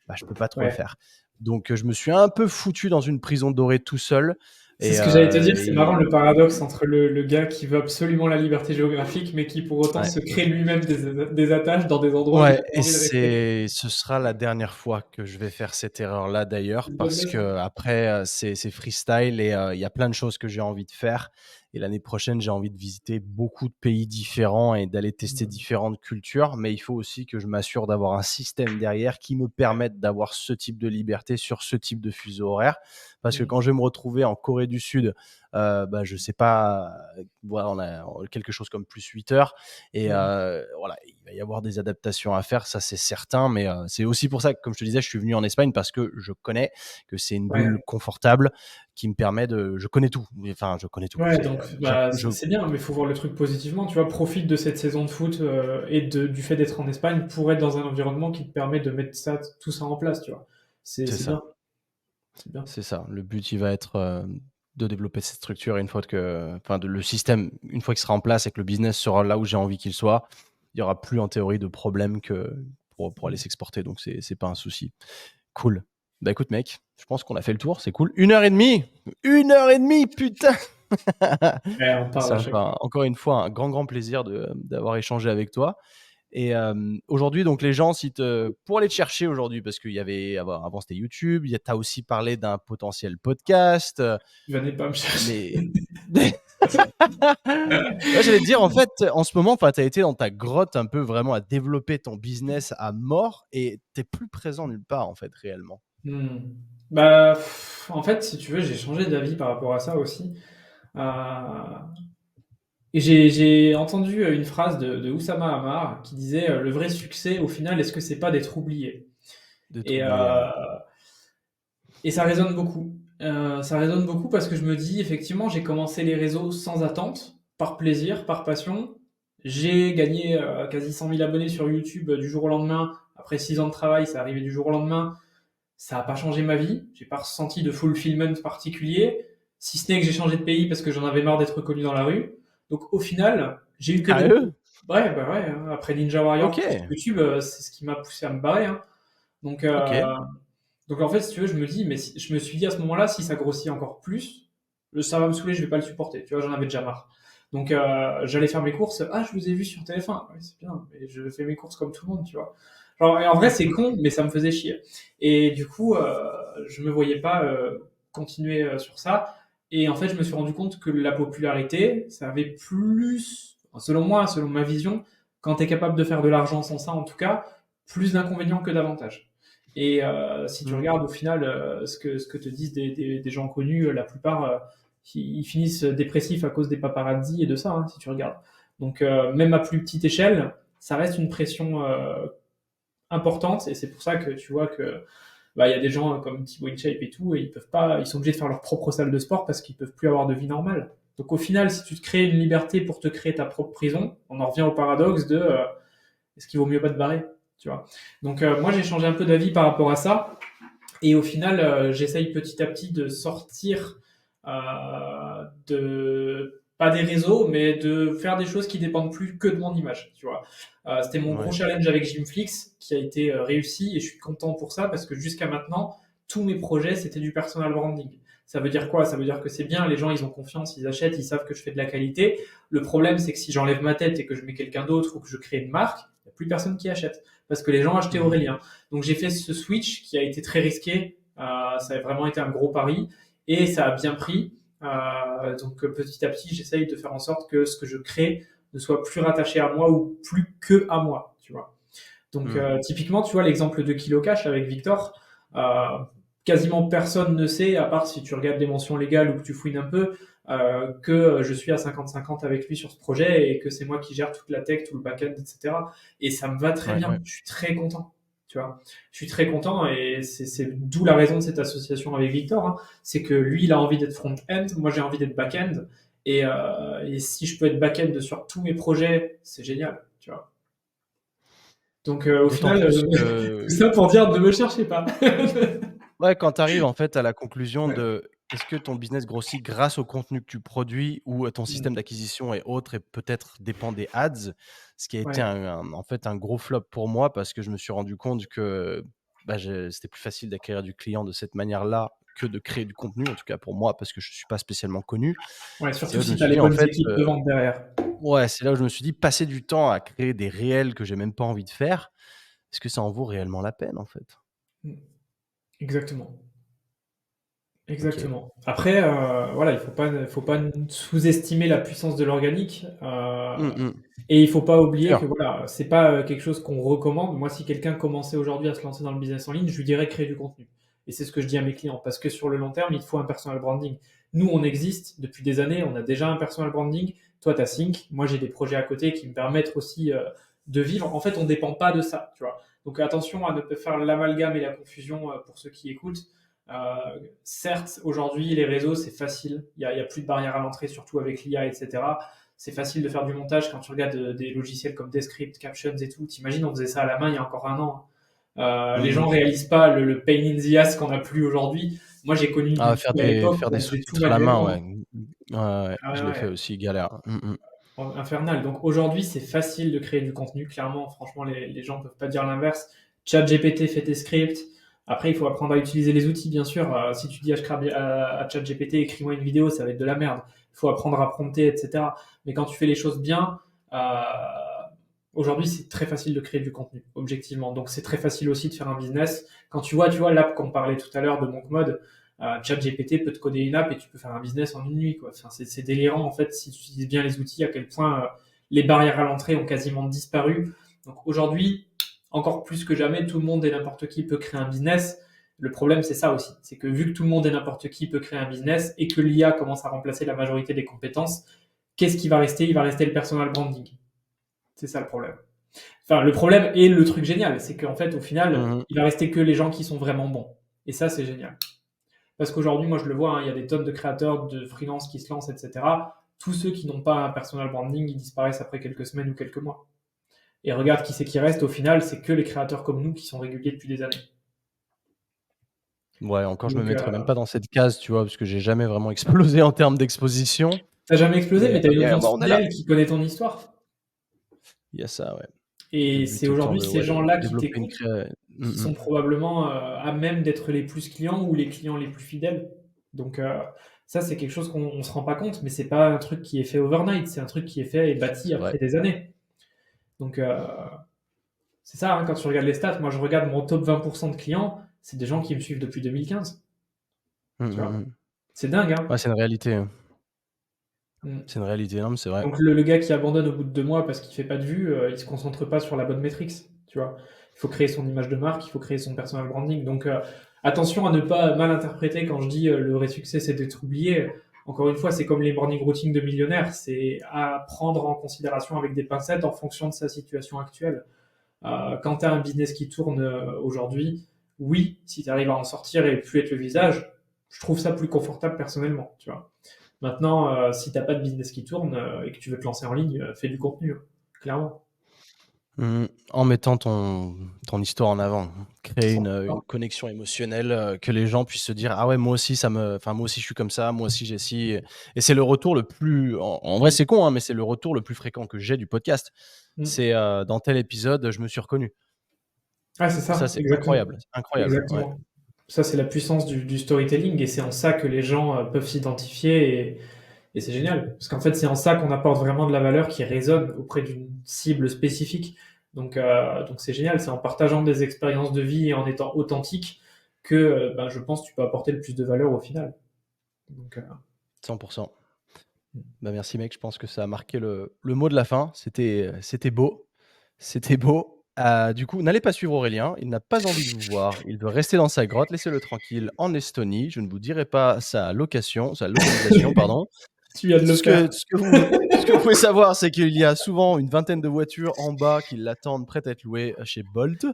bah, je peux pas trop le Ouais. faire. Donc, je me suis un peu foutu dans une prison dorée tout seul. C'est Et, ce que j'allais te dire, c'est marrant et le paradoxe entre le gars qui veut absolument la liberté géographique, mais qui pour autant ouais. se crée lui-même des attaches dans des endroits où il Ouais, a pas et envie de rester. ce sera la dernière fois que je vais faire cette erreur-là d'ailleurs, C'est une bonne parce leçon. que après c'est freestyle et il y a plein de choses que j'ai envie de faire. Et l'année prochaine, j'ai envie de visiter beaucoup de pays différents et d'aller tester Mm. différentes cultures. Mais il faut aussi que je m'assure d'avoir un système derrière qui me Ouais. permette d'avoir ce type de liberté sur ce type de fuseau horaire. Parce que Mm. quand je vais me retrouver en Corée du Sud, bah, je sais pas, voilà, on a quelque chose comme plus 8 heures. Et Mm. voilà, il va y avoir des adaptations à faire, ça c'est certain, mais c'est aussi pour ça que, comme je te disais, je suis venu en Espagne parce que je connais que c'est une bulle Ouais. confortable qui me permet de... Je connais tout, enfin je connais tout. Ouais, C'est, donc bah, je... c'est bien, mais il faut voir le truc positivement. Tu vois, profite de cette saison de foot et du fait d'être en Espagne pour être dans un environnement qui te permet de mettre tout ça en place. Tu vois, C'est c'est bien, ça, c'est bien. c'est ça. Le but, il va être de développer cette structure et une fois que... Enfin, le système, une fois qu'il sera en place et que le business sera là où j'ai envie qu'il soit, il n'y aura plus en théorie de problème que pour aller Mm. s'exporter, donc c'est pas un souci. Cool. Bah écoute mec, je pense qu'on a fait le tour, c'est cool. 1 heure et demie. 1 heure et demie, putain. Ouais, on parle à Ça me chaque fait fois. encore une fois un grand plaisir d'avoir échangé avec toi. Et aujourd'hui, donc les gens, pour aller te chercher aujourd'hui, parce qu'il y avait avant c'était YouTube, tu as aussi parlé d'un potentiel podcast. Venez pas me chercher. Les... Ouais, j'allais te dire, en fait, en ce moment, tu as été dans ta grotte un peu vraiment à développer ton business à mort et tu plus présent nulle part, en fait, réellement. Hmm. Bah, en fait, si tu veux, j'ai changé d'avis par rapport à ça aussi. Euh, et j'ai entendu une phrase de Oussama Hamar qui disait le vrai succès, au final, est-ce que c'est pas d'être oublié? De Et, t'oublier, ouais. et ça résonne beaucoup. Ça résonne beaucoup parce que je me dis, effectivement, j'ai commencé les réseaux sans attente, par plaisir, par passion. J'ai gagné quasi 100 000 abonnés sur YouTube du jour au lendemain. Après 6 ans de travail, ça arrivait du jour au lendemain. Ça n'a pas changé ma vie. J'ai pas ressenti de fulfillment particulier, si ce n'est que j'ai changé de pays parce que j'en avais marre d'être reconnu dans la rue. Donc au final, j'ai eu que des Sérieux? ouais, bah ouais, hein. Après Ninja Warrior Ok, plus YouTube, c'est ce qui m'a poussé à me barrer, hein. Donc, ok. donc en fait, si tu veux, je me dis, mais je me suis dit à ce moment-là, si ça grossit encore plus, ça va me saouler, je vais pas le supporter. Tu vois, j'en avais déjà marre. Donc j'allais faire mes courses. Ah, je vous ai vu sur TF1. Ouais, c'est bien, mais je fais mes courses comme tout le monde, tu vois. Genre, et en vrai, c'est con, mais ça me faisait chier. Et du coup, je me voyais pas continuer sur ça. Et en fait, je me suis rendu compte que la popularité, ça avait plus, selon moi, selon ma vision, quand tu es capable de faire de l'argent sans ça, en tout cas, plus d'inconvénients que d'avantages. Et si tu Hmm. regardes au final ce que te disent des gens connus, la plupart ils finissent dépressifs à cause des paparazzi et de ça, hein, si tu regardes. Donc même à plus petite échelle, ça reste une pression importante. Et c'est pour ça que tu vois que bah, y a des gens comme Thibaut InShape et tout, et ils peuvent pas, ils sont obligés de faire leur propre salle de sport parce qu'ils peuvent plus avoir de vie normale. Donc au final, si tu te crées une liberté pour te créer ta propre prison, on en revient au paradoxe de est-ce qu'il vaut mieux pas te barrer, tu vois. Donc moi j'ai changé un peu d'avis par rapport à ça, et au final j'essaye petit à petit de sortir de pas des réseaux, mais de faire des choses qui dépendent plus que de mon image, tu vois. C'était mon gros Ouais. challenge avec Gymflix qui a été réussi, et je suis content pour ça parce que jusqu'à maintenant tous mes projets c'était du personal branding. Ça veut dire quoi? Ça veut dire que c'est bien, les gens ils ont confiance, ils achètent, ils savent que je fais de la qualité. Le problème c'est que si j'enlève ma tête et que je mets quelqu'un d'autre ou que je crée une marque, il n'y a plus personne qui achète parce que les gens achetaient Mhm. Aurélien. Donc j'ai fait ce switch qui a été très risqué. Ça a vraiment été un gros pari et ça a bien pris. Donc petit à petit, j'essaye de faire en sorte que ce que je crée ne soit plus rattaché à moi ou plus que à moi, tu vois. Donc Mhm. typiquement, tu vois l'exemple de Kilo Cash avec Victor, quasiment personne ne sait, à part si tu regardes les mentions légales ou que tu fouines un peu, que je suis à 50-50 avec lui sur ce projet et que c'est moi qui gère toute la tech, tout le back-end, etc. Et ça me va très Ouais, bien, ouais. je suis très content. Tu vois, je suis très content et c'est d'où la raison de cette association avec Victor. Hein. C'est que lui, il a envie d'être front-end, moi j'ai envie d'être back-end. Et si je peux être back-end sur tous mes projets, c'est génial. Tu vois. Donc au D'autant final, plus tout que ça pour dire ne me cherchez pas. ouais, quand tu arrives en fait à la conclusion Ouais. de est-ce que ton business grossit grâce au contenu que tu produis ou ton Mm. système d'acquisition et autres et peut-être dépend des ads, ce qui a été Ouais. en fait un gros flop pour moi parce que je me suis rendu compte que bah, c'était plus facile d'acquérir du client de cette manière-là que de créer du contenu, en tout cas pour moi parce que je ne suis pas spécialement connu. Ouais, C'est surtout là où je me si tu as suis les dit en bonnes fait, équipes de vente derrière. ouais, c'est là où je me suis dit passer du temps à créer des réels que j'ai même pas envie de faire, est-ce que ça en vaut réellement la peine en fait? Mm. Exactement. Ok. Exactement. Après, voilà, faut pas sous-estimer la puissance de l'organique. Et il faut pas oublier Sûr. que voilà, c'est pas quelque chose qu'on recommande. Moi, si quelqu'un commençait aujourd'hui à se lancer dans le business en ligne, je lui dirais créer du contenu. Et c'est ce que je dis à mes clients, parce que sur le long terme, il te faut un personal branding. Nous, on existe depuis des années, on a déjà un personal branding. Toi, tu as Sync, moi, j'ai des projets à côté qui me permettent aussi de vivre. En fait, on dépend pas de ça, tu vois. Donc attention à ne pas faire l'amalgame et la confusion pour ceux qui écoutent. Certes, aujourd'hui, les réseaux, c'est facile. Il y a plus de barrières à l'entrée, surtout avec l'IA, etc. C'est facile de faire du montage quand tu regardes des logiciels comme Descript, Captions et tout. T'imagines, on faisait ça à la main il y a encore un an. Les gens Mmh. réalisent pas le pain in the ass qu'on a plus aujourd'hui. Moi, j'ai connu Ah, YouTube à l'époque faire où des on faisait tout sous-titres à la main, ouais. manuellement. Mmh mh. Ouais, ouais, ouais, Ah je ouais, l'ai fait ouais, aussi, galère. infernal. Donc aujourd'hui, c'est facile de créer du contenu. Clairement, franchement, les gens peuvent pas dire l'inverse. ChatGPT fait tes scripts. Après, il faut apprendre à utiliser les outils, bien sûr. Si tu dis à ChatGPT, écris-moi une vidéo, ça va être de la merde. Il faut apprendre à prompter, etc. Mais quand tu fais les choses bien, aujourd'hui, c'est très facile de créer du contenu, objectivement. Donc, c'est très facile aussi de faire un business. Quand tu vois l'app qu'on parlait tout à l'heure de Monk Mode, ChatGPT peut te coder une app et tu peux faire un business en une nuit, quoi. Enfin, c'est délirant, en fait, si tu utilises bien les outils, à quel point les barrières à l'entrée ont quasiment disparu. Donc, aujourd'hui, encore plus que jamais, tout le monde et n'importe qui peut créer un business. Le problème, c'est ça aussi. C'est que vu que tout le monde et n'importe qui peut créer un business et que l'IA commence à remplacer la majorité des compétences, qu'est-ce qui va rester? Il va rester le personal branding. C'est ça le problème. Enfin, le problème et le truc génial, c'est qu'en fait, au final, Mmh. il va rester que les gens qui sont vraiment bons. Et ça, c'est génial. Parce qu'aujourd'hui, moi, je le vois, hein, il y a des tonnes de créateurs, de freelance qui se lancent, etc. Tous ceux qui n'ont pas un personal branding, ils disparaissent après quelques semaines ou quelques mois. Et regarde qui c'est qui reste, au final, c'est que les créateurs comme nous qui sont réguliers depuis des années. Ouais, encore je me Donc, mettrais même pas dans cette case, tu vois? Parce que j'ai jamais vraiment explosé en termes d'exposition. t'as jamais explosé, Mais mais t'as une mais bah, audience on est là. fidèle qui connaît ton histoire. Il y a ça, ouais. Le Et c'est but étant aujourd'hui de ces ouais, de gens-là qui développer une t'écoutent cré qui mmh. sont probablement à même d'être les plus clients ou les clients les plus fidèles. Donc ça, c'est quelque chose qu'on ne se rend pas compte, mais c'est pas un truc qui est fait overnight, c'est un truc qui est fait et bâti C'est vrai. après des années. Donc c'est ça, hein, quand tu regardes les stats, moi je regarde mon top 20% de clients, c'est des gens qui me suivent depuis 2015. Tu vois, Mmh. c'est dingue, hein. Ouais, c'est une réalité, hein. Mm. C'est une réalité, non, mais c'est vrai. Donc le gars qui abandonne au bout de 2 mois parce qu'il fait pas de vues, il se concentre pas sur la bonne métrique, tu vois. Il faut créer son image de marque, il faut créer son personal branding. Donc attention à ne pas mal interpréter quand je dis le vrai succès c'est d'être oublié. encore une fois, c'est comme les morning routines de millionnaires, c'est à prendre en considération avec des pincettes en fonction de sa situation actuelle. Quand tu as un business qui tourne aujourd'hui, oui, si tu arrives à en sortir et plus être le visage, je trouve ça plus confortable personnellement, tu vois. Maintenant, si t'as pas de business qui tourne et que tu veux te lancer en ligne, fais du contenu, clairement. En mettant ton histoire en avant, créer une 100%. connexion émotionnelle, que les gens puissent se dire: «Ah ouais, moi aussi moi aussi je suis comme ça, moi aussi j'ai ci» et c'est le retour le plus en vrai Mm. c'est con, hein, mais c'est le retour le plus fréquent que j'ai du podcast. Mm. C'est, dans tel épisode, je me suis reconnu Ah, c'est et ça ça, c'est exactement. incroyable, ouais. Exactement. Ça, c'est la puissance du storytelling et c'est en ça que les gens peuvent s'identifier et c'est génial. Parce qu'en fait, c'est en ça qu'on apporte vraiment de la valeur qui résonne auprès d'une cible spécifique. Donc c'est génial. C'est en partageant des expériences de vie et en étant authentique que ben, je pense que tu peux apporter le plus de valeur au final. Donc, 100. Bah, merci mec, je pense que ça a marqué le mot de la fin. C'était beau, c'était beau. Du coup, n'allez pas suivre Aurélien, il n'a pas envie de vous voir, il veut rester dans sa grotte, laissez-le tranquille en Estonie. Je ne vous dirai pas sa localisation, pardon. tu viens de le faire. Tout ce que vous pouvez savoir, c'est qu'il y a souvent une vingtaine de voitures en bas qui l'attendent prêtes à être louées chez Bolt.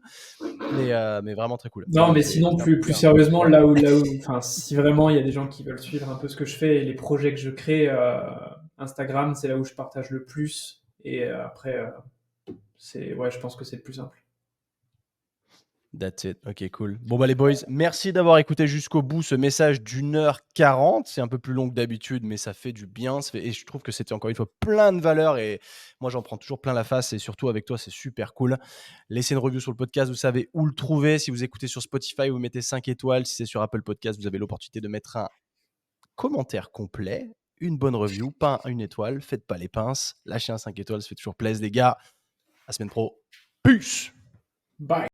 Mais vraiment très cool. Non, mais C'est sinon, un plus bouquin. sérieusement, Ouais. enfin, si vraiment il y a des gens qui veulent suivre un peu ce que je fais et les projets que je crée, Instagram, c'est là où je partage le plus. Et après, ouais, je pense que c'est le plus simple. That's it. Ok, cool. Bon, bah, les boys, merci d'avoir écouté jusqu'au bout ce message d'1h40. C'est un peu plus long que d'habitude, mais ça fait du bien. Et je trouve que c'était encore une fois plein de valeur. Et moi, j'en prends toujours plein la face. Et surtout avec toi, c'est super cool. Laissez une review sur le podcast. Vous savez où le trouver. Si vous écoutez sur Spotify, vous mettez 5 étoiles. Si c'est sur Apple Podcast, vous avez l'opportunité de mettre un commentaire complet, une bonne review, pas une étoile. Faites pas les pinces. Lâchez un 5 étoiles. Ça fait toujours plaisir, les gars. À semaine pro. Peace! Bye!